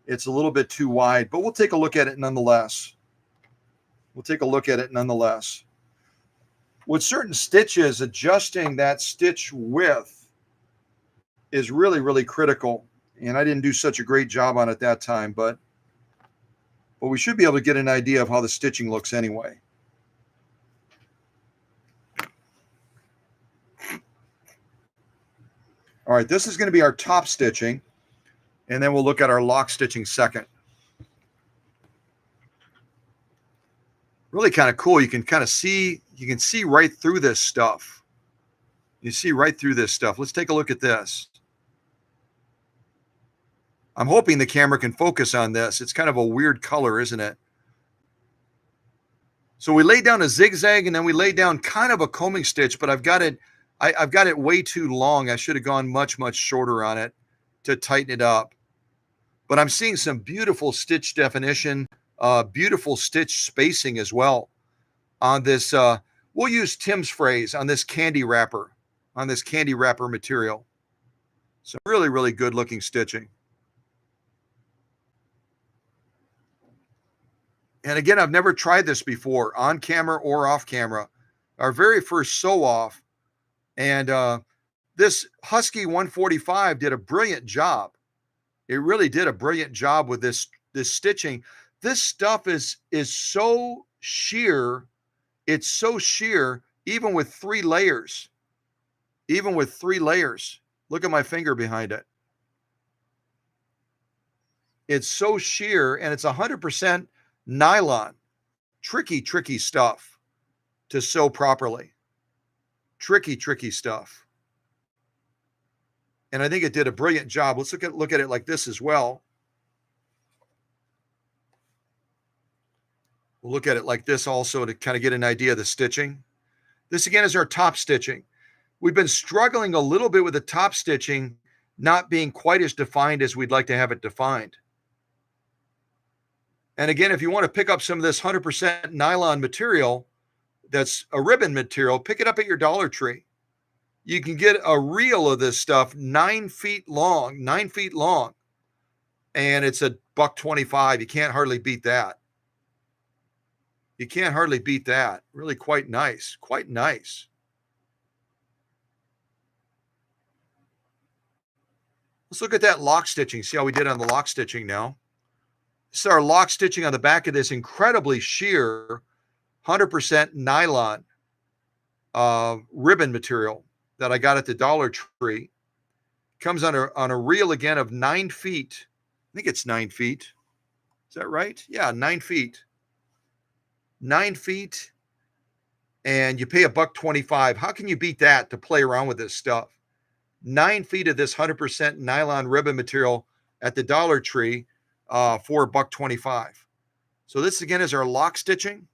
It's a little bit too wide, but we'll take a look at it nonetheless. With certain stitches, adjusting that stitch width is really critical. And I didn't do such a great job on it that time, but we should be able to get an idea of how the stitching looks anyway. All right, this is going to be our top stitching, and then we'll look at our lock stitching second. Really kind of cool. You can see right through this stuff. You see right through this stuff. Let's take a look at this. I'm hoping the camera can focus on this. It's kind of a weird color, isn't it? So we laid down a zigzag and then we laid down kind of a combing stitch, but I've got it way too long. I should have gone much shorter on it to tighten it up. But I'm seeing some beautiful stitch definition, beautiful stitch spacing as well on this. We'll use Tim's phrase on this candy wrapper material. So really good looking stitching. And again, I've never tried this before on camera or off camera. Our very first sew off. And this Husky 145 did a brilliant job. It really did a brilliant job with this stitching. This stuff is so sheer. It's so sheer, even with 3 layers. Look at my finger behind it. It's so sheer, and it's 100% nylon. Tricky stuff to sew properly. Tricky stuff. And I think it did a brilliant job. Let's look at it like this as well. We'll look at it like this also to kind of get an idea of the stitching. This again is our top stitching. We've been struggling a little bit with the top stitching not being quite as defined as we'd like to have it defined. And again, if you want to pick up some of this 100% nylon material, that's a ribbon material, pick it up at your Dollar Tree. You can get a reel of this stuff 9 feet long, and it's $1.25. You can't hardly beat that. Really quite nice. Let's look at that lock stitching. See how we did on the lock stitching now. This is our lock stitching on the back of this incredibly sheer 100% nylon ribbon material that I got at the Dollar Tree. Comes on a reel again of 9 feet. I think it's 9 feet. Is that right? Yeah, 9 feet. 9 feet. And you pay $1.25. How can you beat that to play around with this stuff? 9 feet of this 100% nylon ribbon material at the Dollar Tree for $1.25. So this again is our lock stitching.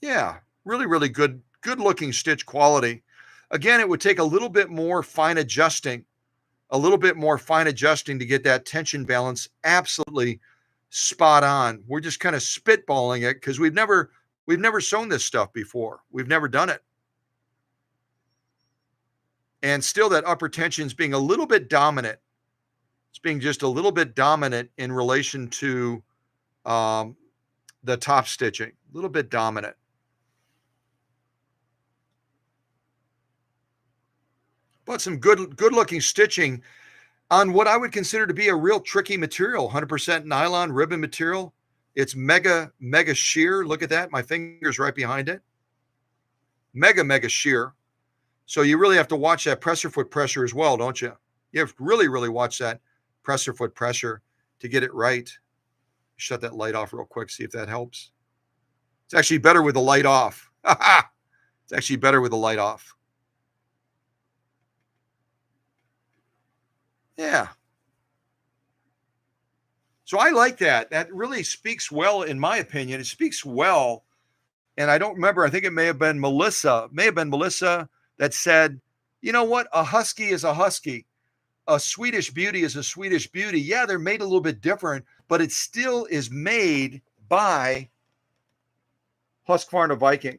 Yeah, really, really good looking stitch quality. Again, it would take a little bit more fine adjusting, to get that tension balance absolutely spot on. We're just kind of spitballing it because we've never sewn this stuff before. We've never done it. And still that upper tension is being a little bit dominant. It's being just a little bit dominant in relation to the top stitching, a little bit dominant. But some good looking stitching on what I would consider to be a real tricky material, 100% nylon ribbon material. It's mega sheer. Look at that. My finger's right behind it. Mega sheer. So you really have to watch that presser foot pressure as well, don't you? You have to really watch that presser foot pressure to get it right. Shut that light off real quick, see if that helps. It's actually better with the light off. It's actually better with the light off. Yeah. So I like that. That really speaks well, in my opinion. It speaks well. And I don't remember, I think it may have been Melissa that said, you know what? A husky is a husky. A Swedish beauty is a Swedish beauty. Yeah, they're made a little bit different, but it still is made by Husqvarna Viking.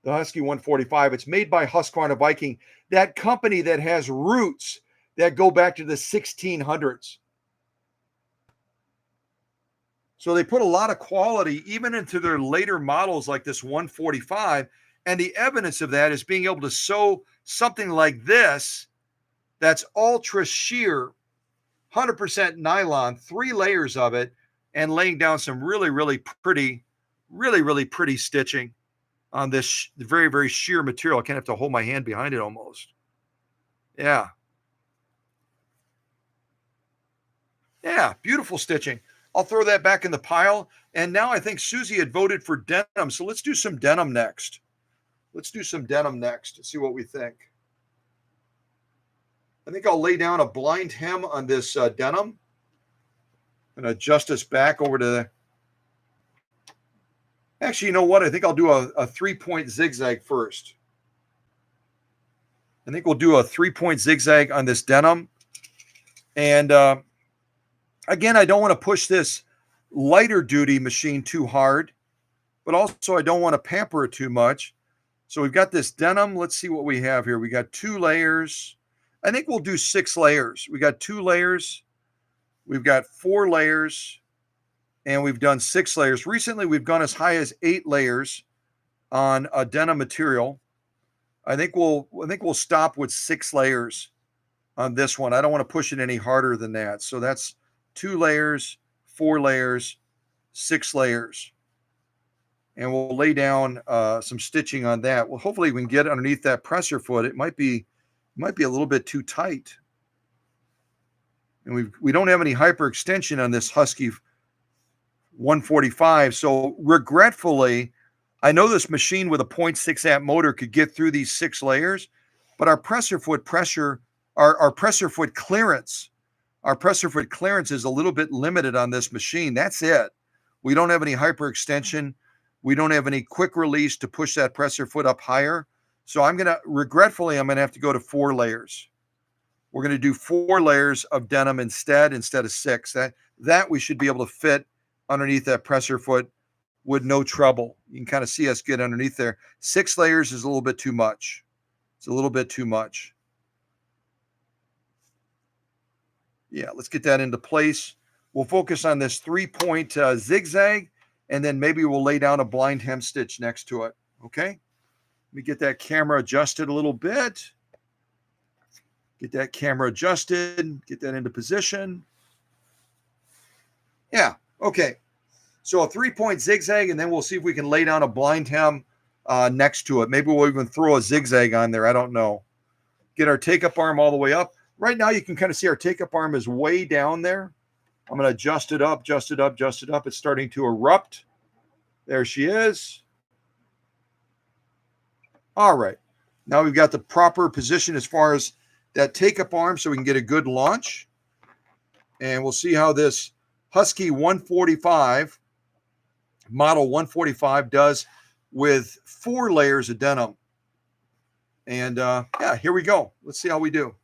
The Husky 145. It's made by Husqvarna Viking, that company that has roots that go back to the 1600s. So they put a lot of quality even into their later models like this 145. And the evidence of that is being able to sew something like this that's ultra sheer, 100% nylon, 3 layers of it, and laying down some really pretty stitching on this very sheer material. I can't have to hold my hand behind it almost. Yeah. Yeah, beautiful stitching. I'll throw that back in the pile. And now I think Susie had voted for denim. So let's do some denim next. Let's see what we think. I think I'll lay down a blind hem on this denim and adjust this back over to the... Actually, you know what? I think I'll do a 3-point zigzag first. I think we'll do a 3-point zigzag on this denim. And again, I don't want to push this lighter duty machine too hard, but also I don't want to pamper it too much. So we've got this denim. Let's see what we have here. We got 2 layers. I think we'll do 6 layers. We got 2 layers. We've got 4 layers. And we've done 6 layers. Recently, we've gone as high as 8 layers on a denim material. I think we'll stop with 6 layers on this one. I don't want to push it any harder than that. So that's 2 layers, 4 layers, 6 layers. And we'll lay down some stitching on that. Well, hopefully we can get underneath that presser foot. It might be a little bit too tight. And we don't have any hyperextension on this Husky 145. So regretfully, I know this machine with a 0.6 amp motor could get through these 6 layers, but our presser foot pressure, our presser foot clearance is a little bit limited on this machine. That's it. We don't have any hyperextension. We don't have any quick release to push that presser foot up higher. So regretfully, I'm going to have to go to 4 layers. We're going to do 4 layers of denim instead of 6. That we should be able to fit underneath that presser foot with no trouble. You can kind of see us get underneath there. 6 layers is a little bit too much. It's a little bit too much. Yeah, let's get that into place. We'll focus on this 3-point zigzag, and then maybe we'll lay down a blind hem stitch next to it. Okay? Let me get that camera adjusted a little bit. Get that camera adjusted. Get that into position. Yeah, okay. So a 3-point zigzag, and then we'll see if we can lay down a blind hem next to it. Maybe we'll even throw a zigzag on there. I don't know. Get our take-up arm all the way up. Right now, you can kind of see our take-up arm is way down there. I'm going to adjust it up. It's starting to erupt. There she is. All right. Now we've got the proper position as far as that take-up arm so we can get a good launch. And we'll see how this Husky 145, model 145, does with 4 layers of denim. And yeah, here we go. Let's see how we do.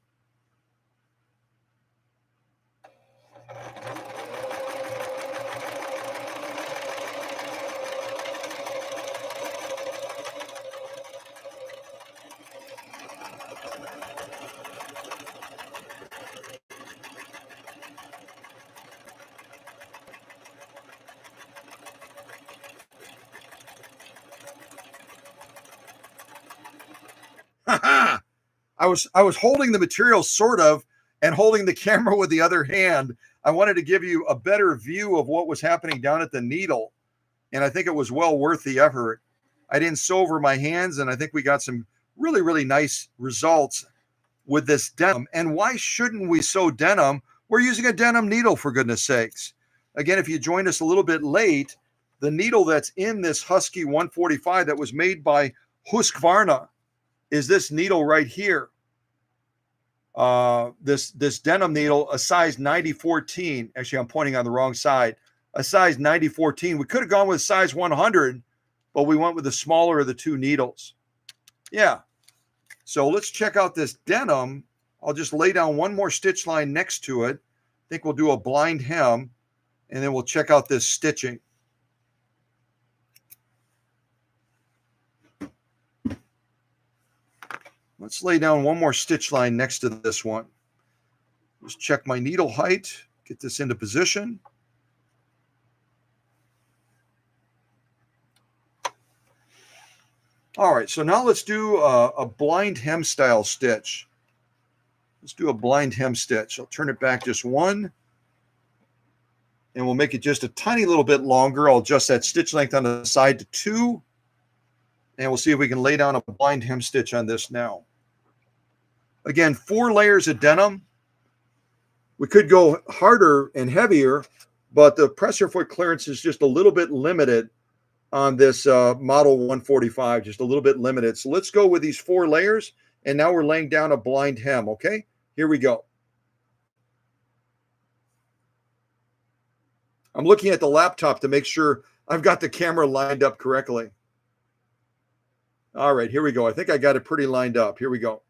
I was holding the material sort of and holding the camera with the other hand. I wanted to give you a better view of what was happening down at the needle, and I think it was well worth the effort. I didn't sew over my hands, and I think we got some really, really nice results with this denim. And why shouldn't we sew denim? We're using a denim needle, for goodness sakes. Again, if you joined us a little bit late, the needle that's in this Husky 145 that was made by Husqvarna is this needle right here. This denim needle, a size 90-14. Actually, I'm pointing on the wrong side. A size 90-14. We could have gone with size 100, but we went with the smaller of the 2 needles. Yeah. So let's check out this denim. I'll just lay down one more stitch line next to it. I think we'll do a blind hem, and then we'll check out this stitching. Let's lay down one more stitch line next to this one. Just check my needle height, get this into position. All right, so now let's do a blind hem style stitch. Let's do a blind hem stitch. I'll turn it back just one, and we'll make it just a tiny little bit longer. I'll adjust that stitch length on the side to 2. And we'll see if we can lay down a blind hem stitch on this now. Again, 4 layers of denim. We could go harder and heavier, but the presser foot clearance is just a little bit limited on this model 145, just a little bit limited. So let's go with these 4 layers, and now we're laying down a blind hem, okay? Here we go. I'm looking at the laptop to make sure I've got the camera lined up correctly. All right, here we go. I think I got it pretty lined up. Here we go.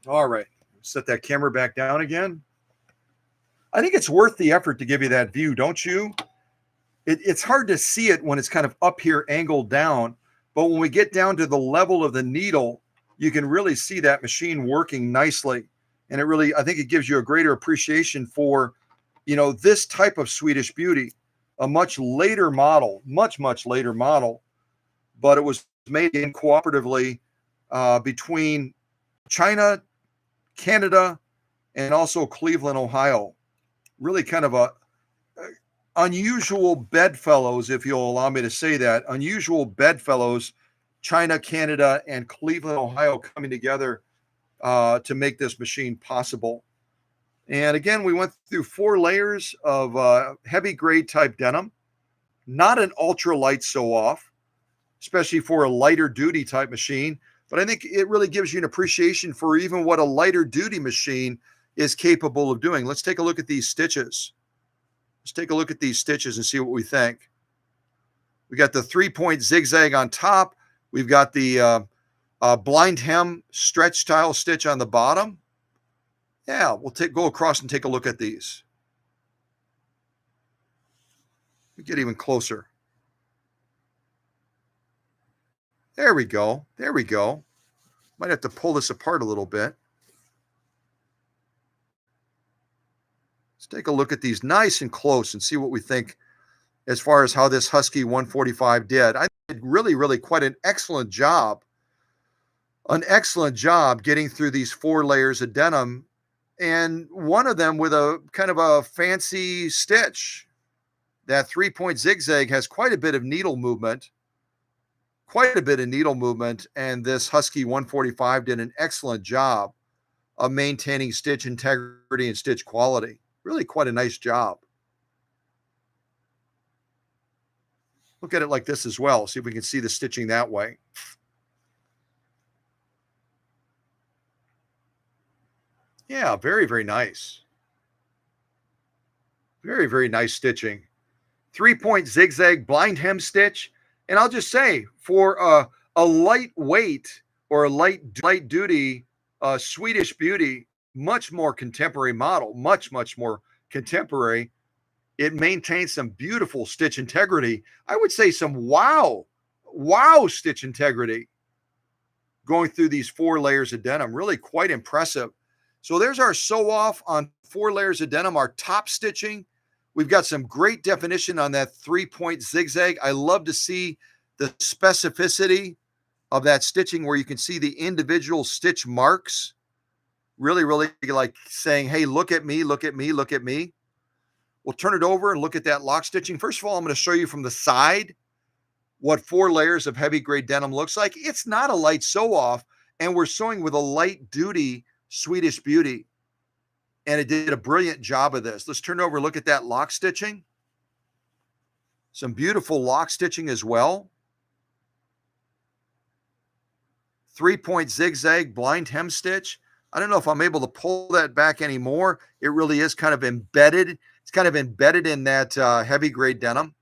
All right, set that camera back down again. I think it's worth the effort to give you that view, don't you? It's hard to see it when it's kind of up here angled down, but when we get down to the level of the needle, you can really see that machine working nicely. And it really, I think it gives you a greater appreciation for, you know, this type of Swedish beauty, a much later model, much later model, but it was made in cooperatively between China, Canada, and also Cleveland, Ohio. Really kind of a unusual bedfellows, if you'll allow me to say that, unusual bedfellows, China, Canada, and Cleveland, Ohio coming together to make this machine possible. And again, we went through 4 layers of heavy grade type denim, not an ultra light sew off, especially for a lighter duty type machine. But I think it really gives you an appreciation for even what a lighter duty machine is capable of doing. Let's take a look at these stitches. Let's take a look at these stitches and see what we think. We got the 3-point zigzag on top. We've got the blind hem stretch style stitch on the bottom. Yeah, we'll go across and take a look at these. We get even closer. There we go. There we go. Might have to pull this apart a little bit. Let's take a look at these nice and close and see what we think as far as how this Husky 145 did. I did really quite an excellent job. An excellent job getting through these 4 layers of denim and one of them with a kind of a fancy stitch. That 3-point zigzag has quite a bit of needle movement, and this Husky 145 did an excellent job of maintaining stitch integrity and stitch quality. Really quite a nice job. Look at it like this as well. See if we can see the stitching that way. Yeah, very, very nice. Very, very nice stitching. 3-point zigzag blind hem stitch. And I'll just say, for a lightweight or a light duty Swedish Beauty, much more contemporary model, much more contemporary. It maintains some beautiful stitch integrity. I would say some wow stitch integrity going through these 4 layers of denim. Really quite impressive. So there's our sew off on 4 layers of denim, our top stitching. We've got some great definition on that 3-point zigzag. I love to see the specificity of that stitching where you can see the individual stitch marks. Really like saying, hey, look at me, look at me, look at me. We'll turn it over and look at that lock stitching. First of all, I'm going to show you from the side what 4 layers of heavy grade denim looks like. It's not a light sew off, and we're sewing with a light duty Swedish Beauty. And it did a brilliant job of this. Let's turn over and look at that lock stitching. Some beautiful lock stitching as well. 3-point zigzag blind hem stitch. I don't know if I'm able to pull that back anymore. It really is kind of embedded. It's kind of embedded in that heavy grade denim.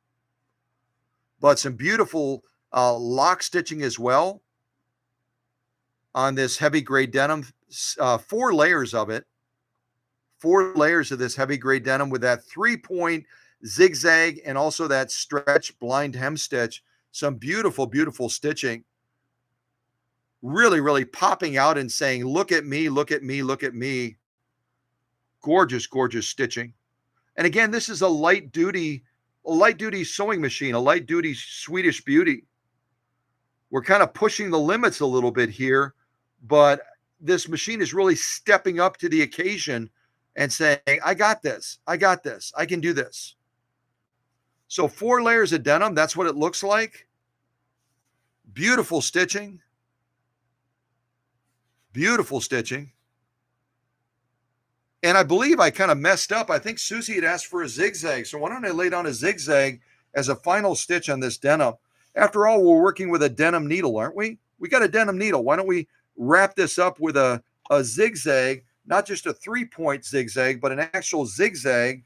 But some beautiful lock stitching as well on this heavy grade denim. 4 layers of it. 4 layers of this heavy grade denim with that 3-point zigzag and also that stretch blind hem stitch. Some beautiful stitching. Really popping out and saying, look at me, look at me, look at me. Gorgeous stitching. And again, this is a light duty sewing machine, a light duty Swedish Beauty. We're kind of pushing the limits a little bit here, but this machine is really stepping up to the occasion and saying, I got this, I can do this. So 4 layers of denim, that's what it looks like. Beautiful stitching. And I believe I kind of messed up. I think Susie had asked for a zigzag. So why don't I lay down a zigzag as a final stitch on this denim? After all, we're working with a denim needle, aren't we? We got a denim needle. Why don't we wrap this up with a zigzag, not just a 3-point zigzag, but an actual zigzag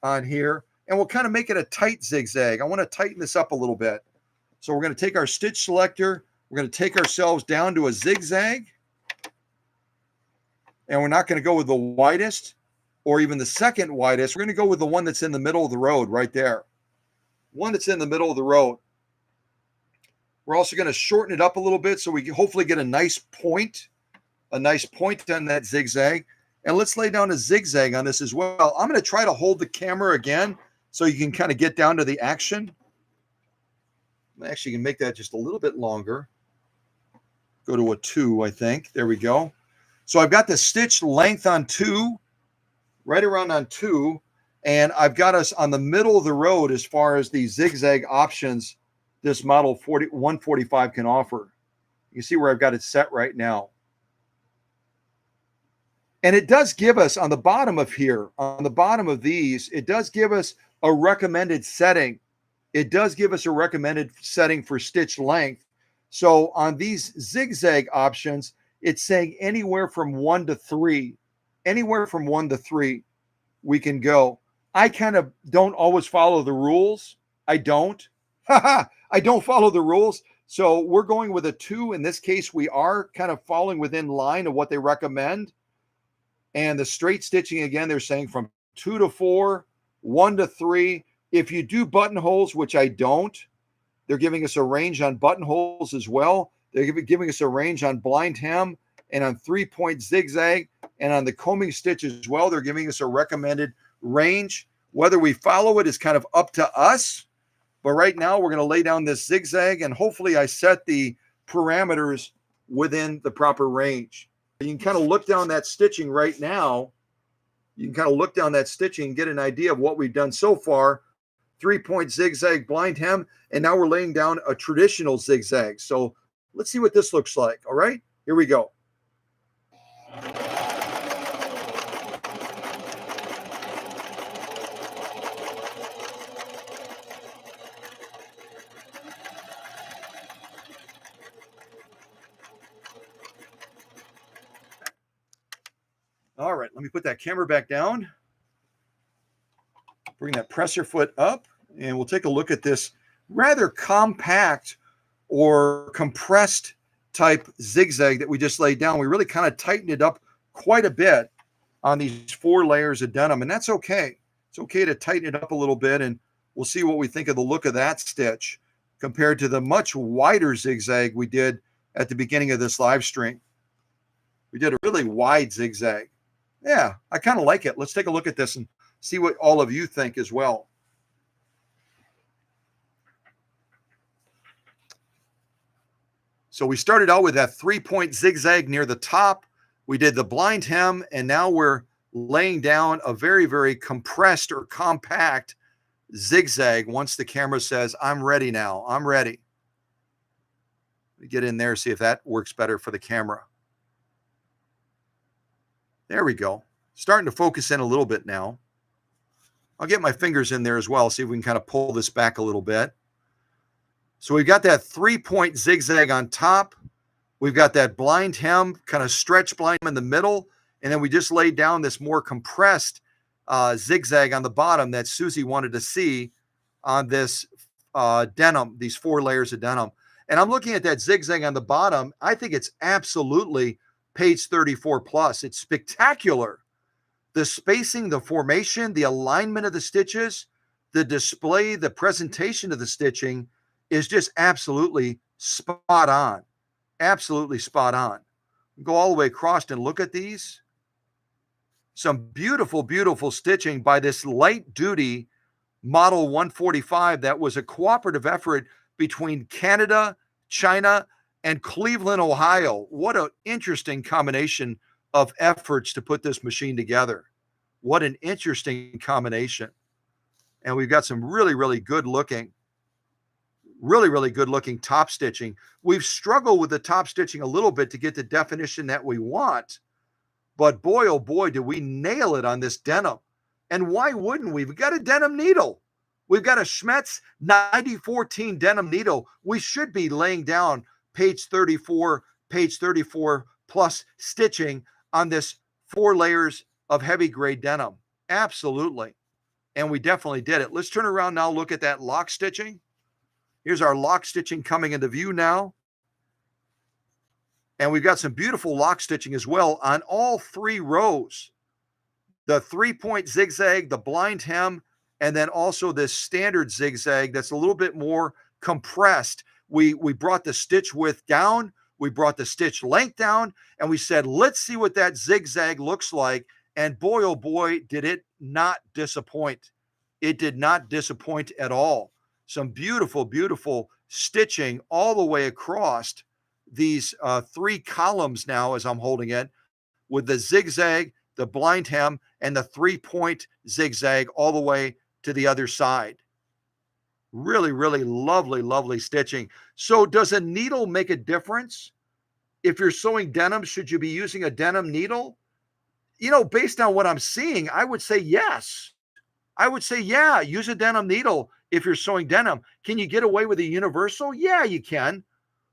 on here. And we'll kind of make it a tight zigzag. I want to tighten this up a little bit. So we're going to take our stitch selector. We're going to take ourselves down to a zigzag. And we're not going to go with the widest or even the second widest. We're going to go with the one that's in the middle of the road right there. One that's in the middle of the road. We're also going to shorten it up a little bit so we can hopefully get a nice point on that zigzag. And let's lay down a zigzag on this as well. I'm going to try to hold the camera again so you can kind of get down to the action. I actually can make that just a little bit longer. Go to a 2, I think. There we go. So I've got the stitch length on 2, right around on 2, and I've got us on the middle of the road as far as the zigzag options this model 145 can offer. You see where I've got it set right now. And it does give us on the bottom of here, on the bottom of these, it does give us a recommended setting. It does give us a recommended setting for stitch length. So on these zigzag options, it's saying anywhere from 1 to 3. Anywhere from 1 to 3 we can go. I kind of don't always follow the rules. I don't. I don't follow the rules. So we're going with a 2. In this case, we are kind of falling within line of what they recommend. And the straight stitching, again, they're saying from 2 to 4, 1 to 3. If you do buttonholes, which I don't, they're giving us a range on buttonholes as well. They're giving us a range on blind hem and on 3-point zigzag and on the combing stitch as well. They're giving us a recommended range. Whether we follow it is kind of up to us. But right now we're going to lay down this zigzag and hopefully I set the parameters within the proper range. You can kind of look down that stitching right now You can kind of look down that stitching and get an idea of what we've done so far. 3-point zigzag blind hem, and now we're laying down a traditional zigzag. So let's see what this looks like. All right, here we go. All right, let me put that camera back down. Bring that presser foot up, and we'll take a look at this rather compact or compressed type zigzag that we just laid down. We really kind of tightened it up quite a bit on these 4 layers of denim, and that's okay. It's okay to tighten it up a little bit, and we'll see what we think of the look of that stitch compared to the much wider zigzag we did at the beginning of this live stream. We did a really wide zigzag. Yeah, I kind of like it. Let's take a look at this and see what all of you think as well. So we started out with that 3-point zigzag near the top. We did the blind hem, and now we're laying down a very, very compressed or compact zigzag once the camera says, I'm ready now. I'm ready. Let me get in there, see if that works better for the camera. There we go. Starting to focus in a little bit now. I'll get my fingers in there as well, see if we can kind of pull this back a little bit. So we've got that 3-point zigzag on top. We've got that blind hem, kind of stretch blind in the middle. And then we just laid down this more compressed zigzag on the bottom that Susie wanted to see on this denim, these 4 layers of denim. And I'm looking at that zigzag on the bottom. I think it's absolutely page 34 plus. It's spectacular. The spacing, the formation, the alignment of the stitches, the display, the presentation of the stitching is just absolutely spot on. Absolutely spot on. Go all the way across and look at these. Some beautiful, beautiful stitching by this light duty Model 145 that was a cooperative effort between Canada, China, and Cleveland, Ohio. What an interesting combination of efforts to put this machine together. What an interesting combination. And we've got some really, really good looking top stitching. We've struggled with the top stitching a little bit to get the definition that we want, but boy, oh boy, did we nail it on this denim. And why wouldn't we? We've got a denim needle. We've got a Schmetz 9014 denim needle. We should be laying down page 34 plus stitching on this 4 layers of heavy grade denim. Absolutely. And we definitely did it. Let's turn around now, look at that lock stitching. Here's our lock stitching coming into view now. And we've got some beautiful lock stitching as well on all 3 rows. The 3-point zigzag, the blind hem, and then also this standard zigzag that's a little bit more compressed. We brought the stitch width down, we brought the stitch length down, and we said, let's see what that zigzag looks like. And boy, oh boy, did it not disappoint. It did not disappoint at all. Some beautiful, beautiful stitching all the way across these 3 columns now as I'm holding it, with the zigzag, the blind hem, and the 3-point zigzag all the way to the other side. Really, really lovely, lovely stitching. So does a needle make a difference? If you're sewing denim, should you be using a denim needle? You know, based on what I'm seeing, I would say yes. I would say, yeah, use a denim needle if you're sewing denim. Can you get away with a universal? Yeah, you can.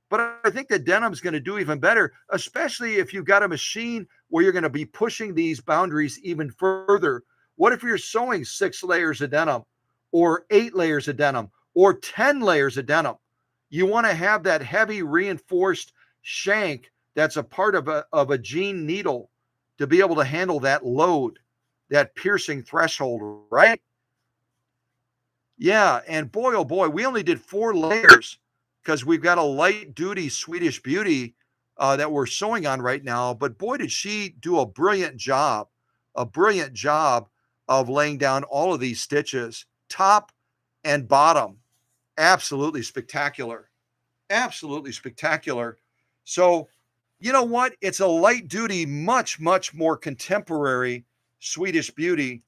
But I think that denim's going to do even better, especially if you've got a machine where you're going to be pushing these boundaries even further. What if you're sewing 6 layers of denim or 8 layers of denim or 10 layers of denim? You want to have that heavy reinforced shank that's a part of a jean needle to be able to handle that load, that piercing threshold, right? Yeah, and boy, oh boy, we only did 4 layers because we've got a light duty Swedish Beauty that we're sewing on right now. But boy, did she do a brilliant job of laying down all of these stitches, top and bottom. Absolutely spectacular. Absolutely spectacular. So, you know what? It's a light duty, much, much more contemporary Swedish beauty,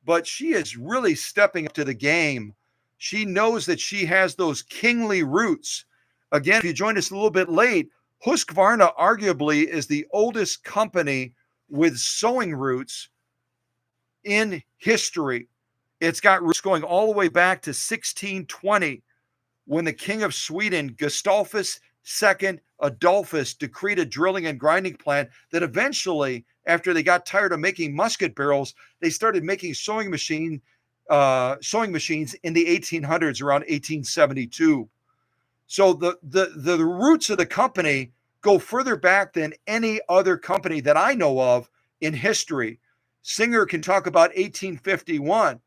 but she is really stepping up to the game. She knows that she has those kingly roots. Again, if you joined us a little bit late, Husqvarna arguably is the oldest company with sewing roots in history. It's got roots going all the way back to 1620, when the king of Sweden, Gustavus II Adolphus, decreed a drilling and grinding plant that eventually, after they got tired of making musket barrels, they started making sewing machines in the 1800s, around 1872. So the roots of the company go further back than any other company that I know of in history. Singer can talk about 1851.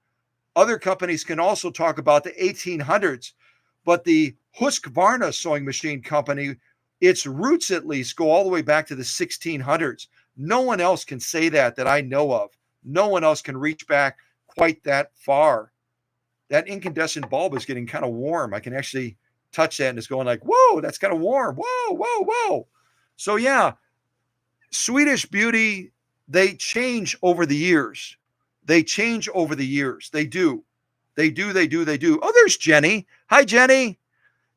Other companies can also talk about the 1800s. But the Husqvarna sewing machine company, its roots at least go all the way back to the 1600s. No one else can say that I know of. No one else can reach back quite that far. That incandescent bulb is getting kind of warm. I can actually touch that and it's going like, whoa, that's kind of warm. Whoa, whoa, whoa. So yeah, Swedish beauty, they change over the years. They change over the years. They do. They do. Oh, there's Jenny. Hi, Jenny.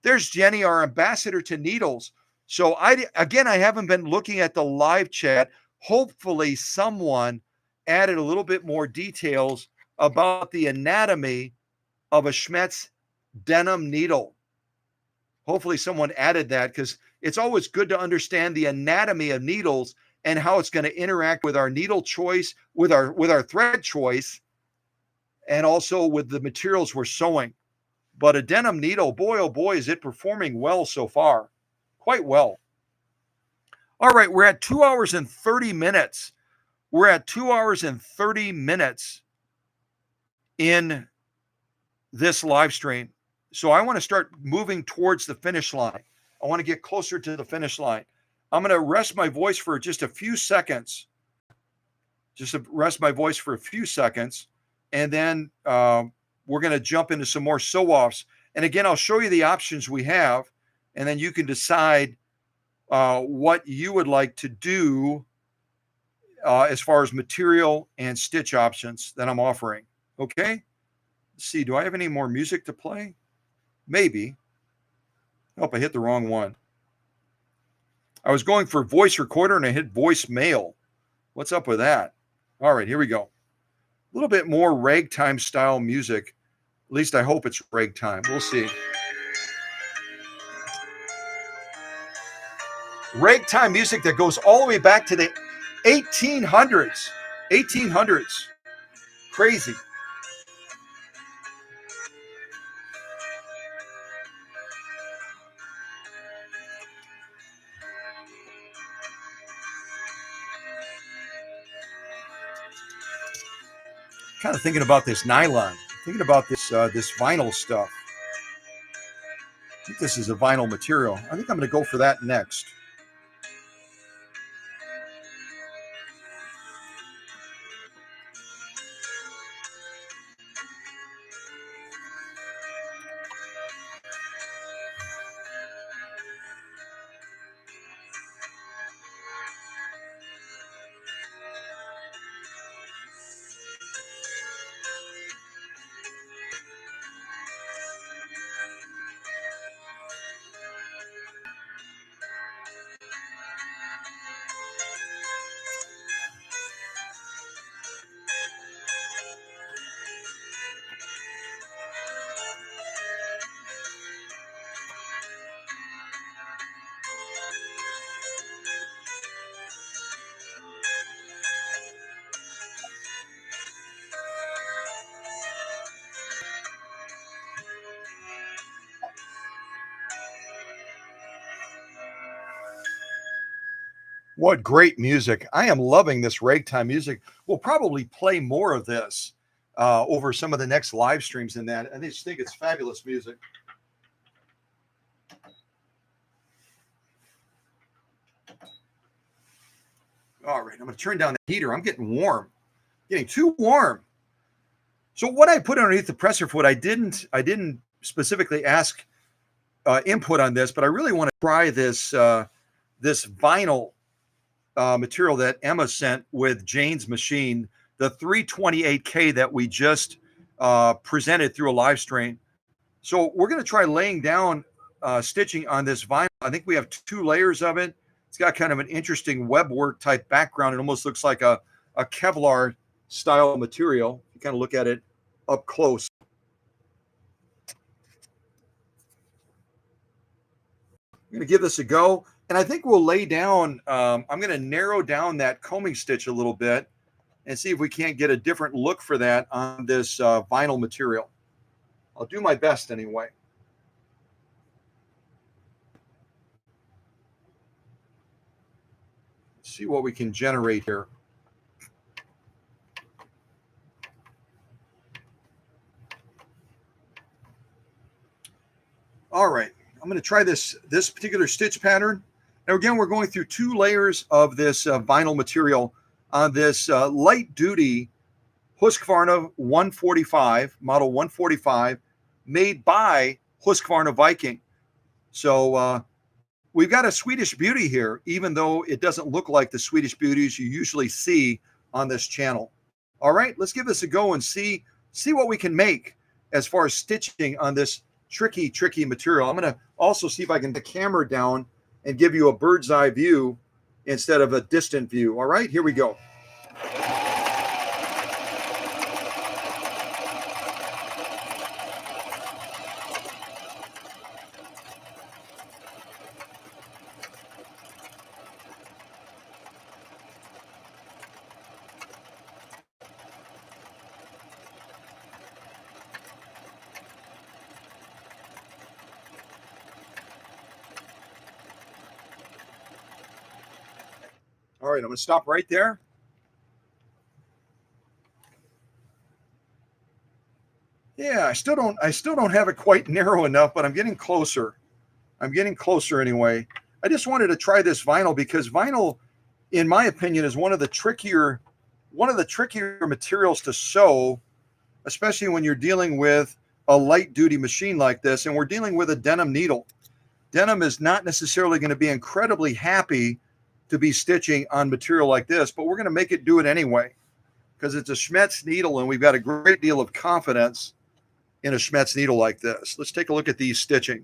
There's Jenny, our ambassador to needles. So I haven't been looking at the live chat. Hopefully someone added a little bit more details about the anatomy of a Schmetz denim needle. Hopefully someone added that, because it's always good to understand the anatomy of needles and how it's going to interact with our needle choice, with our thread choice, and also with the materials we're sewing. But a denim needle, boy, oh boy, is it performing well so far. Quite well. All right, we're at 2 hours and 30 minutes. We're at 2 hours and 30 minutes in this live stream. So I want to start moving towards the finish line. I want to get closer to the finish line. I'm going to rest my voice for just a few seconds. And then we're going to jump into some more sew-offs. And again, I'll show you the options we have, and then you can decide what you would like to do as far as material and stitch options that I'm offering. Okay? Let's see, do I have any more music to play? Maybe. Nope, I hit the wrong one. I was going for voice recorder and I hit voicemail. What's up with that? All right, here we go. A little bit more ragtime style music. At least I hope it's ragtime. We'll see. Ragtime music that goes all the way back to the 1800s. 1800s. Crazy. Kind of thinking about this nylon, thinking about this vinyl stuff. I think this is a vinyl material. I think I'm going to go for that next. What great music. I am loving this ragtime music. We'll probably play more of this over some of the next live streams in that. I just think it's fabulous music. All right, I'm going to turn down the heater. I'm getting warm, getting too warm. So what I put underneath the presser foot, I didn't specifically ask input on this, but I really want to try this this vinyl material that Emma sent with Jane's machine. the 328K that we just presented through a live stream. So we're going to try laying down stitching on this vinyl. I think we have 2 layers of it. It's got kind of an interesting web work type background. It almost looks like a Kevlar style material. You kind of look at it up close. I'm going to give this a go. And I think we'll lay down, I'm going to narrow down that combing stitch a little bit and see if we can't get a different look for that on this vinyl material. I'll do my best anyway. Let's see what we can generate here. All right, I'm going to try this particular stitch pattern. Now again, we're going through 2 layers of this vinyl material on this light duty Husqvarna 145, model 145, made by Husqvarna Viking. So we've got a Swedish beauty here, even though it doesn't look like the Swedish beauties you usually see on this channel. All right, let's give this a go and see what we can make as far as stitching on this tricky material. I'm going to also see if I can get the camera down and give you a bird's eye view instead of a distant view. All right, here we go. All right, I'm going to stop right there. Yeah, I still don't have it quite narrow enough, but I'm getting closer. I'm getting closer anyway. I just wanted to try this vinyl because vinyl, in my opinion, is one of the trickier materials to sew, especially when you're dealing with a light duty machine like this, and we're dealing with a denim needle. Denim is not necessarily going to be incredibly happy to be stitching on material like this, but we're going to make it do it anyway because it's a Schmetz needle and we've got a great deal of confidence in a Schmetz needle like this. Let's take a look at these stitching.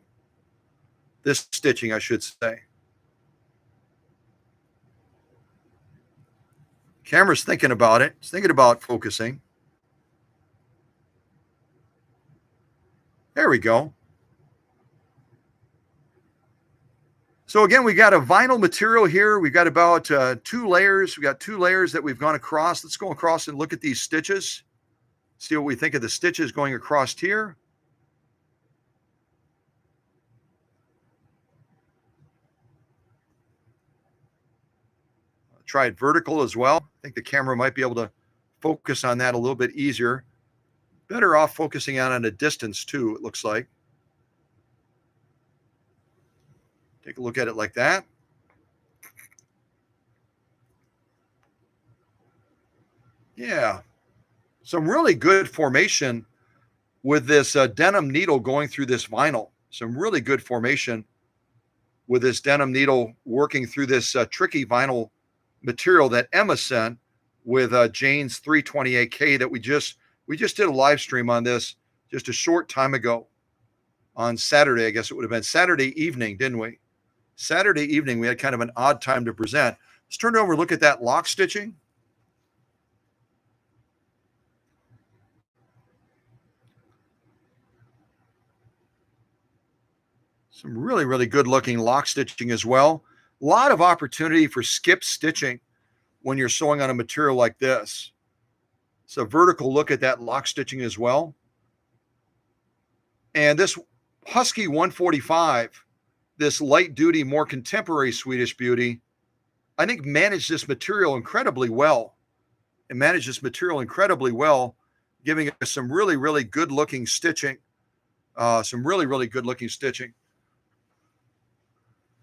This stitching, I should say. Camera's thinking about it. It's thinking about focusing. There we go. So again, we got a vinyl material here. We've got about 2 layers. We got 2 layers that we've gone across. Let's go across and look at these stitches. See what we think of the stitches going across here. I'll try it vertical as well. I think the camera might be able to focus on that a little bit easier. Better off focusing on at a distance too, it looks like. Take a look at it like that. Yeah, some really good formation with this denim needle going through this vinyl. Some really good formation with this denim needle working through this tricky vinyl material that Emma sent with Jane's 328K that we just did a live stream on this just a short time ago on Saturday. I guess it would have been Saturday evening, didn't we? Saturday evening, we had kind of an odd time to present. Let's turn it over and look at that lock stitching. Some really, really good looking lock stitching as well. A lot of opportunity for skip stitching when you're sewing on a material like this. It's a vertical look at that lock stitching as well. And this Husky 145, this light duty, more contemporary Swedish beauty, I think managed this material incredibly well. It managed this material incredibly well, giving us some really, really good looking stitching. Some really, really good looking stitching.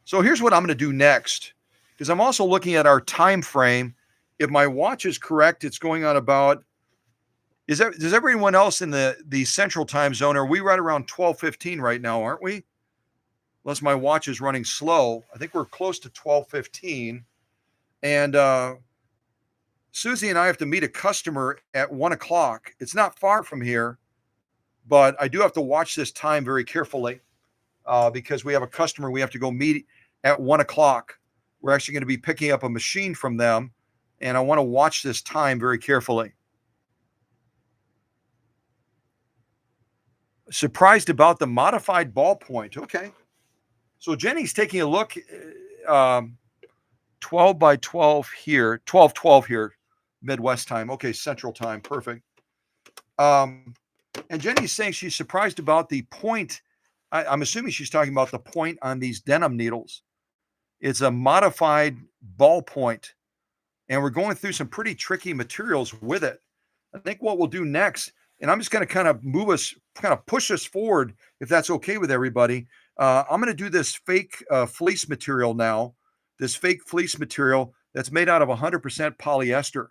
So here's what I'm going to do next, because I'm also looking at our time frame. If my watch is correct, it's going on about, does everyone else in the central time zone, are we right around 12:15 right now, aren't we? Unless my watch is running slow. I think we're close to 12:15. And Susie and I have to meet a customer at 1 o'clock. It's not far from here, but I do have to watch this time very carefully because we have a customer we have to go meet at 1 o'clock. We're actually going to be picking up a machine from them, and I want to watch this time very carefully. Surprised about the modified ballpoint. Okay. So Jenny's taking a look, 12 by 12 here, 12 here, Midwest time. Okay, Central time. Perfect. And Jenny's saying she's surprised about the point. I'm assuming she's talking about the point on these denim needles. It's a modified ballpoint, and we're going through some pretty tricky materials with it. I think what we'll do next, and I'm just going to kind of push us forward, if that's okay with everybody. I'm going to do this fake fleece material now, this fake fleece material that's made out of 100% polyester.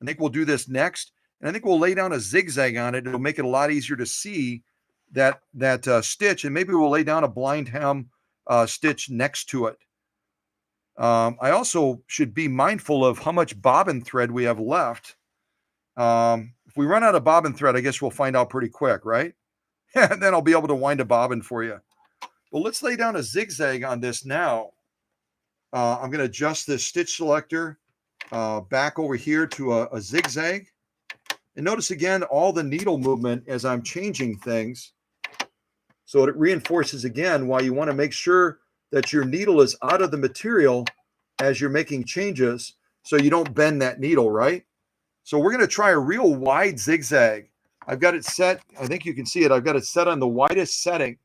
I think we'll do this next, and I think we'll lay down a zigzag on it. It'll make it a lot easier to see that stitch, and maybe we'll lay down a blind hem stitch next to it. I also should be mindful of how much bobbin thread we have left. If we run out of bobbin thread, I guess we'll find out pretty quick, right? And then I'll be able to wind a bobbin for you. Well, let's lay down a zigzag on this now. I'm going to adjust this stitch selector back over here to a zigzag. And notice again all the needle movement as I'm changing things. So it reinforces again why you want to make sure that your needle is out of the material as you're making changes so you don't bend that needle, right? So we're going to try a real wide zigzag. I've got it set. I think you can see it. I've got it set on the widest setting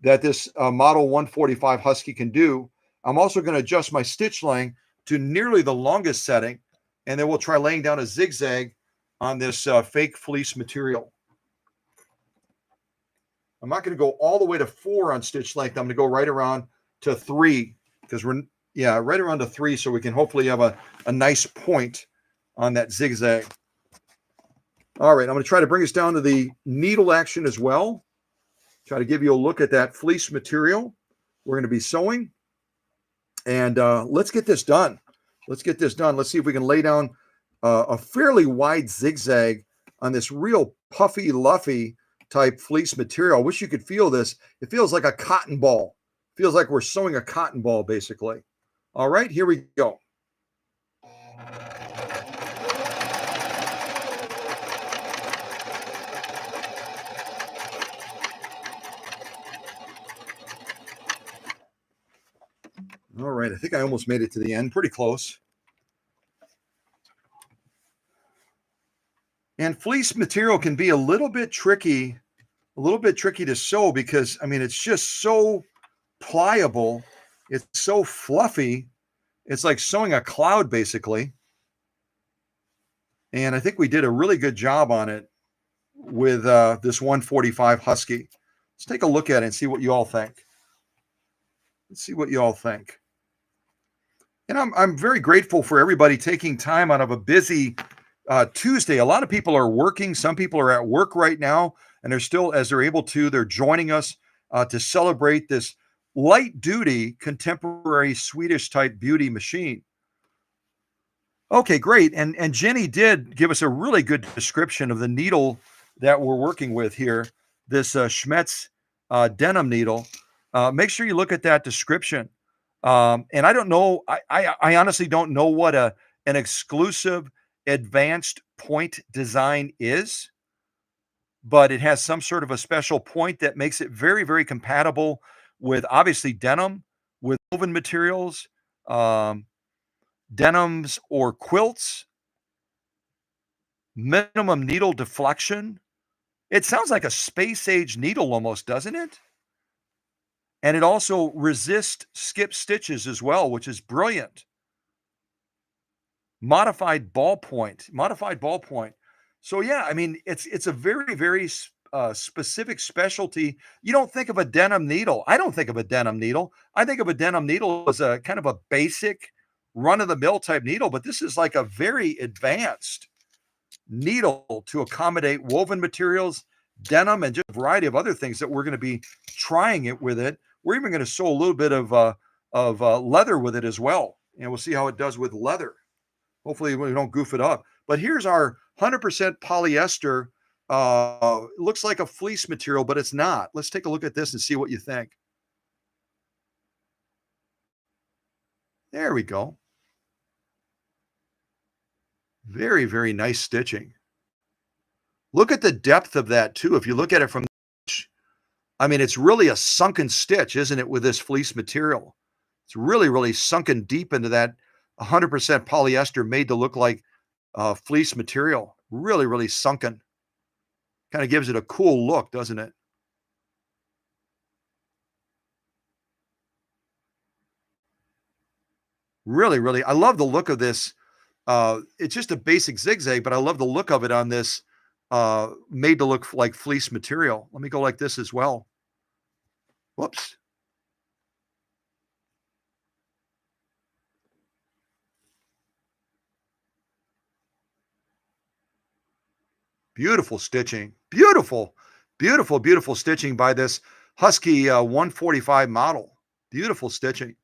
that this Model 145 Husky can do. I'm also going to adjust my stitch length to nearly the longest setting, and then we'll try laying down a zigzag on this fake fleece material. I'm not going to go all the way to 4 on stitch length. I'm going to go right around to 3 because we're, right around to 3 so we can hopefully have a nice point on that zigzag. All right, I'm going to try to bring us down to the needle action as well. Try to give you a look at that fleece material we're going to be sewing. And let's get this done. Let's get this done. Let's see if we can lay down a fairly wide zigzag on this real puffy, luffy type fleece material. I wish you could feel this. It feels like a cotton ball. It feels like we're sewing a cotton ball, basically. All right, here we go. All right, I think I almost made it to the end, pretty close. And fleece material can be a little bit tricky to sew because, I mean, it's just so pliable. It's so fluffy. It's like sewing a cloud, basically. And I think we did a really good job on it with this 145 Husky. Let's take a look at it and see what you all think. Let's see what you all think. And I'm very grateful for everybody taking time out of a busy Tuesday. A lot of people are working. Some people are at work right now, and they're still, as they're able to, they're joining us to celebrate this light-duty, contemporary Swedish-type beauty machine. Okay, great. And Jenny did give us a really good description of the needle that we're working with here, this Schmetz denim needle. Make sure you look at that description. And I don't know, I honestly don't know what an exclusive advanced point design is, but it has some sort of a special point that makes it very, very compatible with obviously denim, with woven materials, denims or quilts, minimum needle deflection. It sounds like a space age needle almost, doesn't it? And it also resists skip stitches as well, which is brilliant. Modified ballpoint. So yeah, I mean, it's a very, very specific specialty. You don't think of a denim needle. I don't think of a denim needle. I think of a denim needle as a kind of a basic run-of-the-mill type needle, but this is like a very advanced needle to accommodate woven materials, denim, and just a variety of other things that we're going to be trying it with it. We're even going to sew a little bit of leather with it as well, and we'll see how it does with leather. Hopefully we don't goof it up. But here's our 100% polyester. Looks like a fleece material, but it's not. Let's take a look at this and see what you think. There we go. Very, very nice stitching. Look at the depth of that too. If you look at it from, I mean, it's really a sunken stitch, isn't it, with this fleece material? It's really, really sunken deep into that 100% polyester made to look like fleece material. Really, really sunken. Kind of gives it a cool look, doesn't it? Really, really. I love the look of this. It's just a basic zigzag, but I love the look of it on this made to look like fleece material. Let me go like this as well. Whoops. Beautiful stitching. Beautiful, beautiful, beautiful stitching by this Husky 145 model. Beautiful stitching.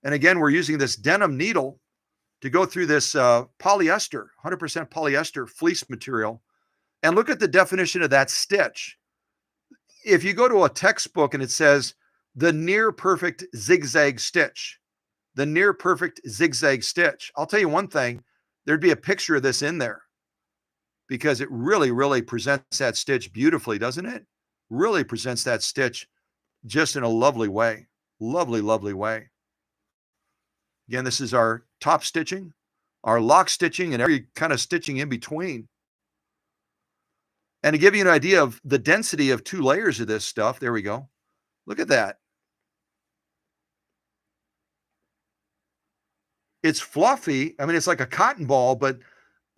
And again, we're using this denim needle to go through this polyester, 100% polyester fleece material. And look at the definition of that stitch. If you go to a textbook and it says the near perfect zigzag stitch, the near perfect zigzag stitch, I'll tell you one thing, there'd be a picture of this in there because it really, really presents that stitch beautifully, doesn't it? Really presents that stitch just in a lovely way. Lovely, lovely way. Again, this is our top stitching, our lock stitching, and every kind of stitching in between. And to give you an idea of the density of 2 layers of this stuff, there we go. Look at that. It's fluffy. I mean, it's like a cotton ball, but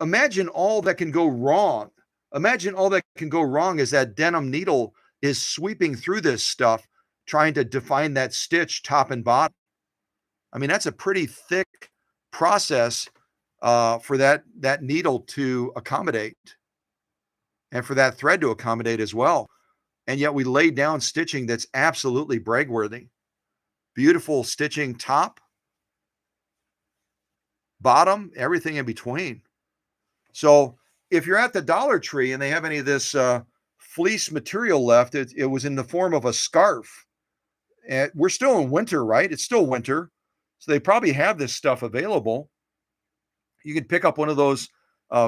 imagine all that can go wrong. Imagine all that can go wrong as that denim needle is sweeping through this stuff, trying to define that stitch top and bottom. I mean, that's a pretty thick process for that needle to accommodate and for that thread to accommodate as well. And yet we laid down stitching that's absolutely brag-worthy. Beautiful stitching top, bottom, everything in between. So if you're at the Dollar Tree and they have any of this fleece material left, it was in the form of a scarf. And we're still in winter, right? It's still winter. So they probably have this stuff available. You can pick up one of those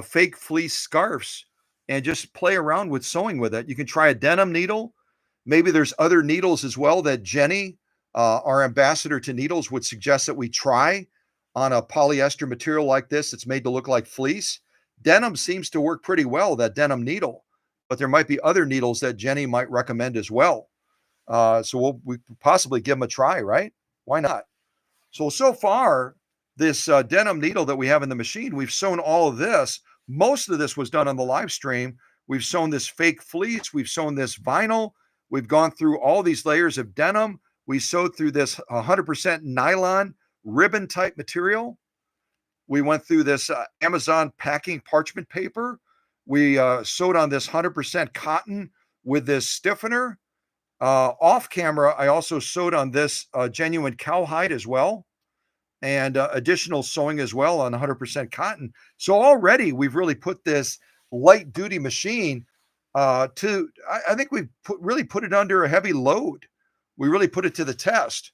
fake fleece scarves and just play around with sewing with it. You can try a denim needle. Maybe there's other needles as well that Jenny, our ambassador to needles, would suggest that we try on a polyester material like this. It's made to look like fleece. Denim seems to work pretty well, that denim needle, but there might be other needles that Jenny might recommend as well. So we possibly give them a try, right? Why not? So far, this denim needle that we have in the machine, we've sewn all of this. Most of this was done on the live stream. We've sewn this fake fleece. We've sewn this vinyl. We've gone through all these layers of denim. We sewed through this 100% nylon ribbon type material. We went through this Amazon packing parchment paper. We sewed on this 100% cotton with this stiffener. Off camera, I also sewed on this genuine cowhide as well, and additional sewing as well on 100% cotton. So already we've really put this light duty machine I think we've really put it under a heavy load. We really put it to the test.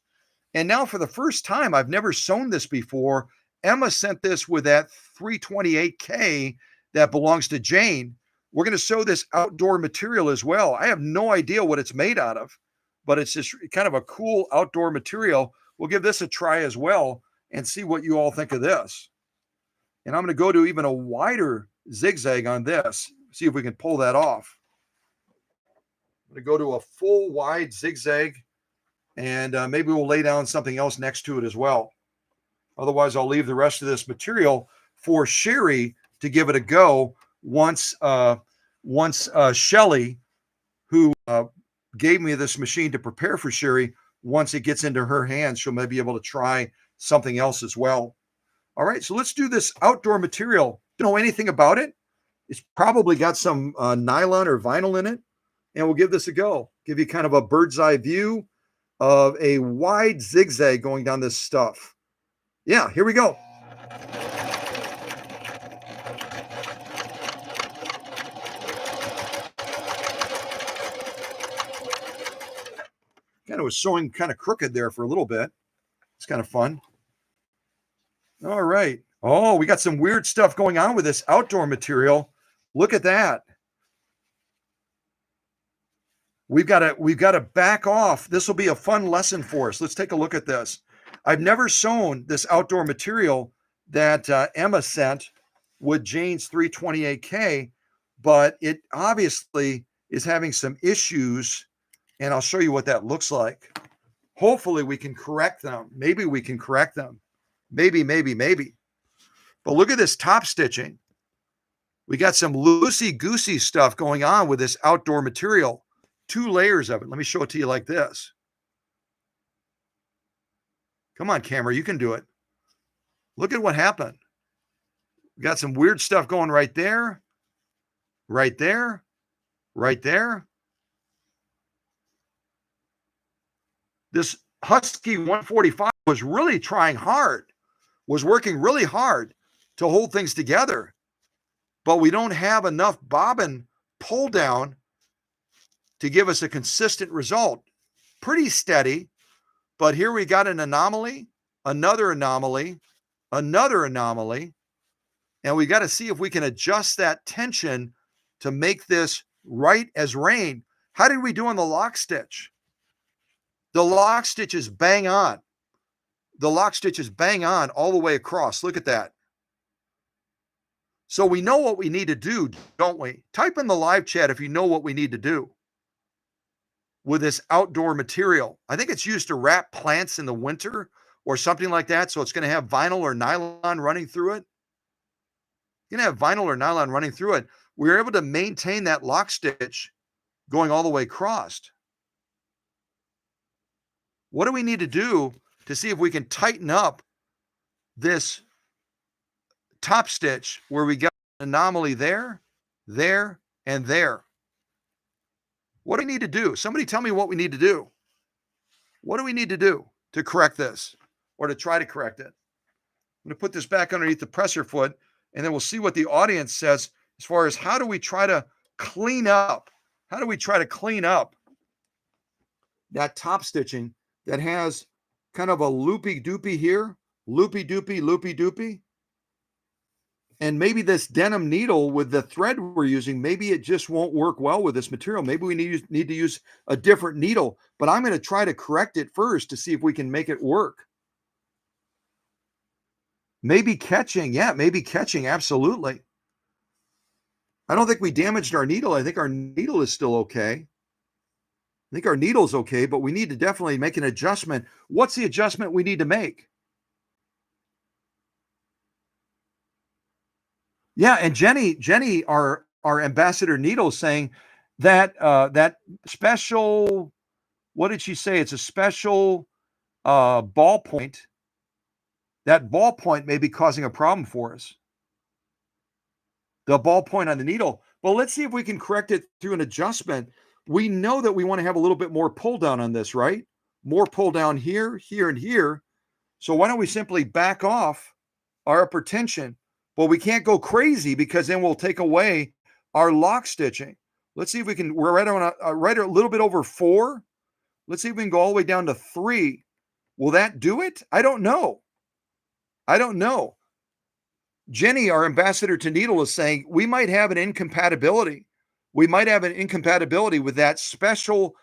And now for the first time, I've never sewn this before. Emma sent this with that 328K that belongs to Jane. We're going to sew this outdoor material as well. I have no idea what it's made out of, but it's just kind of a cool outdoor material. We'll give this a try as well and see what you all think of this. And I'm going to go to even a wider zigzag on this, see if we can pull that off. I'm going to go to a full wide zigzag, and maybe we'll lay down something else next to it as well. Otherwise, I'll leave the rest of this material for Sherry to give it a go once Shelly, who gave me this machine to prepare for Sherry, once it gets into her hands, she'll maybe be able to try something else as well. All right, so let's do this outdoor material. Don't know anything about it. It's probably got some nylon or vinyl in it, and we'll give this a go. Give you kind of a bird's eye view of a wide zigzag going down this stuff. Yeah, here we go. kind of was sewing kind of crooked there for a little bit. It's kind of fun. All right. Oh, we got some weird stuff going on with this outdoor material. Look at that. We've got to back off. This will be a fun lesson for us. Let's take a look at this. I've never sewn this outdoor material that Emma sent with Jane's 328K, but it obviously is having some issues, and I'll show you what that looks like. Hopefully we can correct them. Maybe we can correct them. Maybe. But look at this top stitching. We got some loosey-goosey stuff going on with this outdoor material. 2 layers of it. Let me show it to you like this. Come on, camera, you can do it. Look at what happened. We got some weird stuff going right there, right there, right there. This Husky 145 was really trying hard, was working really hard to hold things together, but we don't have enough bobbin pull down to give us a consistent result. Pretty steady, but here we got an anomaly, another anomaly, another anomaly, and we got to see if we can adjust that tension to make this right as rain. How did we do on the lock stitch? The lock stitch is bang on. The lock stitch is bang on all the way across. Look at that. So we know what we need to do, don't we? Type in the live chat if you know what we need to do with this outdoor material. I think it's used to wrap plants in the winter or something like that. So it's going to have vinyl or nylon running through it. You're going to have vinyl or nylon running through it. We were able to maintain that lock stitch going all the way across. What do we need to do to see if we can tighten up this top stitch where we got an anomaly there, there, and there? What do we need to do? Somebody tell me what we need to do. What do we need to do to correct this or to try to correct it? I'm going to put this back underneath the presser foot, and then we'll see what the audience says as far as how do we try to clean up? How do we try to clean up that top stitching that has kind of a loopy-doopy here, loopy-doopy, loopy-doopy? And maybe this denim needle with the thread we're using, maybe it just won't work well with this material. Maybe we need to use a different needle, but I'm going to try to correct it first to see if we can make it work. Maybe catching. Yeah, maybe catching. Absolutely. I don't think we damaged our needle. I think our needle is still okay. I think our needle's okay, but we need to definitely make an adjustment. What's the adjustment we need to make? Yeah, and Jenny, our ambassador needle, is saying that that special, what did she say? It's a special ballpoint. That ballpoint may be causing a problem for us. The ballpoint on the needle. Well, let's see if we can correct it through an adjustment. We know that we want to have a little bit more pull down on this, right? More pull down here, here, and here. So why don't we simply back off our upper tension? Well, we can't go crazy because then we'll take away our lock stitching. Let's see if we can, we're right on right a little bit over 4. Let's see if we can go all the way down to 3. Will that do it? I don't know. I don't know. Jenny, our ambassador to needle, is saying we might have an incompatibility. We might have an incompatibility with that special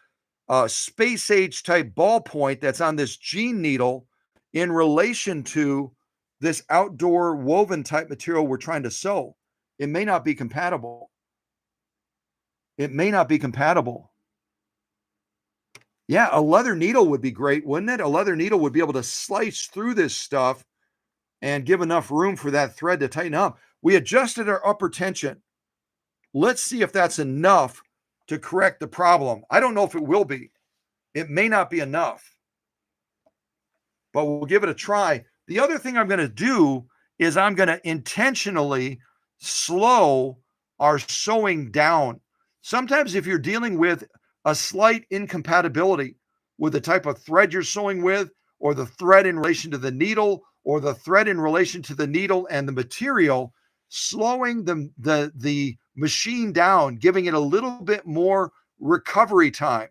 space age type ballpoint that's on this jean needle in relation to this outdoor woven type material we're trying to sew. It may not be compatible. It may not be compatible. Yeah, a leather needle would be great, wouldn't it? A leather needle would be able to slice through this stuff and give enough room for that thread to tighten up. We adjusted our upper tension. Let's see if that's enough to correct the problem. I don't know if it will be. It may not be enough, but we'll give it a try. The other thing I'm going to do is I'm going to intentionally slow our sewing down. Sometimes if you're dealing with a slight incompatibility with the type of thread you're sewing with, or the thread in relation to the needle, or the thread in relation to the needle and the material, slowing the machine down, giving it a little bit more recovery time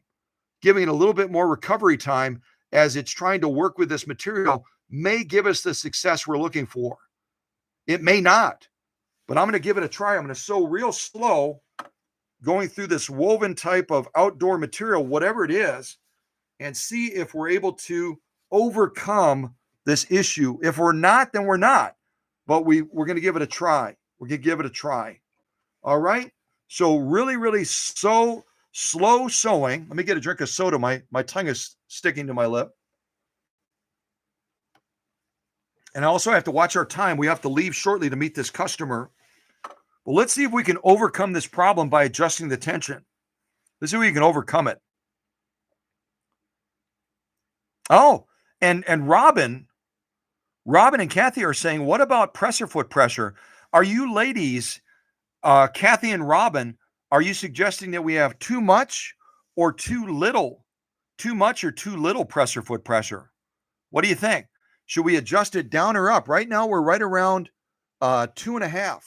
giving it a little bit more recovery time as it's trying to work with this material may give us the success we're looking for. It may not, but I'm going to give it a try. I'm going to sew real slow, going through this woven type of outdoor material, whatever it is, and see if we're able to overcome this issue. If we're not, then we're not. But we're going to give it a try. We're going to give it a try. All right. So really, really slow sewing. Let me get a drink of soda. My tongue is sticking to my lip. And I also have to watch our time. We have to leave shortly to meet this customer. Well, let's see if we can overcome this problem by adjusting the tension. Let's see if we can overcome it. Oh, and Robin and Kathy are saying, what about presser foot pressure? Are you ladies, Kathy and Robin, are you suggesting that we have too much or too little? Too much or too little presser foot pressure? What do you think? Should we adjust it down or up? Right now, we're right around 2.5.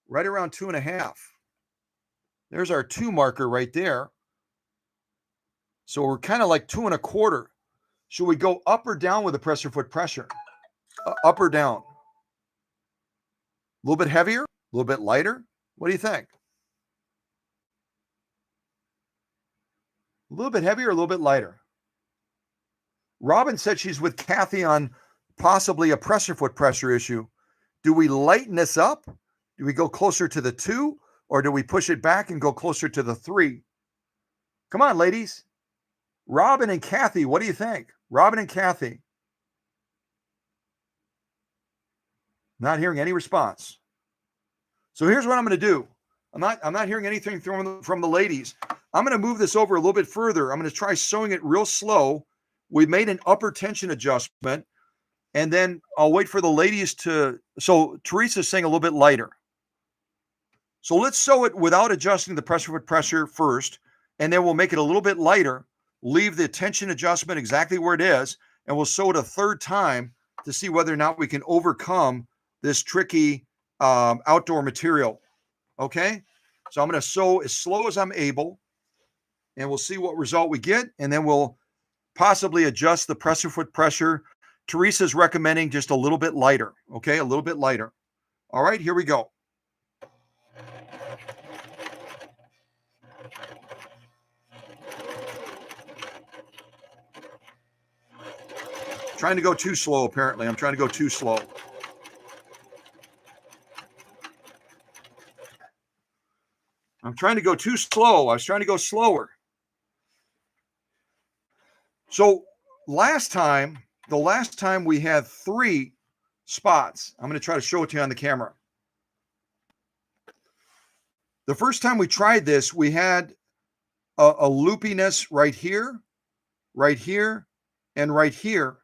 Right around 2.5. There's our 2 marker right there. So we're kind of like 2.25. Should we go up or down with the presser foot pressure? Up or down? A little bit heavier? A little bit lighter? What do you think? A little bit heavier or a little bit lighter? Robin said she's with Kathy on possibly a presser foot pressure issue. Do we lighten this up? Do we go closer to the 2 or do we push it back and go closer to the 3? Come on, ladies. Robin and Kathy, what do you think? Robin and Kathy. Not hearing any response. So here's what I'm going to do. I'm not hearing anything from the ladies. I'm going to move this over a little bit further. I'm going to try sewing it real slow. We made an upper tension adjustment, and then I'll wait for the ladies to. So Teresa's saying a little bit lighter. So let's sew it without adjusting the presser foot pressure first, and then we'll make it a little bit lighter, leave the tension adjustment exactly where it is, and we'll sew it a third time to see whether or not we can overcome this tricky outdoor material. Okay? So I'm going to sew as slow as I'm able, and we'll see what result we get, and then we'll possibly adjust the presser foot pressure. Teresa's recommending just a little bit lighter. Okay? A little bit lighter. All right, here we go. Trying to go too slow, apparently. I'm trying to go too slow. I'm trying to go too slow. I was trying to go slower. So the last time we had 3 spots. I'm going to try to show it to you on the camera. The first time we tried this, we had a loopiness right here, and right here.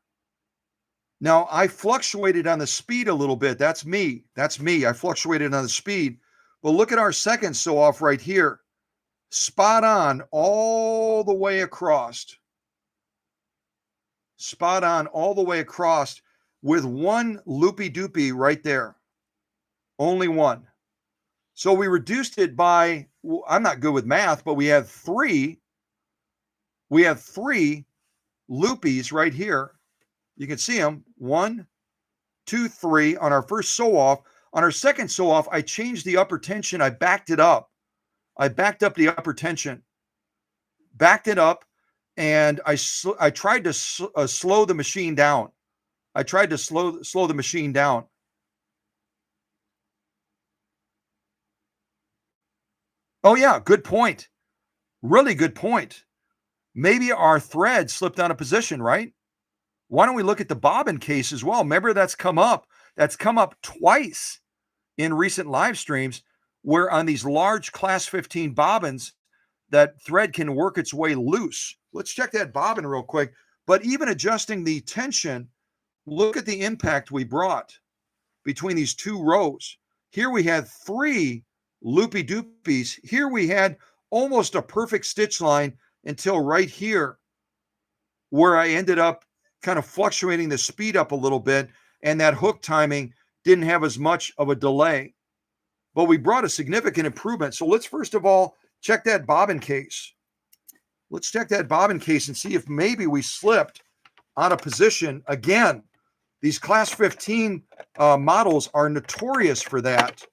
Now, I fluctuated on the speed a little bit. That's me. I fluctuated on the speed. But look at our second sew off right here. Spot on all the way across. Spot on all the way across with one loopy doopy right there. Only one. So we reduced it by, I'm not good with math, but we had 3 loopies right here. You can see them. 1, 2, 3 on our first sew off. On our second sew off, I changed the upper tension. I backed it up. I backed up the upper tension. Backed it up, and I tried to slow the machine down. I tried to slow the machine down. Oh yeah, good point. Really good point. Maybe our thread slipped out of position, right? Why don't we look at the bobbin case as well? Remember, that's come up twice in recent live streams, where on these large class 15 bobbins, that thread can work its way loose. Let's check that bobbin real quick. But even adjusting the tension, look at the impact we brought between these 2 rows. Here we had 3 loopy doopies. Here we had almost a perfect stitch line until right here, where I ended up kind of fluctuating the speed up a little bit, and that hook timing didn't have as much of a delay. But we brought a significant improvement. So let's first of all check that bobbin case. Let's check that bobbin case and see if maybe we slipped out of position again. These class 15 models are notorious for that.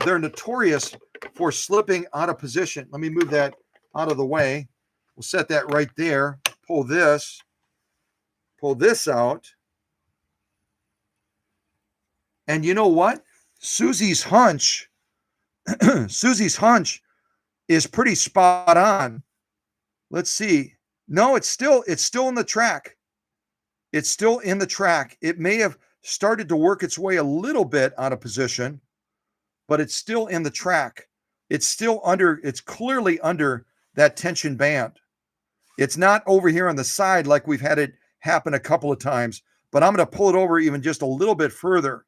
They're notorious for slipping out of position. Let me move that out of the way. We'll set that right there. Pull this out. And you know what? Susie's hunch is pretty spot on. Let's see. No, it's still in the track. It's still in the track. It may have started to work its way a little bit out of position, but it's still in the track. It's clearly under that tension band. It's not over here on the side like we've had it happen a couple of times, but I'm going to pull it over even just a little bit further.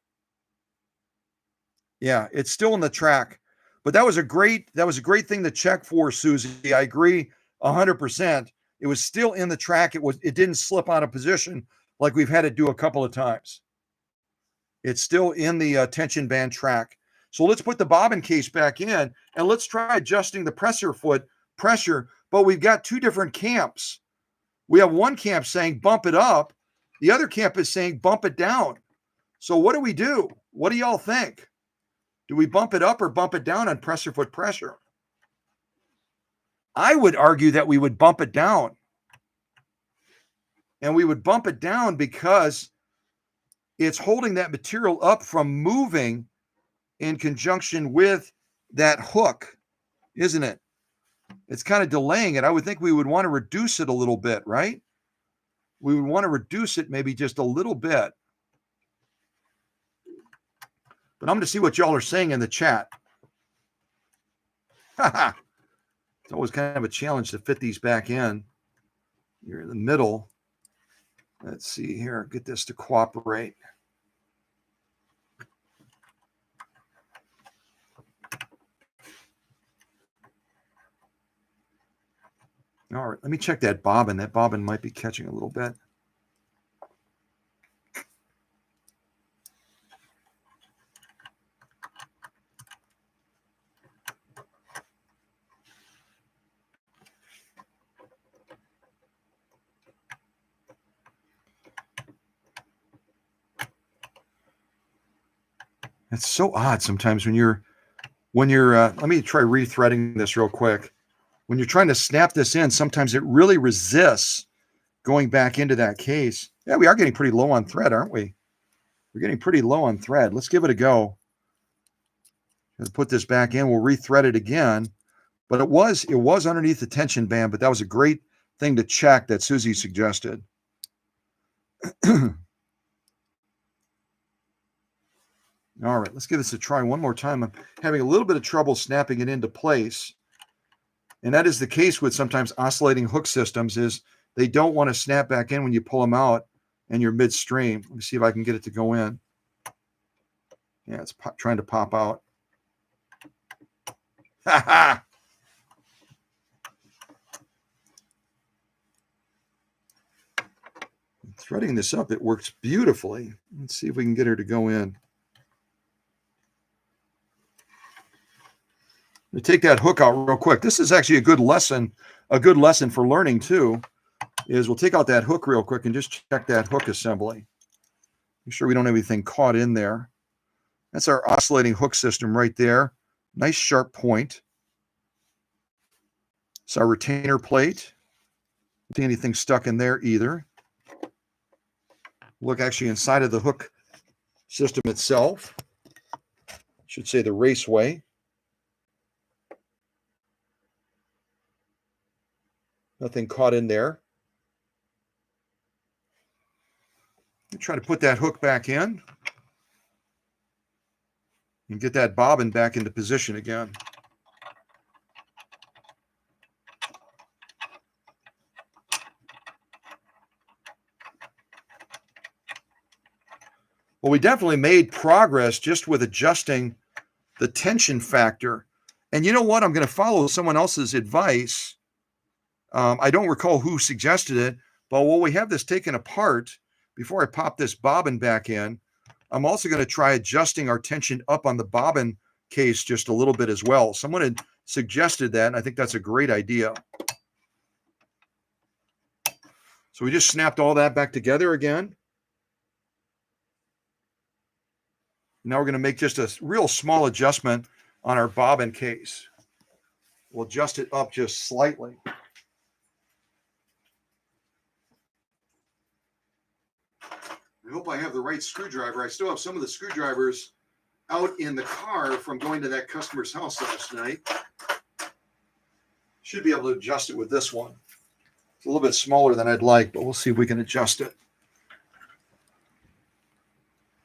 Yeah, it's still in the track. But that was a great thing to check for, Susie. I agree 100%. It was still in the track. It didn't slip out of position like we've had it do a couple of times. It's still in the tension band track. So let's put the bobbin case back in and let's try adjusting the presser foot pressure. But we've got two different camps. We have one camp saying bump it up. The other camp is saying bump it down. So what do we do? What do y'all think? Do we bump it up or bump it down on presser foot pressure? I would argue that we would bump it down. And we would bump it down because it's holding that material up from moving in conjunction with that hook, isn't it? It's kind of delaying it. I would think we would want to reduce it a little bit, right? We would want to reduce it maybe just a little bit. But I'm going to see what y'all are saying in the chat. It's always kind of a challenge to fit these back in. You're in the middle. Let's see here. Get this to cooperate. All right, let me check that bobbin. That bobbin might be catching a little bit. It's so odd sometimes when you're let me try rethreading this real quick. When you're trying to snap this in, sometimes it really resists going back into that case. Yeah, we are getting pretty low on thread, aren't we? We're getting pretty low on thread. Let's give it a go. Let's put this back in. We'll rethread it again. But it was underneath the tension band, but that was a great thing to check that Susie suggested. All right, let's give this a try one more time. I'm having a little bit of trouble snapping it into place. And that is the case with sometimes oscillating hook systems, is they don't want to snap back in when you pull them out and you're midstream. Let me see if I can get it to go in. Yeah, it's trying to pop out. Ha ha! Threading this up, it works beautifully. Let's see if we can get her to go in. Let me take that hook out real quick. This is actually a good lesson for learning too, is we'll take out that hook real quick and just check that hook assembly. Make sure we don't have anything caught in there. That's our oscillating hook system right there. Nice sharp point. It's our retainer plate. Don't see anything stuck in there either. Look actually inside of the hook system itself. Should say the raceway. Nothing caught in there. Try to put that hook back in and get that bobbin back into position again. Well, we definitely made progress just with adjusting the tension factor. And you know what? I'm going to follow someone else's advice. I don't recall who suggested it, but while we have this taken apart, before I pop this bobbin back in, I'm also going to try adjusting our tension up on the bobbin case just a little bit as well. Someone had suggested that, and I think that's a great idea. So we just snapped all that back together again. Now we're going to make just a real small adjustment on our bobbin case. We'll adjust it up just slightly. I hope I have the right screwdriver. I still have some of the screwdrivers out in the car from going to that customer's house last night. Should be able to adjust it with this one. It's a little bit smaller than I'd like, but we'll see if we can adjust it.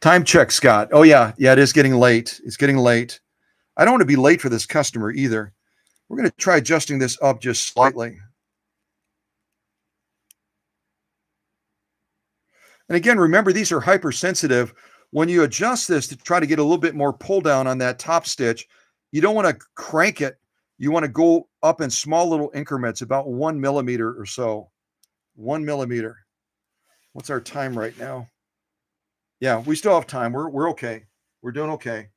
Time check, Scott. Oh, yeah, it is getting late. It's getting late. I don't want to be late for this customer either. We're going to try adjusting this up just slightly. And again, remember, these are hypersensitive. When you adjust this to try to get a little bit more pull down on that top stitch, you don't want to crank it. You want to go up in small little increments, about 1 millimeter or so. 1 millimeter. What's our time right now? Yeah, we still have time. We're okay. We're doing okay.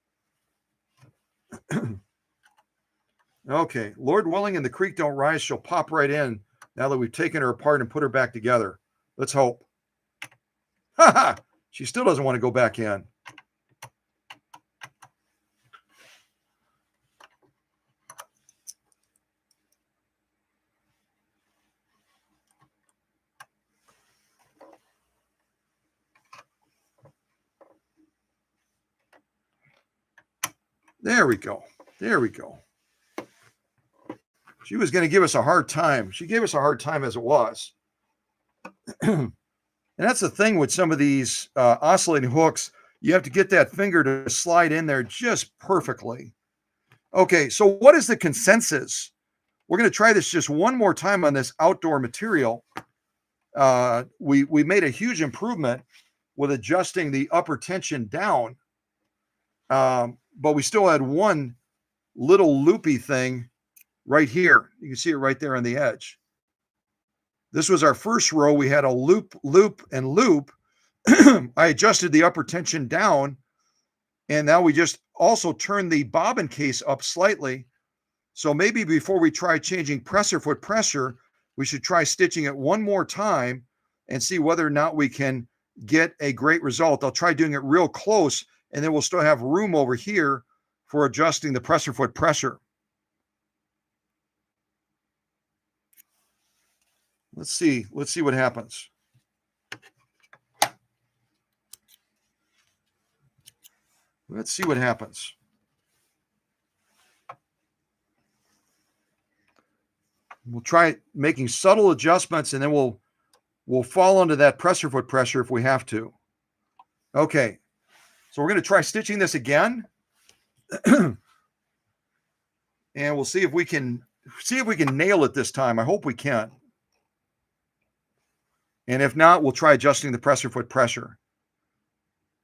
Okay. Lord willing, and the creek don't rise, she'll pop right in now that we've taken her apart and put her back together. Let's hope. Ha ha! She still doesn't want to go back in. There we go. There we go. She was going to give us a hard time. She gave us a hard time as it was. And that's the thing with some of these oscillating hooks. You have to get that finger to slide in there just perfectly. Okay, so what is the consensus? We're going to try this just one more time on this outdoor material. We made a huge improvement with adjusting the upper tension down. But we still had one little loopy thing right here. You can see it right there on the edge. This was our first row. We had a loop, loop, and loop. I adjusted the upper tension down, and now we just also turned the bobbin case up slightly. So maybe before we try changing presser foot pressure, we should try stitching it one more time and see whether or not we can get a great result. I'll try doing it real close, and then we'll still have room over here for adjusting the presser foot pressure. Let's see what happens. Let's see what happens. We'll try making subtle adjustments, and then we'll fall under that presser foot pressure if we have to. Okay, so we're going to try stitching this again, and we'll see if we can nail it this time. I hope we can. And if not, we'll try adjusting the presser foot pressure.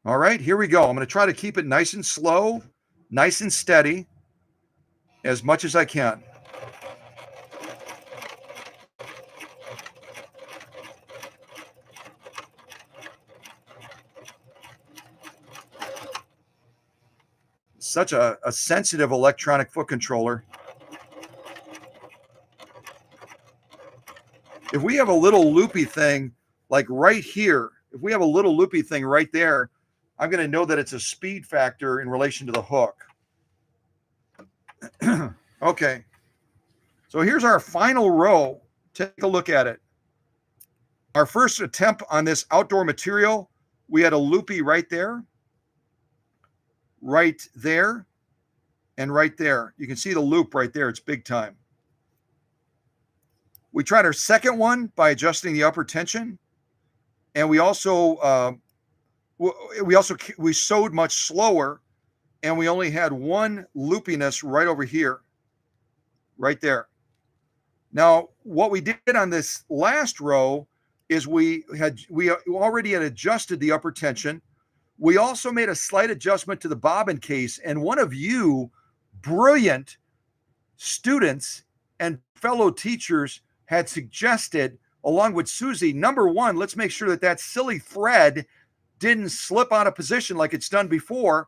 All right, here we go. I'm going to try to keep it nice and slow, nice and steady, as much as I can. Such a sensitive electronic foot controller. If we have a little loopy thing like right here, if we have a little loopy thing right there, I'm going to know that it's a speed factor in relation to the hook. Okay. So here's our final row. Take a look at it. Our first attempt on this outdoor material, we had a loopy right there, and right there. You can see the loop right there. It's big time. We tried our second one by adjusting the upper tension, and we also sewed much slower, and we only had one loopiness right over here, right there. Now, what we did on this last row is we already had adjusted the upper tension. We also made a slight adjustment to the bobbin case, and one of you brilliant students and fellow teachers had suggested, along with Susie, number one, let's make sure that that silly thread didn't slip out of position like it's done before.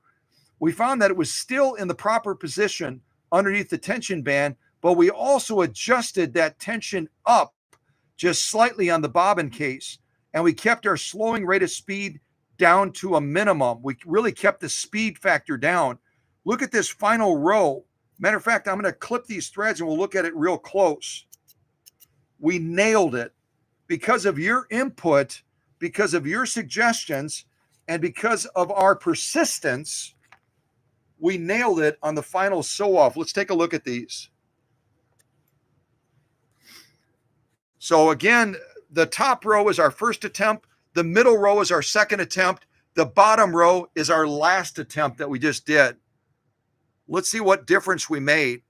We found that it was still in the proper position underneath the tension band, but we also adjusted that tension up just slightly on the bobbin case. And we kept our slowing rate of speed down to a minimum. We really kept the speed factor down. Look at this final row. Matter of fact, I'm going to clip these threads and we'll look at it real close. We nailed it because of your input, because of your suggestions, and because of our persistence. We nailed it on the final sew off. Let's take a look at these. So again, the top row is our first attempt. The middle row is our second attempt. The bottom row is our last attempt that we just did. Let's see what difference we made.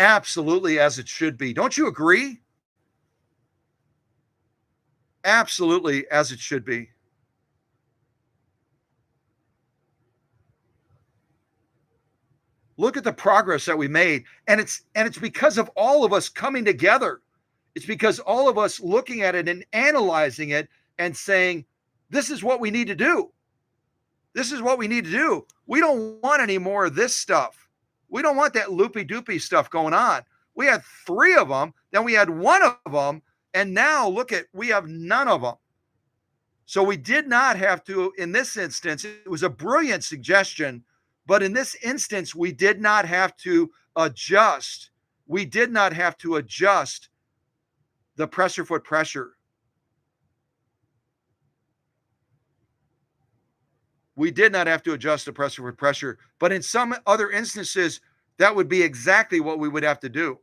Absolutely as it should be. Don't you agree? Absolutely as it should be. Look at the progress that we made. And it's because of all of us coming together. It's because all of us looking at it and analyzing it and saying, this is what we need to do. This is what we need to do. We don't want any more of this stuff. We don't want that loopy doopy stuff going on. We had 3 of them, then we had 1 of them, and now look at, we have none of them. So we did not have to, in this instance, it was a brilliant suggestion, but in this instance, we did not have to adjust. We did not have to adjust the pressure foot pressure. We did not have to adjust the pressure foot pressure, but in some other instances, that would be exactly what we would have to do.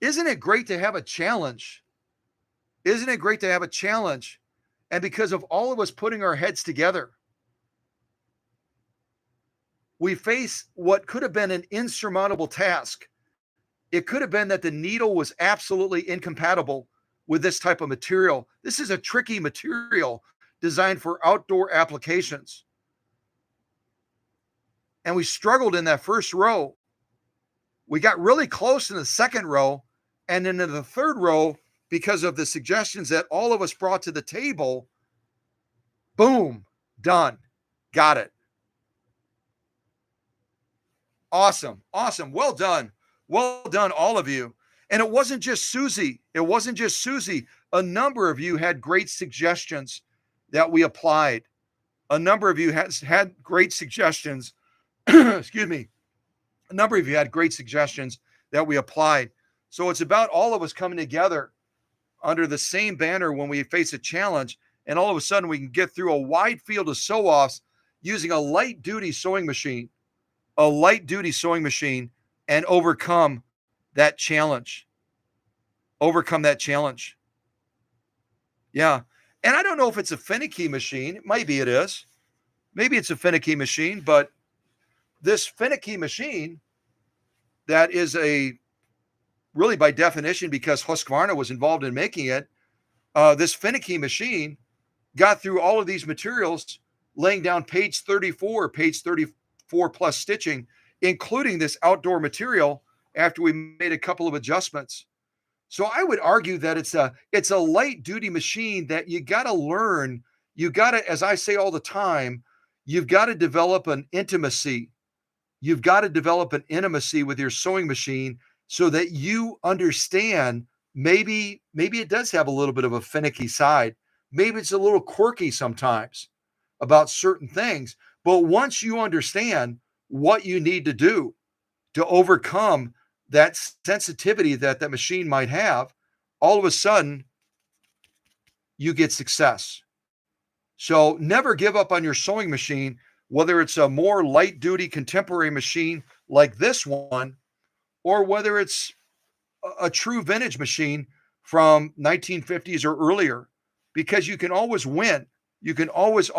Isn't it great to have a challenge? Isn't it great to have a challenge? And because of all of us putting our heads together, we face what could have been an insurmountable task. It could have been that the needle was absolutely incompatible with this type of material. This is a tricky material designed for outdoor applications. And we struggled in that first row. We got really close in the second row. And then in the third row, because of the suggestions that all of us brought to the table, boom, done. Got it. Awesome. Awesome. Well done. Well done, all of you. And it wasn't just Susie. It wasn't just Susie. A number of you had great suggestions that we applied. A number of you had great suggestions. Excuse me. A number of you had great suggestions that we applied. So it's about all of us coming together under the same banner when we face a challenge. And all of a sudden we can get through a wide field of sew-offs using a light duty sewing machine, and overcome that challenge. Overcome that challenge. Yeah. And I don't know if it's a finicky machine. Maybe it is. Maybe it's a finicky machine, but this finicky machine that is a really by definition, because Husqvarna was involved in making it, this finicky machine got through all of these materials, laying down page 34 plus stitching, including this outdoor material after we made a couple of adjustments. So I would argue that it's a light duty machine that you got to learn. You got to, as I say all the time, you've got to develop an intimacy. You've got to develop an intimacy with your sewing machine so that you understand maybe it does have a little bit of a finicky side. Maybe it's a little quirky sometimes about certain things. But once you understand what you need to do to overcome that sensitivity that that machine might have, all of a sudden you get success. So never give up on your sewing machine, whether it's a more light duty contemporary machine like this one, or whether it's a true vintage machine from 1950s or earlier, because you can always win. You can always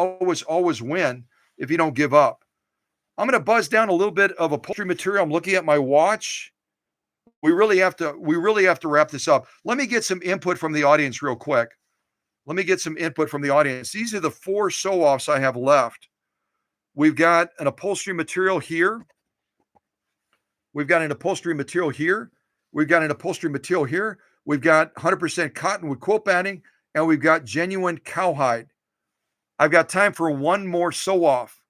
win if you don't give up. I'm going to buzz down a little bit of upholstery material. I'm looking at my watch. we really have to wrap this up. Let me get some input from the audience real quick. These are the 4 sew-offs I have left. We've got an upholstery material here. We've got an upholstery material here. We've got 100% cotton with quilt batting, and we've got genuine cowhide. I've got time for one more sew-off.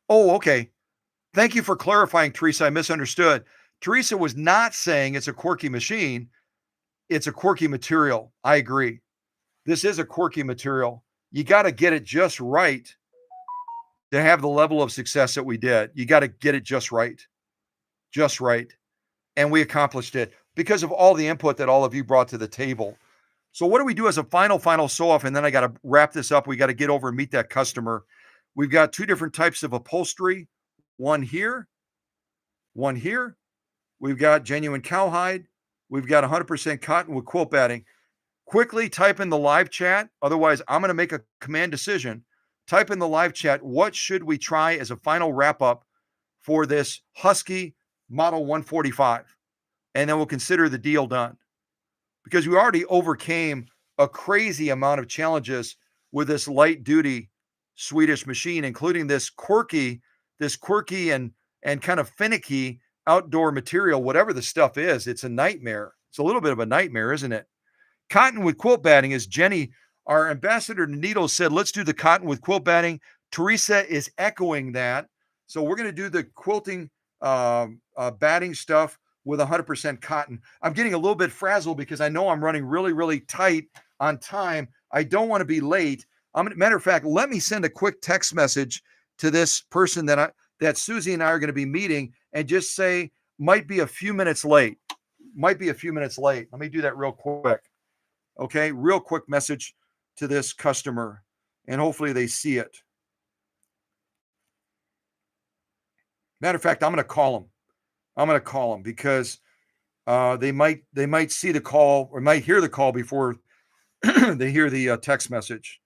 Oh, okay. Thank you for clarifying, Teresa. I misunderstood. Teresa was not saying it's a quirky machine. It's a quirky material. I agree. This is a quirky material. You got to get it just right to have the level of success that we did. You got to get it just right. And we accomplished it because of all the input that all of you brought to the table. So what do we do as a final sew-off? And then I got to wrap this up. We got to get over and meet that customer. We've got 2 different types of upholstery. One here. We've got genuine cowhide. We've got 100% cotton with quilt batting. Quickly type in the live chat. Otherwise, I'm going to make a command decision. Type in the live chat, what should we try as a final wrap-up for this Husky Model 145? And then we'll consider the deal done. Because we already overcame a crazy amount of challenges with this light-duty Swedish machine, including this quirky and kind of finicky outdoor material, whatever the stuff is. It's a nightmare. It's a little bit of a nightmare, isn't it? Cotton with quilt batting, as Jenny, our ambassador to Needles, said, let's do the cotton with quilt batting. Teresa is echoing that. So we're going to do the quilting batting stuff with 100% cotton. I'm getting a little bit frazzled because I know I'm running really, really tight on time. I don't want to be late. Matter of fact, let me send a quick text message to this person that Susie and I are going to be meeting and just say, might be a few minutes late. Let me do that real quick. Okay, real quick message to this customer, and hopefully they see it. Matter of fact, I'm going to call them because they might see the call or might hear the call before they hear the text message.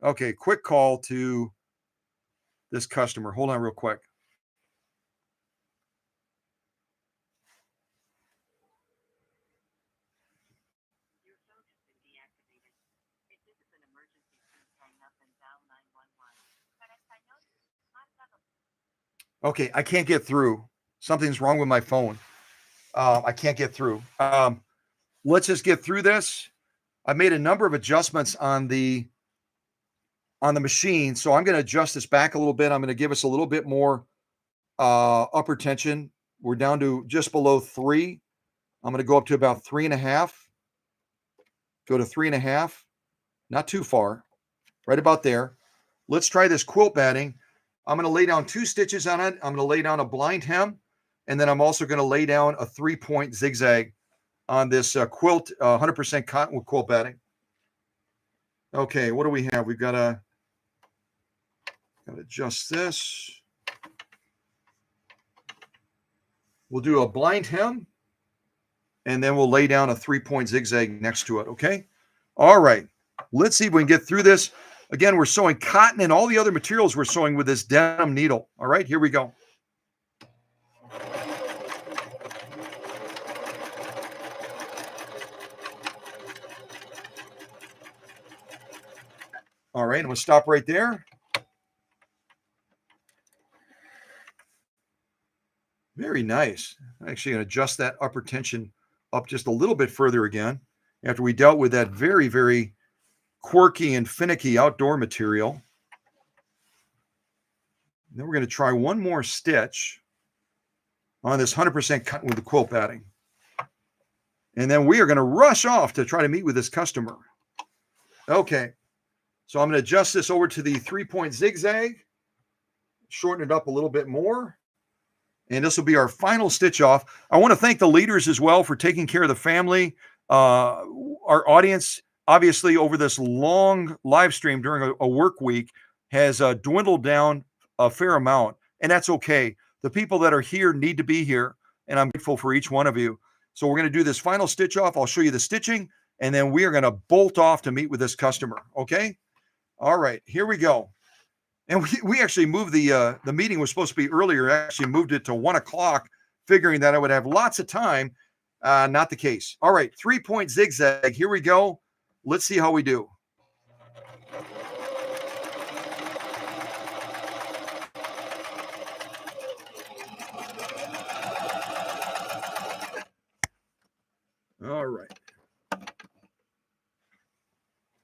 Okay, quick call to this customer. Hold on real quick. Okay, I can't get through. Something's wrong with my phone. I can't get through. Let's just get through this. I made a number of adjustments on the machine, so I'm going to adjust this back a little bit. I'm going to give us a little bit more upper tension. We're down to just below 3. I'm going to go up to about 3.5. Go to 3.5. Not too far. Right about there. Let's try this quilt batting. I'm going to lay down 2 stitches on it. I'm going to lay down a blind hem, and then I'm also going to lay down a 3-point zigzag on this quilt, 100% cotton with quilt batting. Okay, what do we have? We've got to adjust this. We'll do a blind hem, and then we'll lay down a 3-point zigzag next to it, okay? All right, let's see if we can get through this. Again, we're sewing cotton and all the other materials we're sewing with this denim needle. All right, here we go. All right, and we'll stop right there. Very nice. I'm actually going to adjust that upper tension up just a little bit further again after we dealt with that very, very quirky and finicky outdoor material. Then we're going to try one more stitch on this 100% cotton with the quilt batting. And then we are going to rush off to try to meet with this customer. Okay. So I'm going to adjust this over to the 3-point zigzag, shorten it up a little bit more. And this will be our final stitch off. I want to thank the leaders as well for taking care of the family. Our audience, obviously, over this long live stream during a work week has dwindled down a fair amount, and that's okay. The people that are here need to be here, and I'm grateful for each one of you. So we're going to do this final stitch off. I'll show you the stitching, and then we are going to bolt off to meet with this customer, okay? All right, here we go. And we actually moved the meeting was supposed to be earlier, actually moved it to 1 o'clock, figuring that I would have lots of time. Not the case. All right, 3-point zigzag. Here we go. Let's see how we do. All right.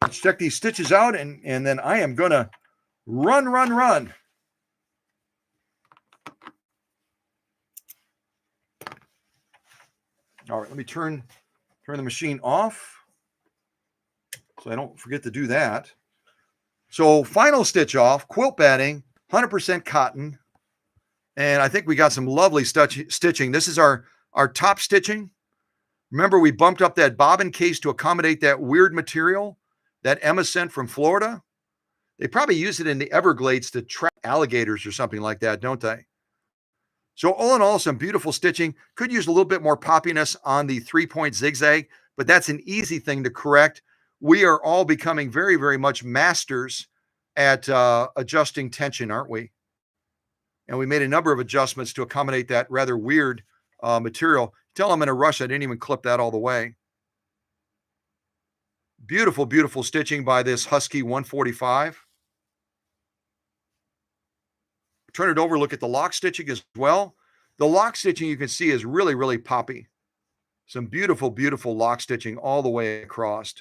Let's check these stitches out, and then I am going to run. All right, let me turn the machine off so I don't forget to do that. So final stitch off, quilt batting, 100% cotton. And I think we got some lovely stitching. This is our top stitching. Remember, we bumped up that bobbin case to accommodate that weird material that Emma sent from Florida. They probably use it in the Everglades to trap alligators or something like that, don't they? So all in all, some beautiful stitching. Could use a little bit more poppiness on the 3-point zigzag, but that's an easy thing to correct. We are all becoming very, very much masters at adjusting tension, aren't we? And we made a number of adjustments to accommodate that rather weird material. Tell I'm in a rush. I didn't even clip that all the way. Beautiful, beautiful stitching by this Husky 145. Turn it over, look at the lock stitching as well. The lock stitching you can see is really, really poppy. Some beautiful, beautiful lock stitching all the way across.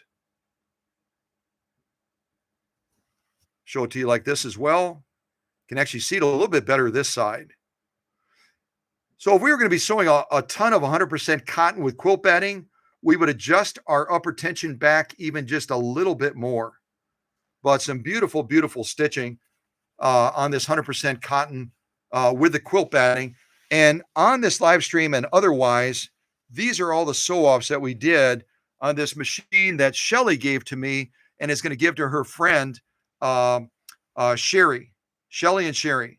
Show it to you like this as well. Can actually see it a little bit better this side. So if we were going to be sewing a ton of 100% cotton with quilt batting, we would adjust our upper tension back even just a little bit more. But some beautiful, beautiful stitching on this 100% cotton with the quilt batting. And on this live stream and otherwise, these are all the sew-offs that we did on this machine that Shelly gave to me and is going to give to her friend, Shelly and Sherry.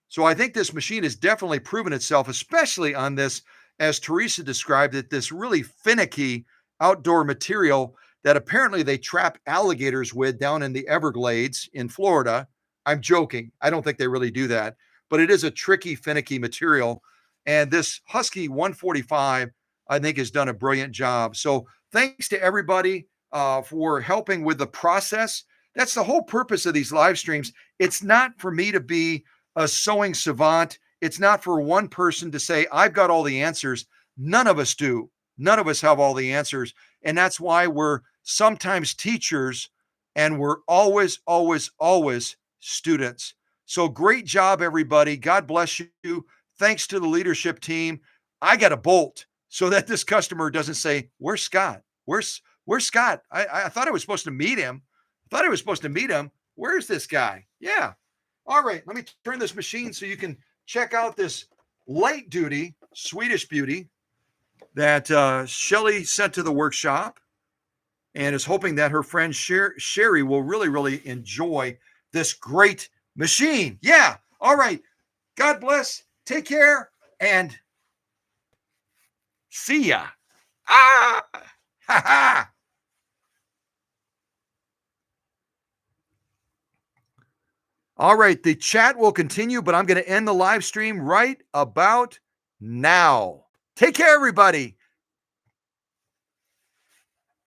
So I think this machine has definitely proven itself, especially on this, as Teresa described it, this really finicky outdoor material that apparently they trap alligators with down in the Everglades in Florida. I'm joking. I don't think they really do that, but it is a tricky, finicky material. And this Husky 145, I think, has done a brilliant job. So thanks to everybody for helping with the process. That's the whole purpose of these live streams. It's not for me to be a sewing savant. It's not for one person to say, I've got all the answers. None of us do. None of us have all the answers. And that's why we're sometimes teachers and we're always, always, always students. So great job, everybody. God bless you. Thanks to the leadership team. I got a bolt so that this customer doesn't say, where's Scott? Where's Scott? I thought I was supposed to meet him. Where's this guy? Yeah. All right. Let me turn this machine so you can check out this light duty Swedish beauty that Shelly sent to the workshop and is hoping that her friend Sherry will really, really enjoy this great machine. Yeah. All right. God bless. Take care and see ya. Ha ha. All right, the chat will continue, but I'm going to end the live stream right about now. Take care, everybody.